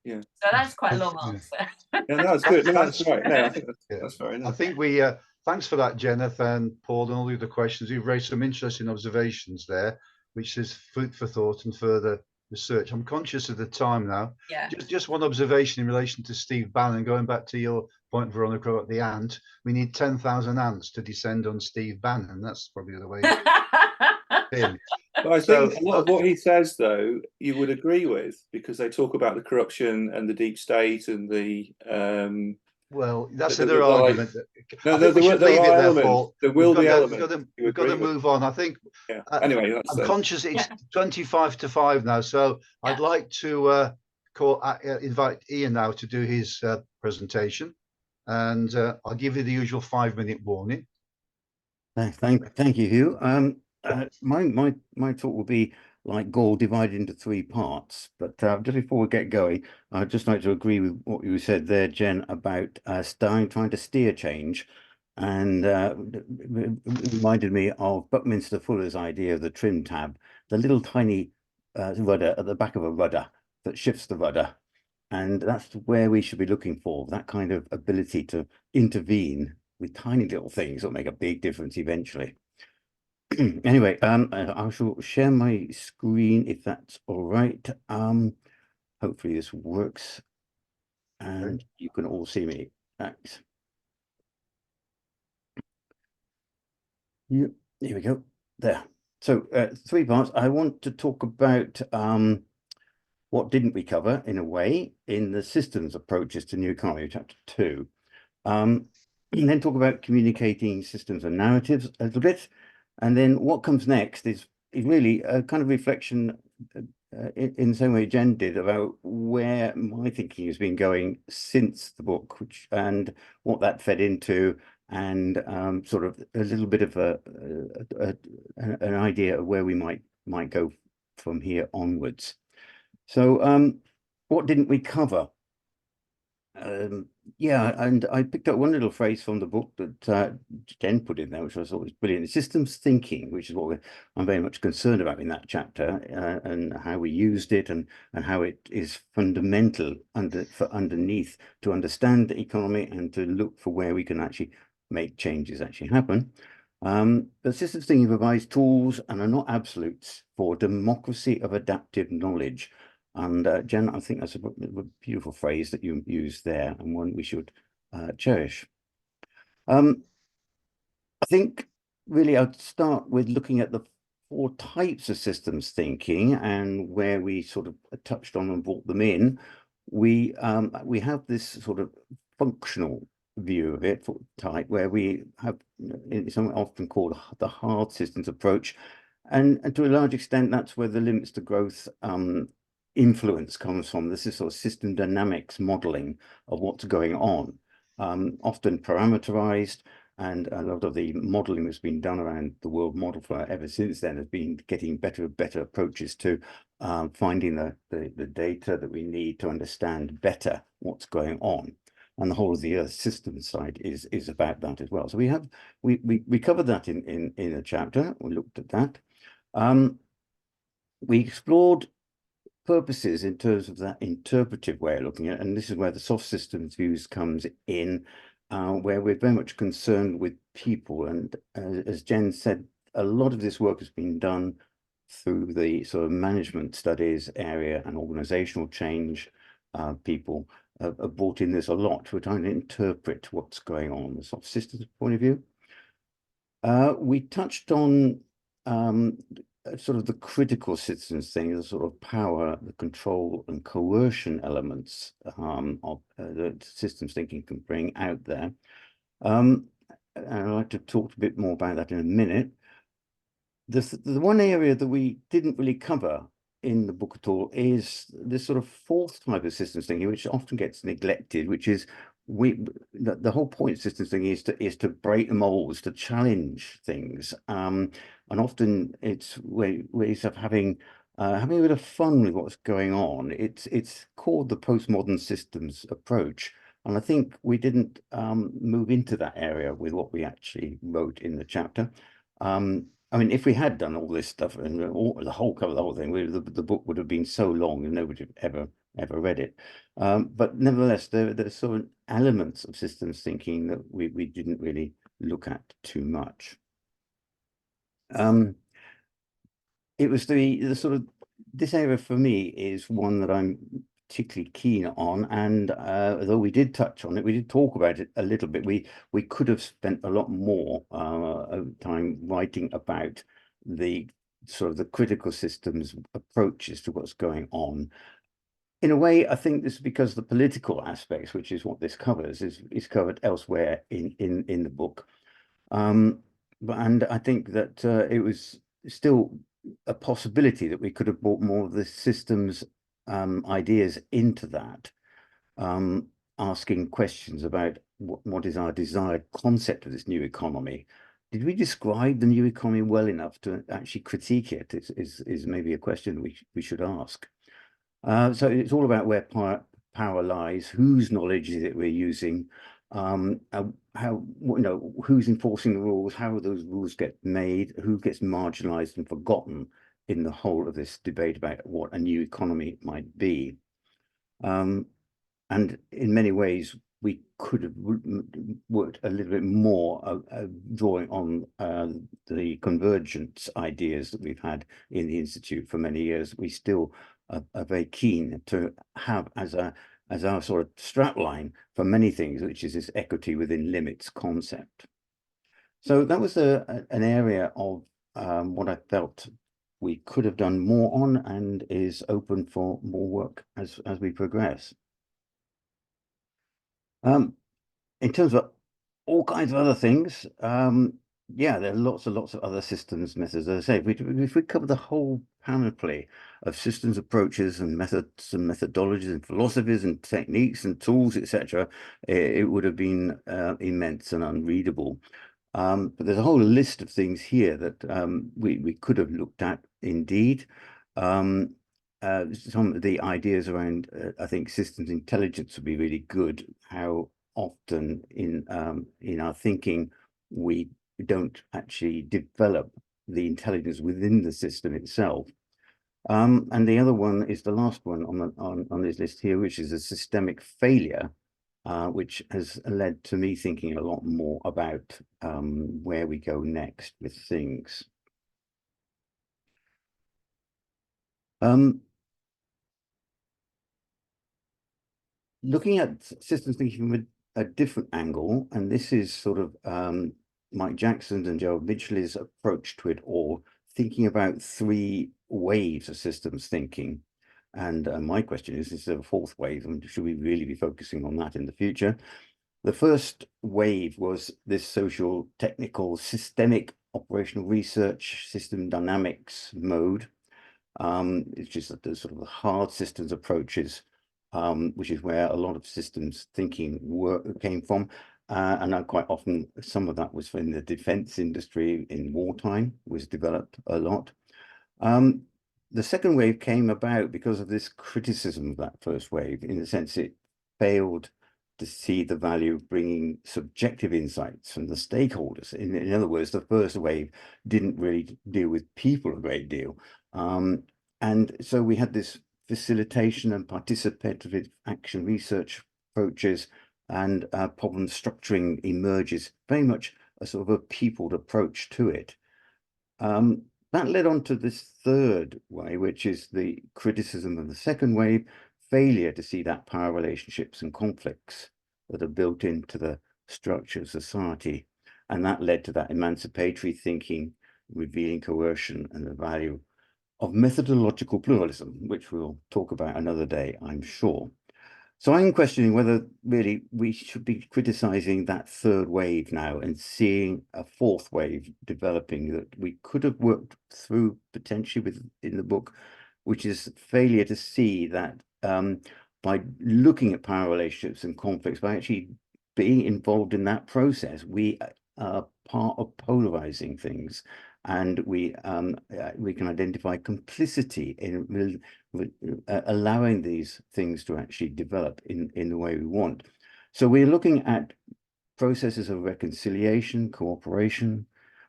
Speaker 10: Yeah.
Speaker 2: So that's quite a long answer.
Speaker 10: Yeah, no, that's good. No, that's right. No, I think that's fair enough.
Speaker 8: I think we thanks for that, Jennifer and Paul, and all the other questions. You've raised some interesting observations there, which is food for thought and further research. I'm conscious of the time now.
Speaker 2: Yeah.
Speaker 8: Just one observation in relation to Steve Bannon, going back to your point, Veronica, about the ant. We need 10,000 ants to descend on Steve Bannon. That's probably the way.
Speaker 10: But I think a lot of what he says, though, you would agree with, because they talk about the corruption and the deep state and the.
Speaker 8: Well, that's another argument.
Speaker 10: No, there will be elements.
Speaker 8: We've got to move on. I think.
Speaker 10: Yeah. Anyway,
Speaker 8: I'm conscious it's 25 to 5 now, so I'd like to invite Ian now to do his presentation, and I'll give you the usual 5-minute warning.
Speaker 1: Thank you, Hugh. My talk will be like Gaul divided into 3 parts. But just before we get going, I'd just like to agree with what you said there, Jen, about trying to steer change, and reminded me of Buckminster Fuller's idea of the trim tab, the little tiny rudder at the back of a rudder that shifts the rudder. And that's where we should be looking for, that kind of ability to intervene with tiny little things that make a big difference eventually. Anyway, I shall share my screen if that's all right. Hopefully this works and you can all see me. Thanks. Yeah, here we go. There. So 3 parts. I want to talk about what didn't we cover, in a way, in the systems approaches to new economy, chapter 2. And then talk about communicating systems and narratives a little bit. And then what comes next is really a kind of reflection in the same way Jen did about where my thinking has been going since the book, and what that fed into, and sort of a little bit of an idea of where we might go from here onwards. So what didn't we cover? Yeah, and I picked up one little phrase from the book that Jen put in there, which I thought was brilliant. Systems thinking, which is what I'm very much concerned about in that chapter, and how we used it, and how it is fundamental underneath to understand the economy and to look for where we can actually make changes actually happen. But systems thinking provides tools and are not absolutes for democracy of adaptive knowledge. And Jen, I think that's a beautiful phrase that you used there, and one we should cherish. I think really I'd start with looking at the 4 types of systems thinking, and where we sort of touched on and brought them in. We have this sort of functional view of it type, where we have something often called the hard systems approach, and to a large extent that's where the limits to growth influence comes from. This is sort of system dynamics modeling of what's going on, often parameterized, and a lot of the modeling that's been done around the world model for ever since then has been getting better approaches to finding the data that we need to understand better what's going on. And the whole of the Earth system side is about that as well. So we covered that in a chapter. We looked at that. We explored purposes in terms of that interpretive way of looking at it, and this is where the soft systems views comes in, where we're very much concerned with people. And as Jen said, a lot of this work has been done through the sort of management studies area and organizational change. People have brought in this a lot. We're trying to interpret what's going on from the soft systems point of view. We touched on sort of the critical systems thing, the sort of power, the control and coercion elements of the systems thinking can bring out there. And I'd like to talk a bit more about that in a minute. The one area that we didn't really cover in the book at all is this sort of fourth type of systems thinking, which often gets neglected, which is the whole point of systems thinking is to break the molds, to challenge things, and often it's ways of having a bit of fun with what's going on. It's called the postmodern systems approach, and I think we didn't move into that area with what we actually wrote in the chapter. I mean, if we had done all this stuff and the whole thing, the book would have been so long and nobody would have ever read it. But nevertheless, there's sort of elements of systems thinking that we didn't really look at too much. It was the sort of, this area for me is one that I'm particularly keen on, and although we did touch on it, we did talk about it a little bit, we could have spent a lot more time writing about the sort of the critical systems approaches to what's going on. In a way, I think this is because the political aspects, which is what this covers, is covered elsewhere in the book. And I think that it was still a possibility that we could have brought more of the systems ideas into that, asking questions about what is our desired concept of this new economy. Did we describe the new economy well enough to actually critique it? Is maybe a question we should ask. So it's all about where power lies, whose knowledge is it we're using, how, who's enforcing the rules, how those rules get made, who gets marginalized and forgotten in the whole of this debate about what a new economy might be. And in many ways, we could have worked a little bit more drawing on the convergence ideas that we've had in the Institute for many years. We still are very keen to have as our sort of strapline for many things, which is this equity within limits concept. So that was an area of what I felt we could have done more on, and is open for more work as we progress. In terms of all kinds of other things, yeah, there are lots and lots of other systems methods. As I say, if we cover the whole panoply of systems approaches and methods and methodologies and philosophies and techniques and tools, etc., it would have been immense and unreadable. But there's a whole list of things here that we could have looked at indeed. Some of the ideas around, I think, systems intelligence would be really good. How often in our thinking we don't actually develop the intelligence within the system itself. And the other one is the last one on this list here, which is a systemic failure, which has led to me thinking a lot more about where we go next with things. Looking at systems thinking from a different angle, and this is sort of Mike Jackson's and Gerald Midgley's approach to it all, thinking about three waves of systems thinking. And my question is there a fourth wave, and should we really be focusing on that in the future? The first wave was this social, technical, systemic operational research, system dynamics mode. It's just the sort of the hard systems approaches, which is where a lot of systems thinking came from. And quite often some of that was in the defense industry in wartime, was developed a lot. The second wave came about because of this criticism of that first wave, in the sense it failed to see the value of bringing subjective insights from the stakeholders. In other words, the first wave didn't really deal with people a great deal. And so we had this facilitation and participative action research approaches, and problem structuring emerges, very much a sort of a peopled approach to it. That led on to this third way, which is the criticism of the second wave, failure to see that power relationships and conflicts that are built into the structure of society. And that led to that emancipatory thinking, revealing coercion and the value of methodological pluralism, which we'll talk about another day, I'm sure. So I'm questioning whether really we should be criticizing that third wave now and seeing a fourth wave developing that we could have worked through potentially in the book, which is failure to see that by looking at power relationships and conflicts, by actually being involved in that process, we are part of polarizing things, and we can identify complicity in allowing these things to actually develop in the way we want. So we're looking at processes of reconciliation, cooperation,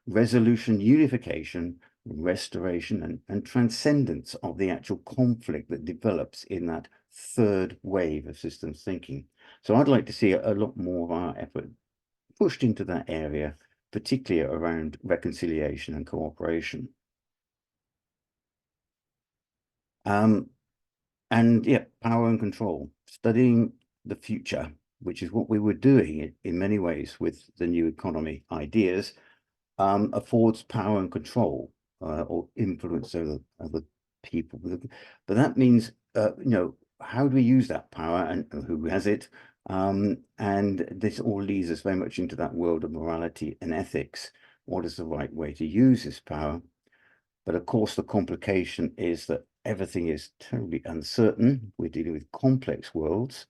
Speaker 1: resolution, unification, restoration, and transcendence of the actual conflict that develops in that third wave of systems thinking. So I'd like to see a lot more of our effort pushed into that area, particularly around reconciliation and cooperation. And yeah, power and control, studying the future, which is what we were doing in many ways with the new economy ideas, affords power and control or influence over other people. But that means, how do we use that power and who has it? And this all leads us very much into that world of morality and ethics. What is the right way to use this power? But of course, the complication is that everything is terribly uncertain. We're dealing with complex worlds.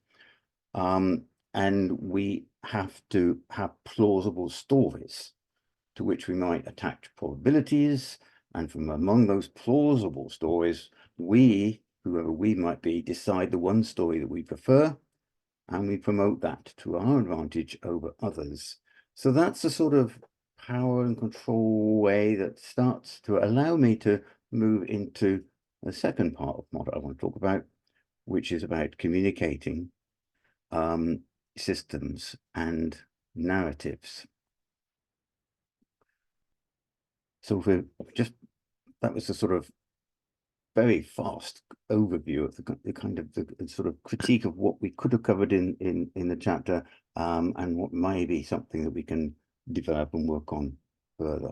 Speaker 1: And we have to have plausible stories to which we might attach probabilities. And from among those plausible stories, we, whoever we might be, decide the one story that we prefer, and we promote that to our advantage over others. So that's a sort of power and control way that starts to allow me to move into the second part of what I want to talk about, which is about communicating systems and narratives. So that was a sort of very fast overview of the kind of the sort of critique of what we could have covered in the chapter, and what may be something that we can develop and work on further.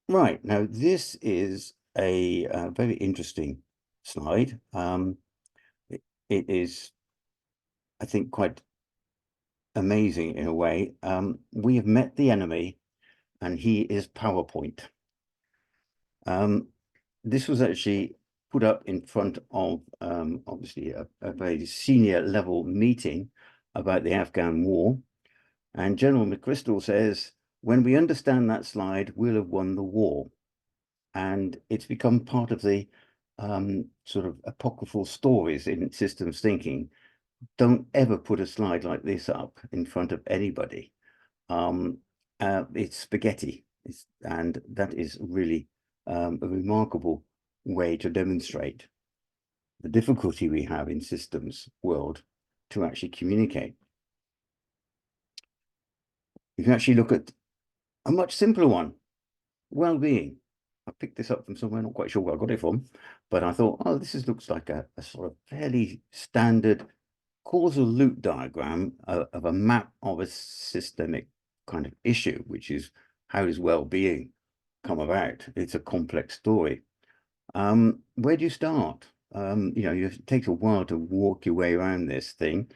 Speaker 1: Right, now this is a very interesting slide. It is, I think, quite amazing in a way. We have met the enemy, and he is PowerPoint. This was actually put up in front of obviously a very senior level meeting about the Afghan war. And General McChrystal says, when we understand that slide, we'll have won the war. And it's become part of the sort of apocryphal stories in systems thinking. Don't ever put a slide like this up in front of anybody. It's spaghetti. And that is really a remarkable way to demonstrate the difficulty we have in systems world to actually communicate. You can actually look at a much simpler one, well-being. I picked this up from somewhere, not quite sure where I got it from, but I thought, oh, looks like a sort of fairly standard causal loop diagram of a map of a systemic kind of issue, which is how does well-being come about? It's a complex story. Where do you start? It takes a while to walk your way around this thing.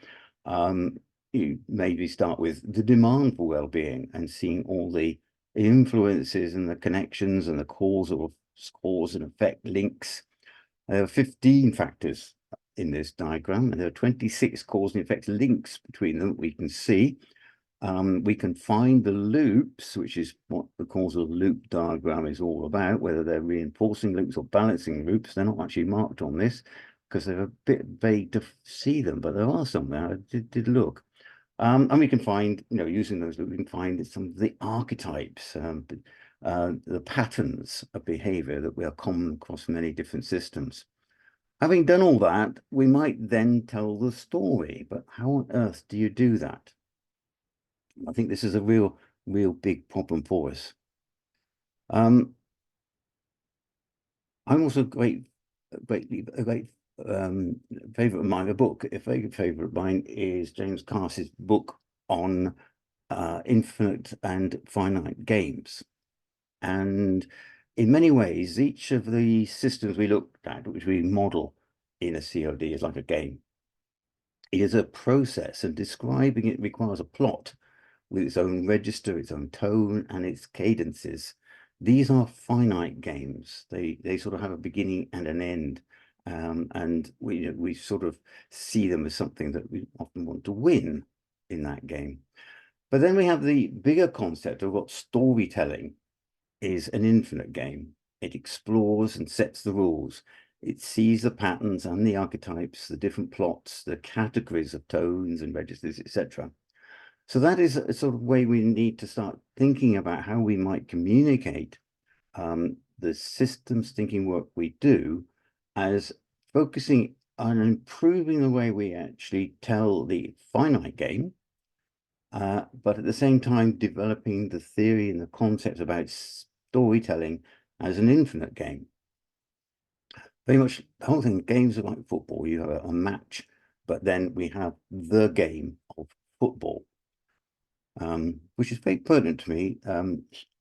Speaker 1: you maybe start with the demand for well-being and seeing all the influences and the connections and the cause and effect links. There are 15 factors in this diagram, and there are 26 cause and effect links between them we can see. We can find the loops, which is what the causal loop diagram is all about, whether they're reinforcing loops or balancing loops. They're not actually marked on this because they're a bit vague to see them, but there are some there. I did look. And we can find, using those loops, we can find some of the archetypes, the patterns of behavior that we are common across many different systems. Having done all that, we might then tell the story, but how on earth do you do that? I think this is a real big problem for us. I'm also a great favorite of mine. A favorite of mine is James Cass's book on infinite and finite games. And in many ways, each of the systems we looked at, which we model in a COD, is like a game. It is a process, and describing it requires a plot with its own register, its own tone, and its cadences. These are finite games. They sort of have a beginning and an end, and we sort of see them as something that we often want to win in that game. But then we have the bigger concept of what storytelling is: an infinite game. It explores and sets the rules. It sees the patterns and the archetypes, the different plots, the categories of tones and registers, etc. So that is a sort of way we need to start thinking about how we might communicate the systems thinking work we do as focusing on improving the way we actually tell the finite game, but at the same time developing the theory and the concepts about storytelling as an infinite game. Very much the whole thing, games are like football. You have a match, but then we have the game of football. Which is very pertinent to me.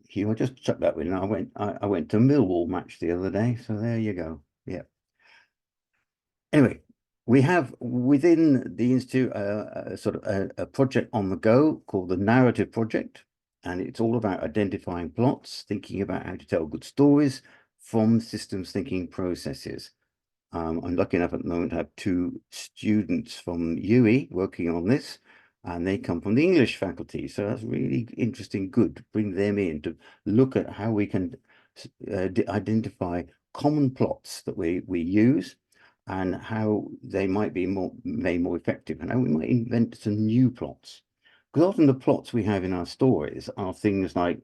Speaker 1: Hugh, I just chucked that in. I went to a Millwall match the other day, so there you go. Yeah. Anyway, we have within the Institute a project on the go called the Narrative Project, and it's all about identifying plots, thinking about how to tell good stories from systems thinking processes. I'm lucky enough at the moment to have 2 students from UE working on this, and they come from the English faculty. So that's really interesting, good to bring them in to look at how we can identify common plots that we use and how they might be made more effective, and how we might invent some new plots. Because often the plots we have in our stories are things like,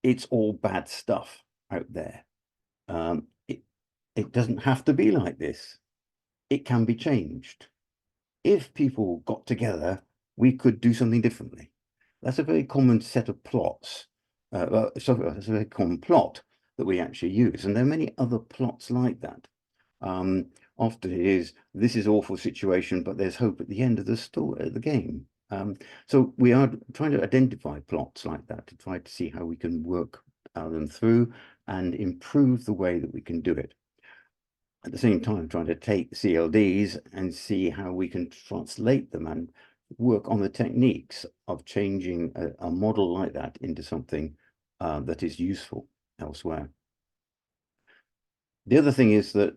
Speaker 1: it's all bad stuff out there. It doesn't have to be like this. It can be changed. If people got together, we could do something differently. That's a very common set of plots. That's a very common plot that we actually use. And there are many other plots like that. Often it is, this is awful situation, but there's hope at the end of the story, the game. So we are trying to identify plots like that to try to see how we can work them through and improve the way that we can do it. At the same time, trying to take CLDs and see how we can translate them and work on the techniques of changing a model like that into something that is useful elsewhere. The other thing is that,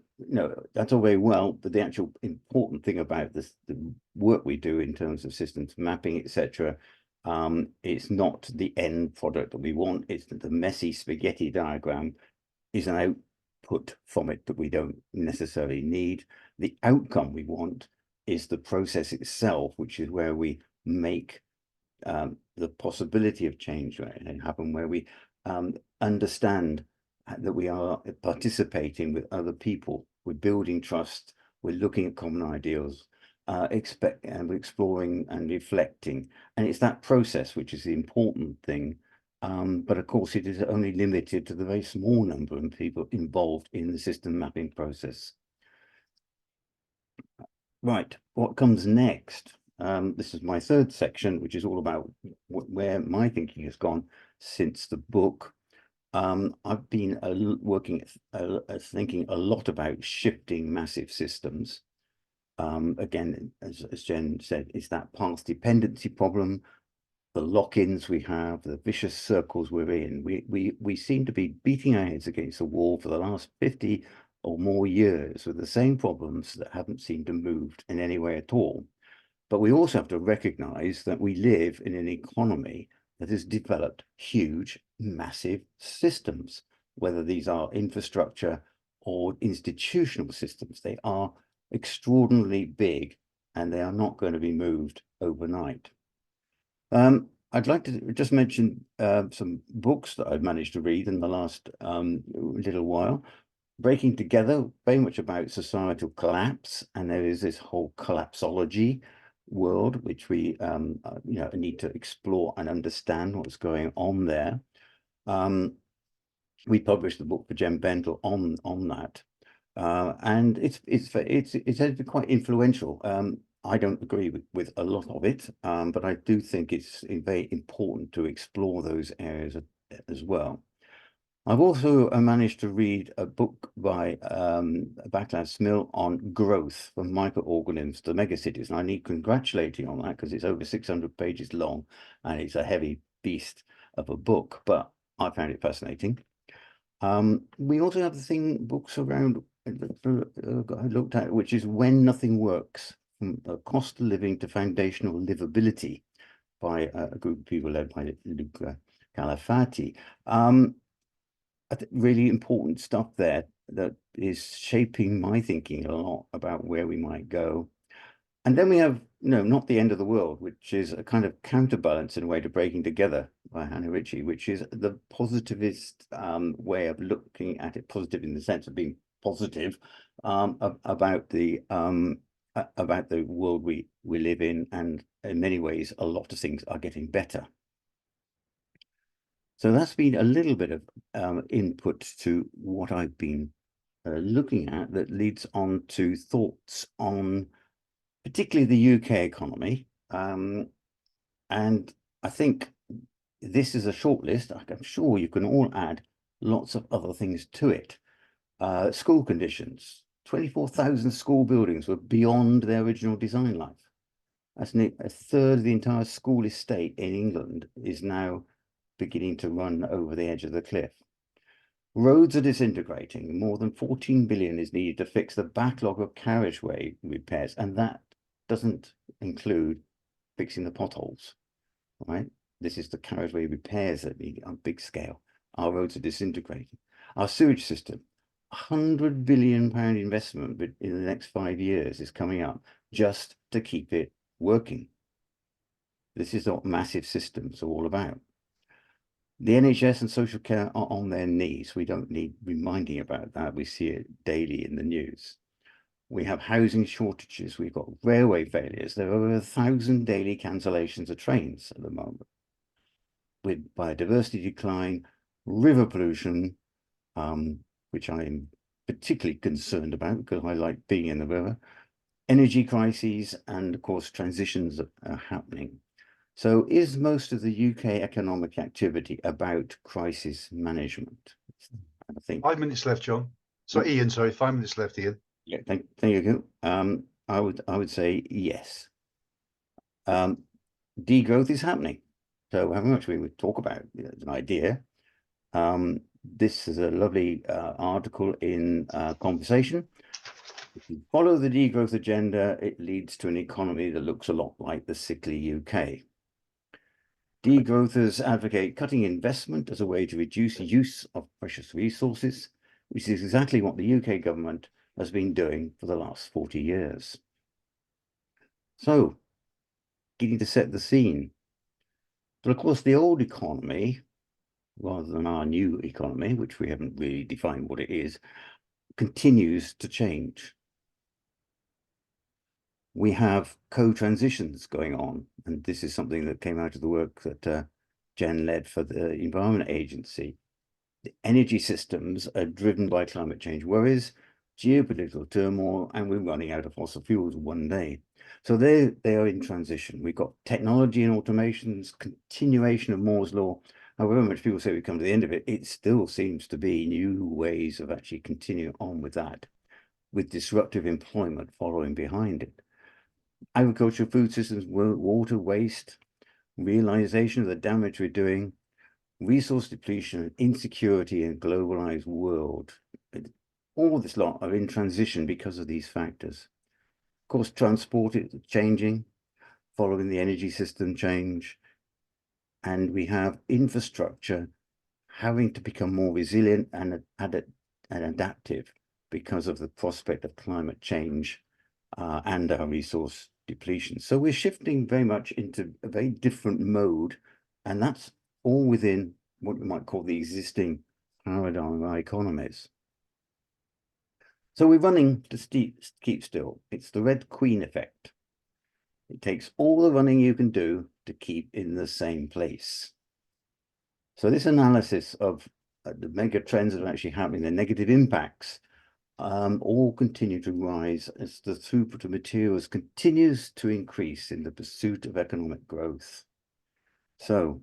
Speaker 1: that's all very well, but the actual important thing about this, the work we do in terms of systems mapping, etc., it's not the end product that we want. It's that the messy spaghetti diagram is an output from it that we don't necessarily need. The outcome we want is the process itself, which is where we make the possibility of change happen, where we understand that we are participating with other people, we're building trust, we're looking at common ideals, we're exploring and reflecting. And it's that process which is the important thing. But of course, it is only limited to the very small number of people involved in the system mapping process. Right, what comes next? This is my 3rd section, which is all about where my thinking has gone since the book. I've been thinking a lot about shifting massive systems. Again, as Jen said, it's that path dependency problem, the lock-ins we have, the vicious circles we're in. We seem to be beating our heads against the wall for the last 50 or more years with the same problems that haven't seemed to move in any way at all. But we also have to recognize that we live in an economy that has developed huge, massive systems, whether these are infrastructure or institutional systems. They are extraordinarily big and they are not going to be moved overnight. I'd like to just mention some books that I've managed to read in the last little while. Breaking Together, very much about societal collapse, and there is this whole collapsology world which we need to explore and understand what's going on there. We published the book for Jen Bendel on that, and it's quite influential. I don't agree with a lot of it, but I do think it's very important to explore those areas as well. I've also managed to read a book by Backlash Smil on growth from microorganisms to megacities. And I need congratulating on that because it's over 600 pages long and it's a heavy beast of a book, but I found it fascinating. We also have the books around I looked at, which is When Nothing Works, from Cost of Living to Foundational Livability by a group of people led by Luca Calafati. Really important stuff there that is shaping my thinking a lot about where we might go. And then we have, Not the End of the World, which is a kind of counterbalance in a way to Breaking Together by Hannah Ritchie, which is the positivist way of looking at it, positive in the sense of being positive about the world we live in, and in many ways, a lot of things are getting better. So that's been a little bit of input to what I've been looking at that leads on to thoughts on particularly the UK economy. And I think this is a short list. I'm sure you can all add lots of other things to it. School conditions, 24,000 school buildings were beyond their original design life. That's a third of the entire school estate in England is now beginning to run over the edge of the cliff. Roads are disintegrating. More than 14 billion is needed to fix the backlog of carriageway repairs, and that doesn't include fixing the potholes, right? This is the carriageway repairs that need on big scale. Our roads are disintegrating. Our sewage system, £100 billion investment in the next 5 years is coming up just to keep it working. This is what massive systems are all about. The NHS and social care are on their knees. We don't need reminding about that. We see it daily in the news. We have housing shortages. We've got railway failures. There are over 1,000 daily cancellations of trains at the moment. With biodiversity decline, river pollution, which I'm particularly concerned about because I like being in the river, energy crises, and of course, transitions are happening. So is most of the UK economic activity about crisis management? I think
Speaker 8: 5 minutes left, John. So Ian, sorry, 5 minutes left, Ian.
Speaker 1: Yeah, thank you. I would say yes. Degrowth is happening. So how much we would talk about an idea. This is a lovely article in Conversation. If you follow the degrowth agenda, it leads to an economy that looks a lot like the sickly UK. Degrowthers advocate cutting investment as a way to reduce use of precious resources, which is exactly what the UK government has been doing for the last 40 years. So, getting to set the scene. But of course, the old economy, rather than our new economy, which we haven't really defined what it is, continues to change. We have co-transitions going on, and this is something that came out of the work that Jen led for the Environment Agency. The energy systems are driven by climate change worries, geopolitical turmoil, and we're running out of fossil fuels one day. So they are in transition. We've got technology and automations, continuation of Moore's law. However much people say we come to the end of it, it still seems to be new ways of actually continuing on with that. with disruptive employment following behind it. Agricultural, food systems, water waste, realization of the damage we're doing, resource depletion and insecurity in a globalized world. All this lot are in transition because of these factors. Of course, transport is changing, following the energy system change, and we have infrastructure having to become more resilient and adaptive because of the prospect of climate change and our resource depletion. So we're shifting very much into a very different mode, and that's all within what we might call the existing paradigm of our economies. So we're running to keep still. It's the Red Queen effect. It takes all the running you can do to keep in the same place. So this analysis of the mega trends that are actually happening, the negative impacts, all continue to rise as the throughput of materials continues to increase in the pursuit of economic growth. So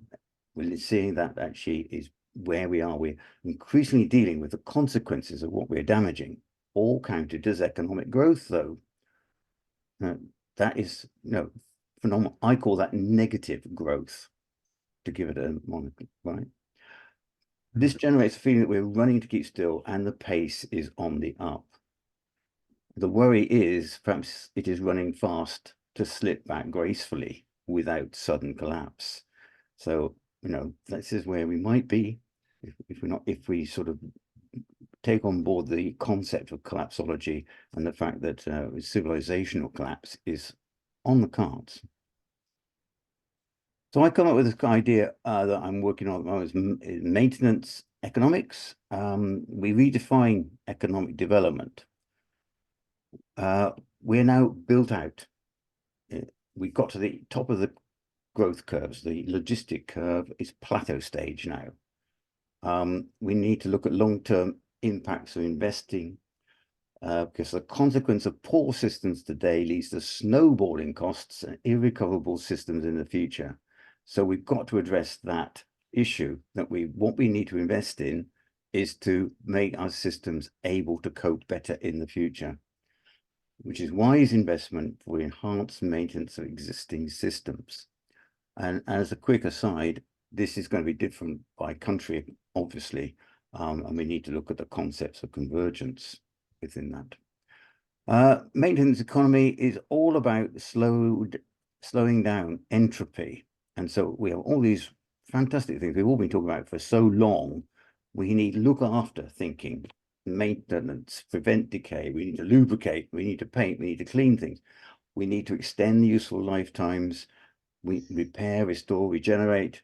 Speaker 1: we're seeing that actually is where we are. We're increasingly dealing with the consequences of what we're damaging, all counted as economic growth, though. That is, phenomenal. I call that negative growth, to give it a moniker, right? This generates a feeling that we're running to keep still and the pace is on the up. The worry is perhaps it is running fast to slip back gracefully without sudden collapse. So, this is where we might be if we sort of take on board the concept of collapsology and the fact that civilizational collapse is on the cards. So I come up with this idea that I'm working on at the moment, is maintenance economics. We redefine economic development. We're now built out. We got to the top of the growth curves. The logistic curve is plateau stage now. We need to look at long-term impacts of investing because the consequence of poor systems today leads to snowballing costs and irrecoverable systems in the future. So we've got to address that issue, that what we need to invest in is to make our systems able to cope better in the future, which is wise investment for enhanced maintenance of existing systems. And as a quick aside, this is going to be different by country, obviously, and we need to look at the concepts of convergence within that. Maintenance economy is all about slowing down entropy. And so we have all these fantastic things we've all been talking about for so long. We need look after thinking, maintenance, prevent decay. We need to lubricate, we need to paint, we need to clean things. We need to extend the useful lifetimes. We repair, restore, regenerate,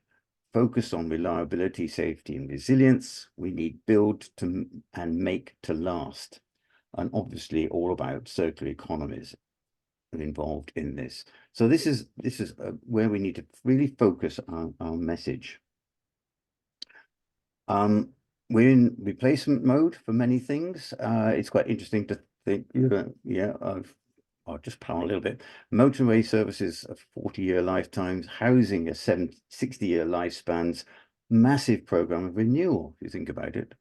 Speaker 1: focus on reliability, safety, and resilience. We need build to and make to last. And obviously all about circular economies involved in this. So this is where we need to really focus on our message. We're in replacement mode for many things. It's quite interesting to think, I'll just power a little bit. Motorway services of 40-year lifetimes, housing a 60-year lifespans, massive program of renewal, if you think about it.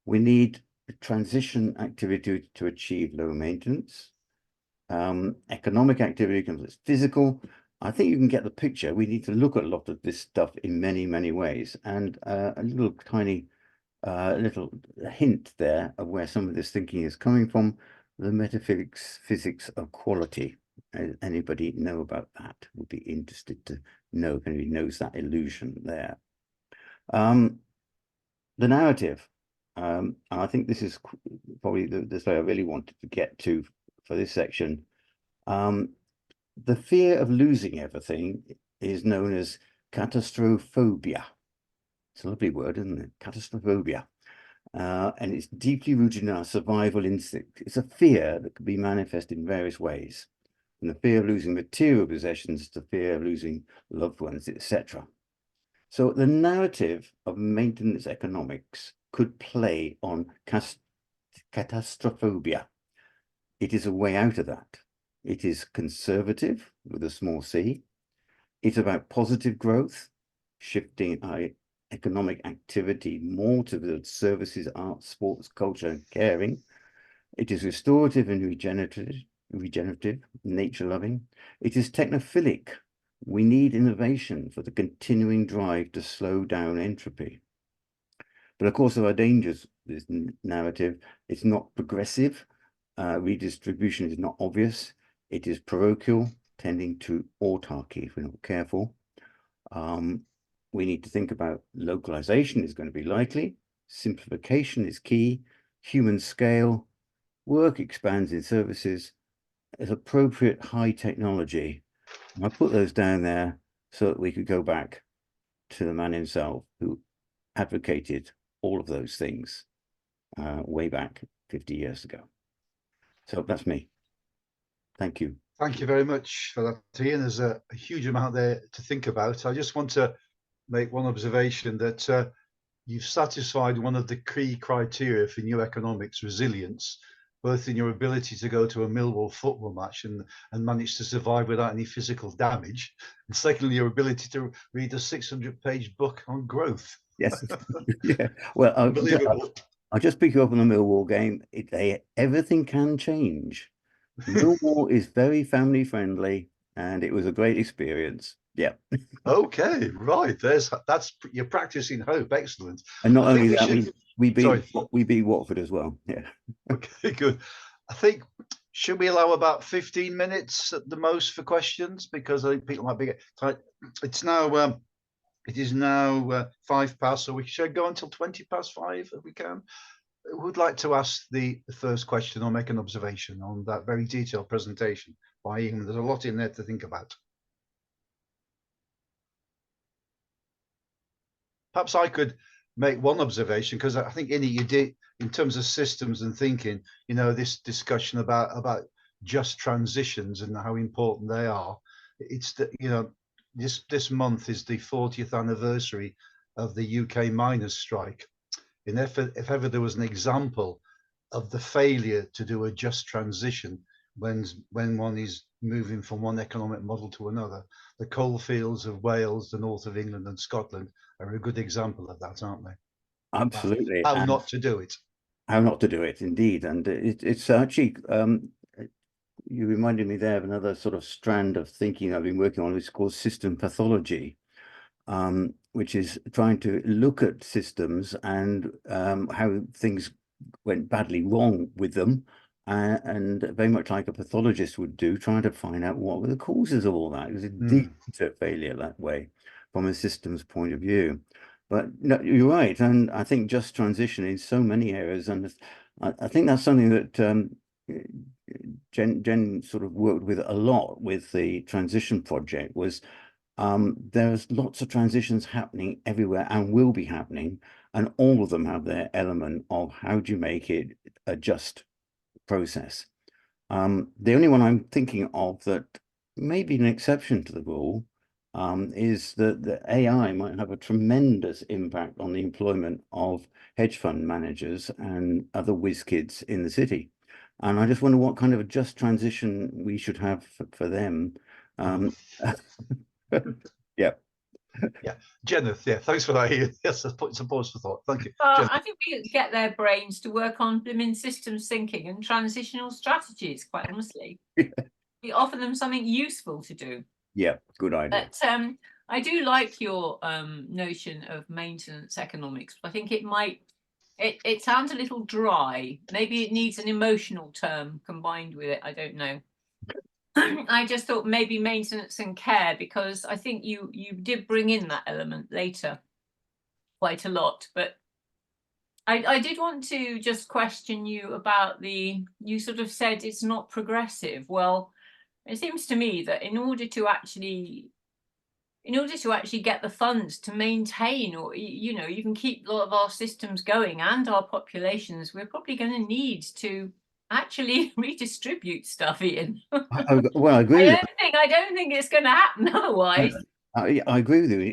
Speaker 1: We need transition activity to achieve low maintenance. Economic activity comes as physical. I think you can get the picture. We need to look at a lot of this stuff in many, many ways. And a little tiny little hint there of where some of this thinking is coming from, the metaphysics of quality. Anybody know about that? Would be interested to know if anybody knows that illusion there. The narrative. I think this is probably the way I really wanted to get to for this section. The fear of losing everything is known as catastrophobia. It's a lovely word, isn't it? Catastrophobia. And it's deeply rooted in our survival instinct. It's a fear that can be manifested in various ways. From the fear of losing material possessions to fear of losing loved ones, etc. So the narrative of maintenance economics could play on catastrophobia. It is a way out of that. It is conservative with a small c. It's about positive growth, shifting our economic activity more to the services, arts, sports, culture, and caring. It is restorative and regenerative, nature-loving. It is technophilic. We need innovation for the continuing drive to slow down entropy. But of course, there are dangers with this narrative. It's not progressive. Redistribution is not obvious. It is parochial, tending to autarky if we're not careful. We need to think about localization is going to be likely. Simplification is key. Human scale. Work expands in services. As appropriate high technology. And I put those down there so that we could go back to the man himself who advocated all of those things way back 50 years ago. So that's me. Thank you.
Speaker 8: Thank you very much for that, Ian. There's a huge amount there to think about. I just want to make one observation that you've satisfied one of the key criteria for new economics, resilience, both in your ability to go to a Millwall football match and manage to survive without any physical damage, and secondly, your ability to read a 600-page book on growth.
Speaker 1: Yes. Yeah. Well, I'll just pick you up on the Millwall game. Everything can change. Millwall is very family friendly, and it was a great experience. Yeah.
Speaker 8: Okay, right. You're practicing hope. Excellent.
Speaker 1: And not only that, we beat Watford as well. Yeah.
Speaker 8: Okay, good. I think, should we allow about 15 minutes at the most for questions? Because I think people might be tight. It is now 5 past, so we should go until 20 past 5 if we can. I would like to ask the first question or make an observation on that very detailed presentation by Ian. There's a lot in there to think about. Perhaps I could make one observation, because I think, Innie, you did, in terms of systems and thinking, this discussion about just transitions and how important they are. It's that, this month is the 40th anniversary of the UK miners' strike. And if ever there was an example of the failure to do a just transition when one is moving from one economic model to another, the coalfields of Wales, the north of England and Scotland are a good example of that, aren't they?
Speaker 1: Absolutely.
Speaker 8: How not to do it.
Speaker 1: How not to do it, indeed. And it's actually, you reminded me there of another sort of strand of thinking I've been working on, which is called system pathology, which is trying to look at systems and how things went badly wrong with them. And very much like a pathologist would do, trying to find out what were the causes of all that. It was a deep failure that way from a systems point of view. But no, you're right. And I think just transition in so many areas. And I think that's something that Jen sort of worked with a lot with the transition project, was there's lots of transitions happening everywhere and will be happening. And all of them have their element of how do you make it a just process. The only one I'm thinking of that may be an exception to the rule is that the AI might have a tremendous impact on the employment of hedge fund managers and other whiz kids in the city. And I just wonder what kind of a just transition we should have for them. Yeah.
Speaker 8: Yeah, Jeneth, yeah, thanks for that. Yes, let's put some pause for thought. Thank you.
Speaker 2: I think we get their brains to work on blooming systems thinking and transitional strategies, quite honestly. We offer them something useful to do.
Speaker 1: Yeah, good idea.
Speaker 2: But I do like your notion of maintenance economics. I think it sounds a little dry. Maybe it needs an emotional term combined with it. I don't know. I just thought maybe maintenance and care, because I think you did bring in that element later quite a lot. But I did want to just question you about you sort of said it's not progressive. Well, it seems to me that in order to actually get the funds to maintain, or you can keep a lot of our systems going and our populations, we're probably going to need to actually redistribute stuff, Ian.
Speaker 1: Well, I agree.
Speaker 2: I don't think it's going to happen otherwise.
Speaker 1: I agree with you.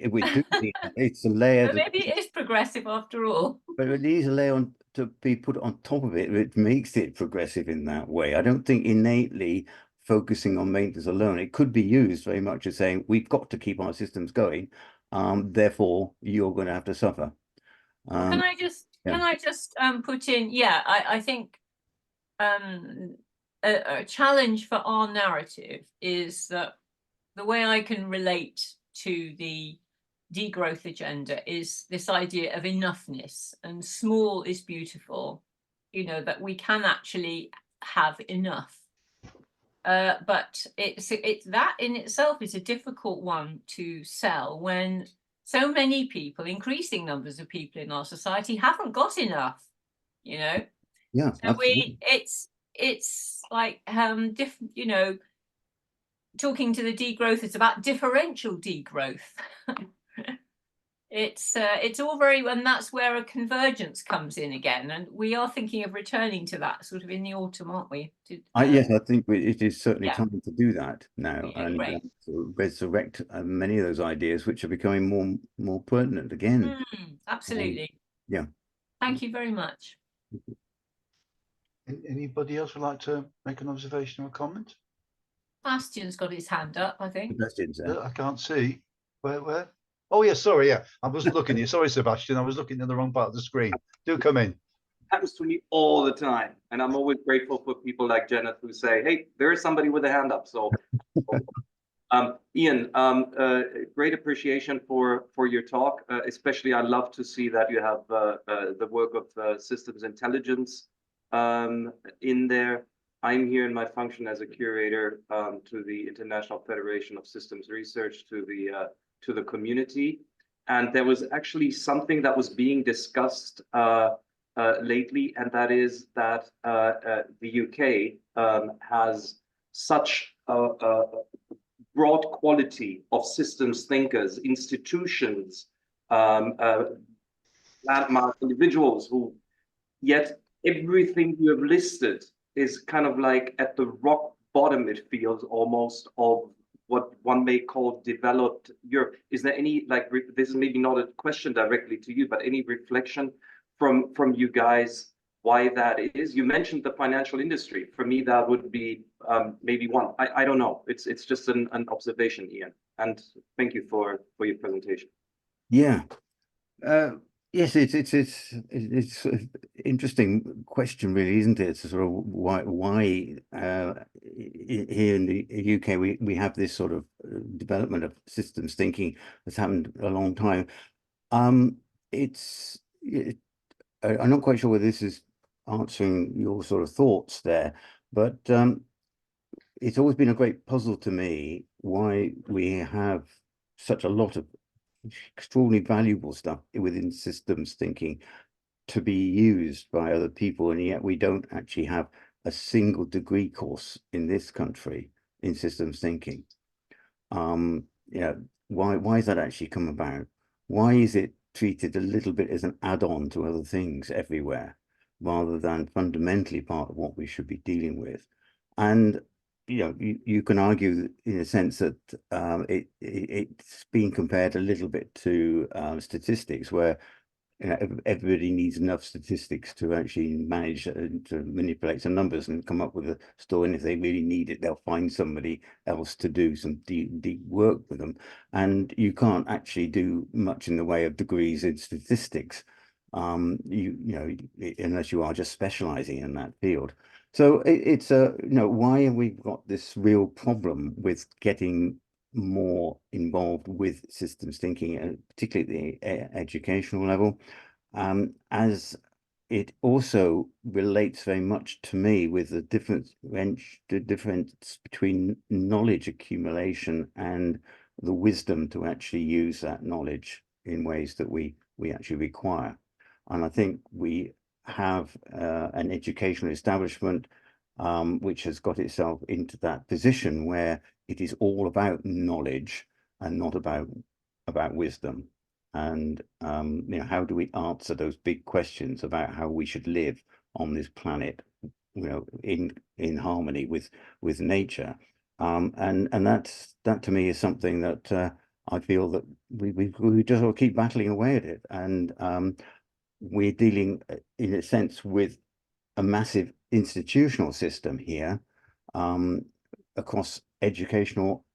Speaker 1: It's a layer.
Speaker 2: So maybe it is progressive after all.
Speaker 1: But it needs a layer to be put on top of it, which makes it progressive in that way. I don't think innately focusing on maintenance alone, it could be used very much as saying we've got to keep our systems going, therefore you're going to have to suffer.
Speaker 2: Can I just put in? Yeah, I think a challenge for our narrative is that the way I can relate to the degrowth agenda is this idea of enoughness, and small is beautiful, you know, that we can actually have enough. But it's that in itself is a difficult one to sell when so many people, increasing numbers of people in our society, haven't got enough, you know.
Speaker 1: Yeah,
Speaker 2: So
Speaker 1: absolutely.
Speaker 2: it's like different, you know, talking to the degrowth, it's about differential degrowth. It's all very, and that's where a convergence comes in again, and we are thinking of returning to that sort of in the autumn, aren't we?
Speaker 1: Yes, I think it is certainly
Speaker 2: yeah.
Speaker 1: time to do that now,
Speaker 2: Yeah,
Speaker 1: and
Speaker 2: great.
Speaker 1: sort of resurrect many of those ideas which are becoming more pertinent again.
Speaker 2: Absolutely.
Speaker 1: Yeah.
Speaker 2: Thank you very much.
Speaker 8: Anybody else would like to make an observation or a comment?
Speaker 2: Bastian's got his hand up, I think.
Speaker 8: I can't see. Where? Oh, yeah, sorry, yeah. I wasn't looking at you. Sorry, Sebastian. I was looking at the wrong part of the screen. Do come in.
Speaker 11: Happens to me all the time. And I'm always grateful for people like Janet who say, hey, there is somebody with a hand up. So Ian, great appreciation for your talk. Especially, I love to see that you have the work of systems intelligence in there. I'm here in my function as a curator to the International Federation of Systems Research, to the community. And there was actually something that was being discussed lately, and that is that the UK has such a broad quality of systems thinkers, institutions, landmark individuals who, yet everything you have listed is kind of like at the rock bottom, it feels almost, of what one may call developed Europe. Is there any, like, this is maybe not a question directly to you, but any reflection from you guys why that is? You mentioned the financial industry. For me, that would be maybe one. I don't know. It's just an observation, Ian. And thank you for your presentation.
Speaker 1: Yeah. Yes, it's sort of interesting question, really, isn't it? It's sort of why here in the UK we have this sort of development of systems thinking that's happened a long time. I'm not quite sure whether this is answering your sort of thoughts there, but it's always been a great puzzle to me why we have such a lot of extraordinarily valuable stuff within systems thinking to be used by other people, and yet we don't actually have a single degree course in this country in systems thinking. Why has that actually come about? Why is it treated a little bit as an add-on to other things everywhere, rather than fundamentally part of what we should be dealing with? And you can argue in a sense that it's been compared a little bit to statistics, where everybody needs enough statistics to actually manage to manipulate some numbers and come up with a story. And if they really need it, they'll find somebody else to do some deep work with them. And you can't actually do much in the way of degrees in statistics, unless you are just specializing in that field. So it's why have we got this real problem with getting more involved with systems thinking, and particularly at the educational level, as it also relates very much to me with the difference between knowledge accumulation and the wisdom to actually use that knowledge in ways that we actually require. And I think we have an educational establishment which has got itself into that position where it is all about knowledge and not about wisdom. And how do we answer those big questions about how we should live on this planet, in harmony with nature? And that to me is something that I feel that we just all keep battling away at it, and we're dealing in a sense with a massive institutional system here, across educational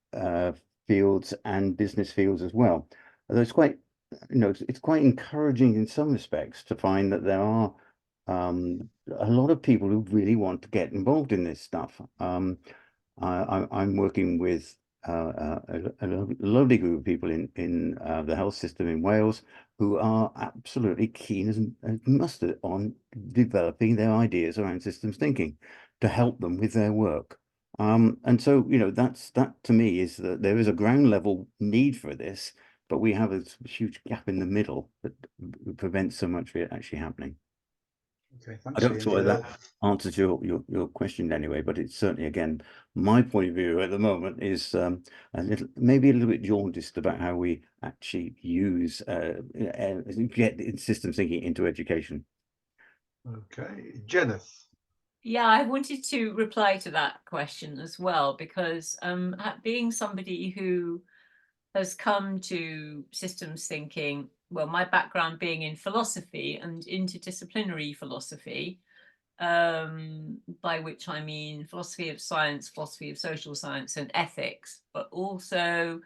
Speaker 1: fields and business fields as well. Although it's quite encouraging in some respects to find that there are a lot of people who really want to get involved in this stuff. I'm working with a lovely group of people in the health system in Wales who are absolutely keen as mustard on developing their ideas around systems thinking to help them with their work. And so, you know, that to me is that there is a ground level need for this, but we have a huge gap in the middle that prevents so much of it actually happening.
Speaker 8: Okay,
Speaker 1: I
Speaker 8: thanks,
Speaker 1: don't
Speaker 8: Ian.
Speaker 1: know whether that answers your question anyway, but it's certainly, again, my point of view at the moment is maybe a little bit jaundiced about how we actually use get systems thinking into education.
Speaker 8: Okay, Jeneth.
Speaker 2: Yeah, I wanted to reply to that question as well, because being somebody who has come to systems thinking, well, my background being in philosophy and interdisciplinary philosophy, by which I mean philosophy of science, philosophy of social science, and ethics, but also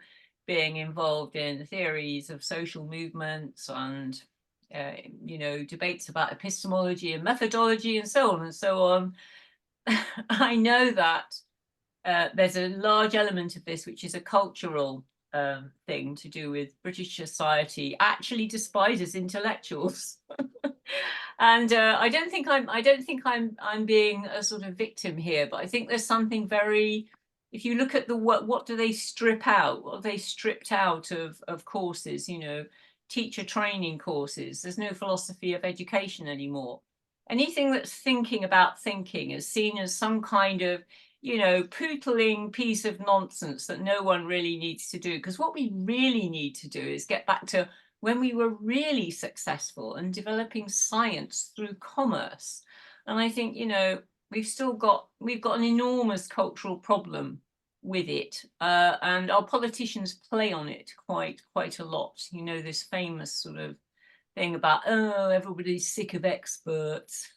Speaker 2: being involved in the theories of social movements and you know, debates about epistemology and methodology and so on and so on. I know that there's a large element of this which is a cultural thing to do with British society actually despises intellectuals. And I don't think I'm being a sort of victim here, but I think there's something very, if you look at the what do they strip out? What have they stripped out of courses? You know, teacher training courses. There's no philosophy of education anymore. Anything that's thinking about thinking is seen as some kind of, you know, pootling piece of nonsense that no one really needs to do. Because what we really need to do is get back to when we were really successful in developing science through commerce. And I think, you know, we've got an enormous cultural problem with it, and our politicians play on it quite a lot. You know, this famous sort of thing about, oh, everybody's sick of experts.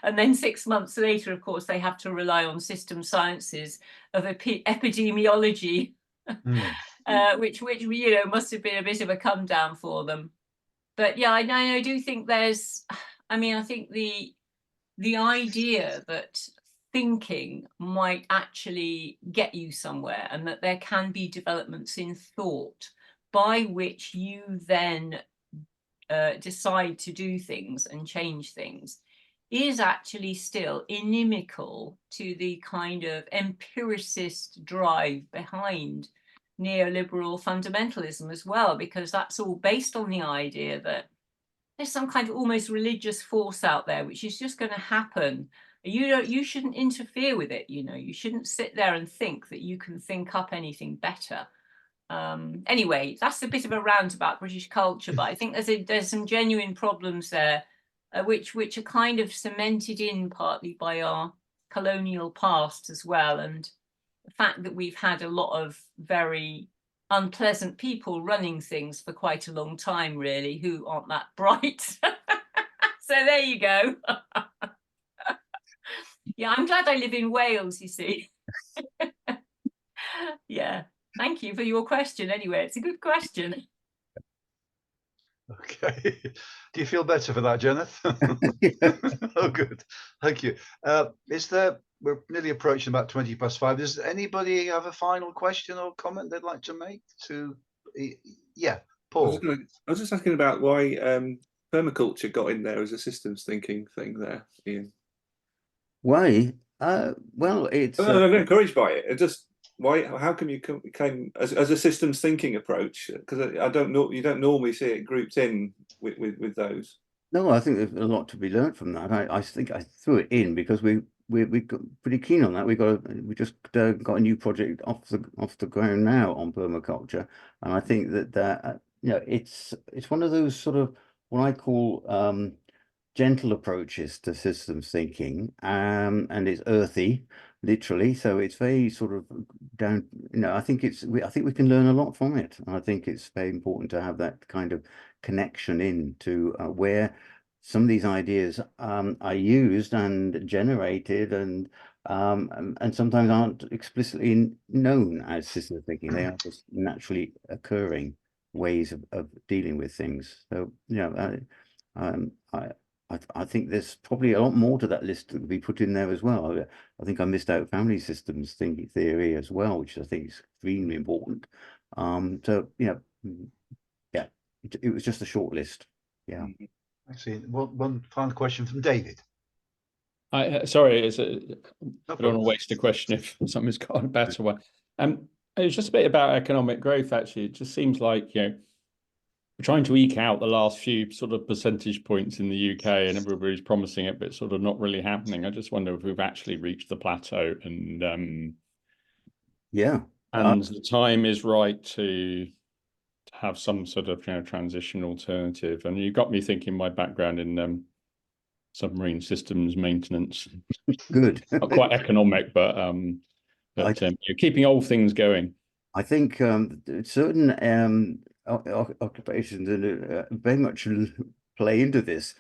Speaker 2: And then 6 months later, of course, they have to rely on system sciences of epidemiology, which you know must have been a bit of a come down for them. But yeah, I do think there's, I mean, I think the idea that thinking might actually get you somewhere, and that there can be developments in thought by which you then decide to do things and change things, is actually still inimical to the kind of empiricist drive behind neoliberal fundamentalism as well, because that's all based on the idea that there's some kind of almost religious force out there which is just going to happen. You shouldn't interfere with it. You know, you shouldn't sit there and think that you can think up anything better. Anyway, that's a bit of a rant about British culture, but I think there's some genuine problems there, which are kind of cemented in partly by our colonial past as well, and the fact that we've had a lot of very unpleasant people running things for quite a long time, really, who aren't that bright. So there you go. Yeah, I'm glad I live in Wales, you see. Yeah. Thank you for your question. Anyway, it's a good question.
Speaker 8: Okay. Do you feel better for that, Jeneth? Oh, good. Thank you. We're nearly approaching about 20 past 5. Does anybody have a final question or comment they'd like to make to, yeah, Paul.
Speaker 10: I was just asking about why permaculture got in there as a systems thinking thing there, Ian.
Speaker 1: Why? Well, it's
Speaker 10: I'm encouraged by it. It just how come you came as a systems thinking approach? Because I don't know, you don't normally see it grouped in with those.
Speaker 1: No, I think there's a lot to be learned from that. I think I threw it in because we got pretty keen on that. We just got a new project off the ground now on permaculture, and I think that you know, it's one of those sort of what I call gentle approaches to systems thinking, and it's earthy, literally. So it's very sort of down. You know, I think we can learn a lot from it. I think it's very important to have that kind of connection into where some of these ideas are used and generated, and sometimes aren't explicitly known as systems thinking. They are just naturally occurring ways of dealing with things. So you know, I think there's probably a lot more to that list that could be put in there as well. I think I missed out family systems thinking theory as well, which I think is extremely important. So yeah, yeah, it was just a short list. Yeah.
Speaker 8: I see. One final question from David.
Speaker 4: Sorry, I
Speaker 8: No
Speaker 4: don't want to
Speaker 8: problem.
Speaker 4: waste a question if somebody's got a better one. It's just a bit about economic growth, actually. It just seems like, we're trying to eke out the last few sort of percentage points in the UK, and everybody's promising it, but it's sort of not really happening. I just wonder if we've actually reached the plateau, and
Speaker 1: Yeah.
Speaker 4: the time is right to have some sort of transition alternative. And you got me thinking. My background in submarine systems maintenance,
Speaker 1: Good.
Speaker 4: not quite economic, but keeping old things going.
Speaker 1: I think certain occupations very much play into this.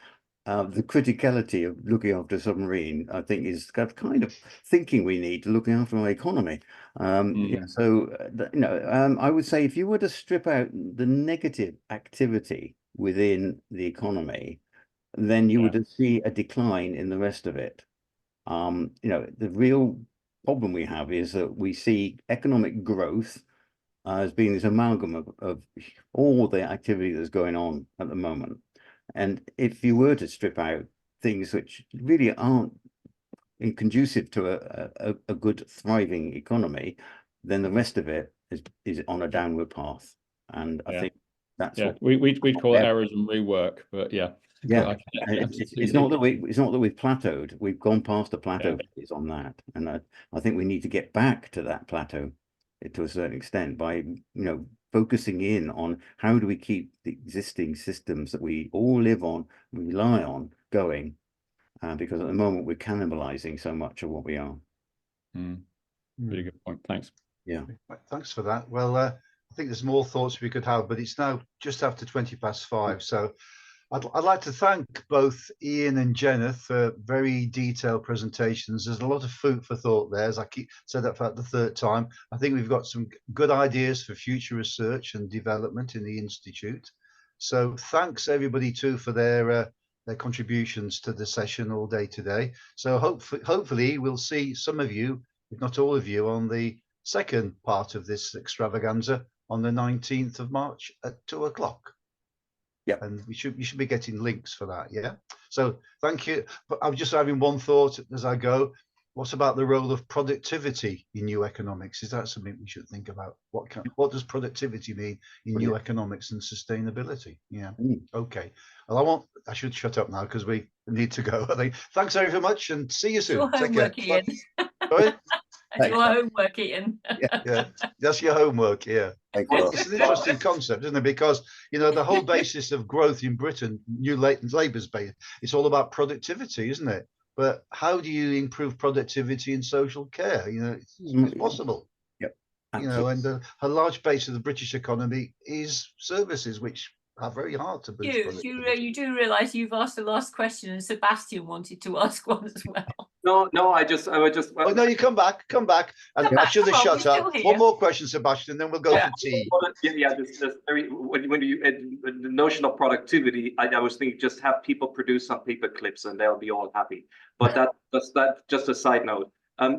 Speaker 1: The criticality of looking after a submarine, I think, is the kind of thinking we need to look after our economy. Yeah, so I would say if you were to strip out the negative activity within the economy, then you would see a decline in the rest of it. The real problem we have is that we see economic growth as being this amalgam of all the activity that's going on at the moment. And if you were to strip out things which really aren't conducive to a good thriving economy, then the rest of it is on a downward path. And I think that's what
Speaker 4: we'd call it errors and rework, but yeah.
Speaker 1: It's not that we've plateaued. We've gone past the plateau phase on that, and I think we need to get back to that plateau to a certain extent by focusing in on how do we keep the existing systems that we all live on, rely on, going, because at the moment we're cannibalizing so much of what we are.
Speaker 4: Really good point. Thanks.
Speaker 1: Yeah.
Speaker 8: Thanks for that. Well, I think there's more thoughts we could have, but it's now just after 5:20. So I'd like to thank both Ian and Jenna for very detailed presentations. There's a lot of food for thought there, as I said that for the third time. I think we've got some good ideas for future research and development in the Institute. So thanks everybody too for their contributions to the session all day today. So hopefully we'll see some of you, if not all of you, on the second part of this extravaganza on the 19th of March at 2 o'clock.
Speaker 1: Yeah,
Speaker 8: and you should be getting links for that. Yeah. So thank you. But I'm just having one thought as I go. What about the role of productivity in new economics? Is that something we should think about? What does productivity mean in new economics and sustainability? Yeah. Okay. Well, I should shut up now because we need to go. I think. Thanks very much, and see you soon.
Speaker 2: Your homework, Ian.
Speaker 8: Sorry?
Speaker 2: Your homework, Ian.
Speaker 8: Yeah, that's your homework. Yeah. It's an interesting concept, isn't it? Because the whole basis of growth in Britain, new labour's base, it's all about productivity, isn't it? But how do you improve productivity in social care? It's possible.
Speaker 1: Yep.
Speaker 8: And a large base of the British economy is services, which are very hard to boost.
Speaker 2: You do realise you've asked the last question, and Sebastian wanted to ask one as well.
Speaker 11: No, I would just.
Speaker 8: Oh no, you come back. And I should have shut up. One more question, Sebastian, then we'll go for tea.
Speaker 11: Just very, when you the notion of productivity, I was thinking just have people produce some paper clips and they'll be all happy. But that's just a side note.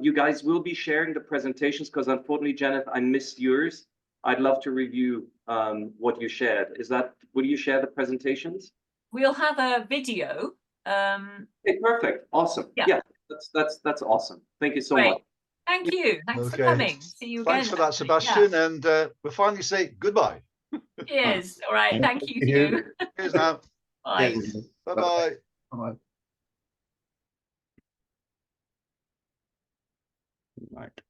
Speaker 11: You guys will be sharing the presentations because unfortunately, Janet, I missed yours. I'd love to review what you shared. Will you share the presentations?
Speaker 2: We'll have a video.
Speaker 11: Okay, perfect. Awesome. Yeah. That's awesome. Thank you so much.
Speaker 2: Thank you. Thanks for coming. See you again.
Speaker 8: Thanks for that, Sebastian. Yeah. And we'll finally say goodbye.
Speaker 2: Cheers. All right. Thank you.
Speaker 8: Cheers now.
Speaker 2: Bye.
Speaker 8: Bye-bye.
Speaker 1: Bye-bye. Right.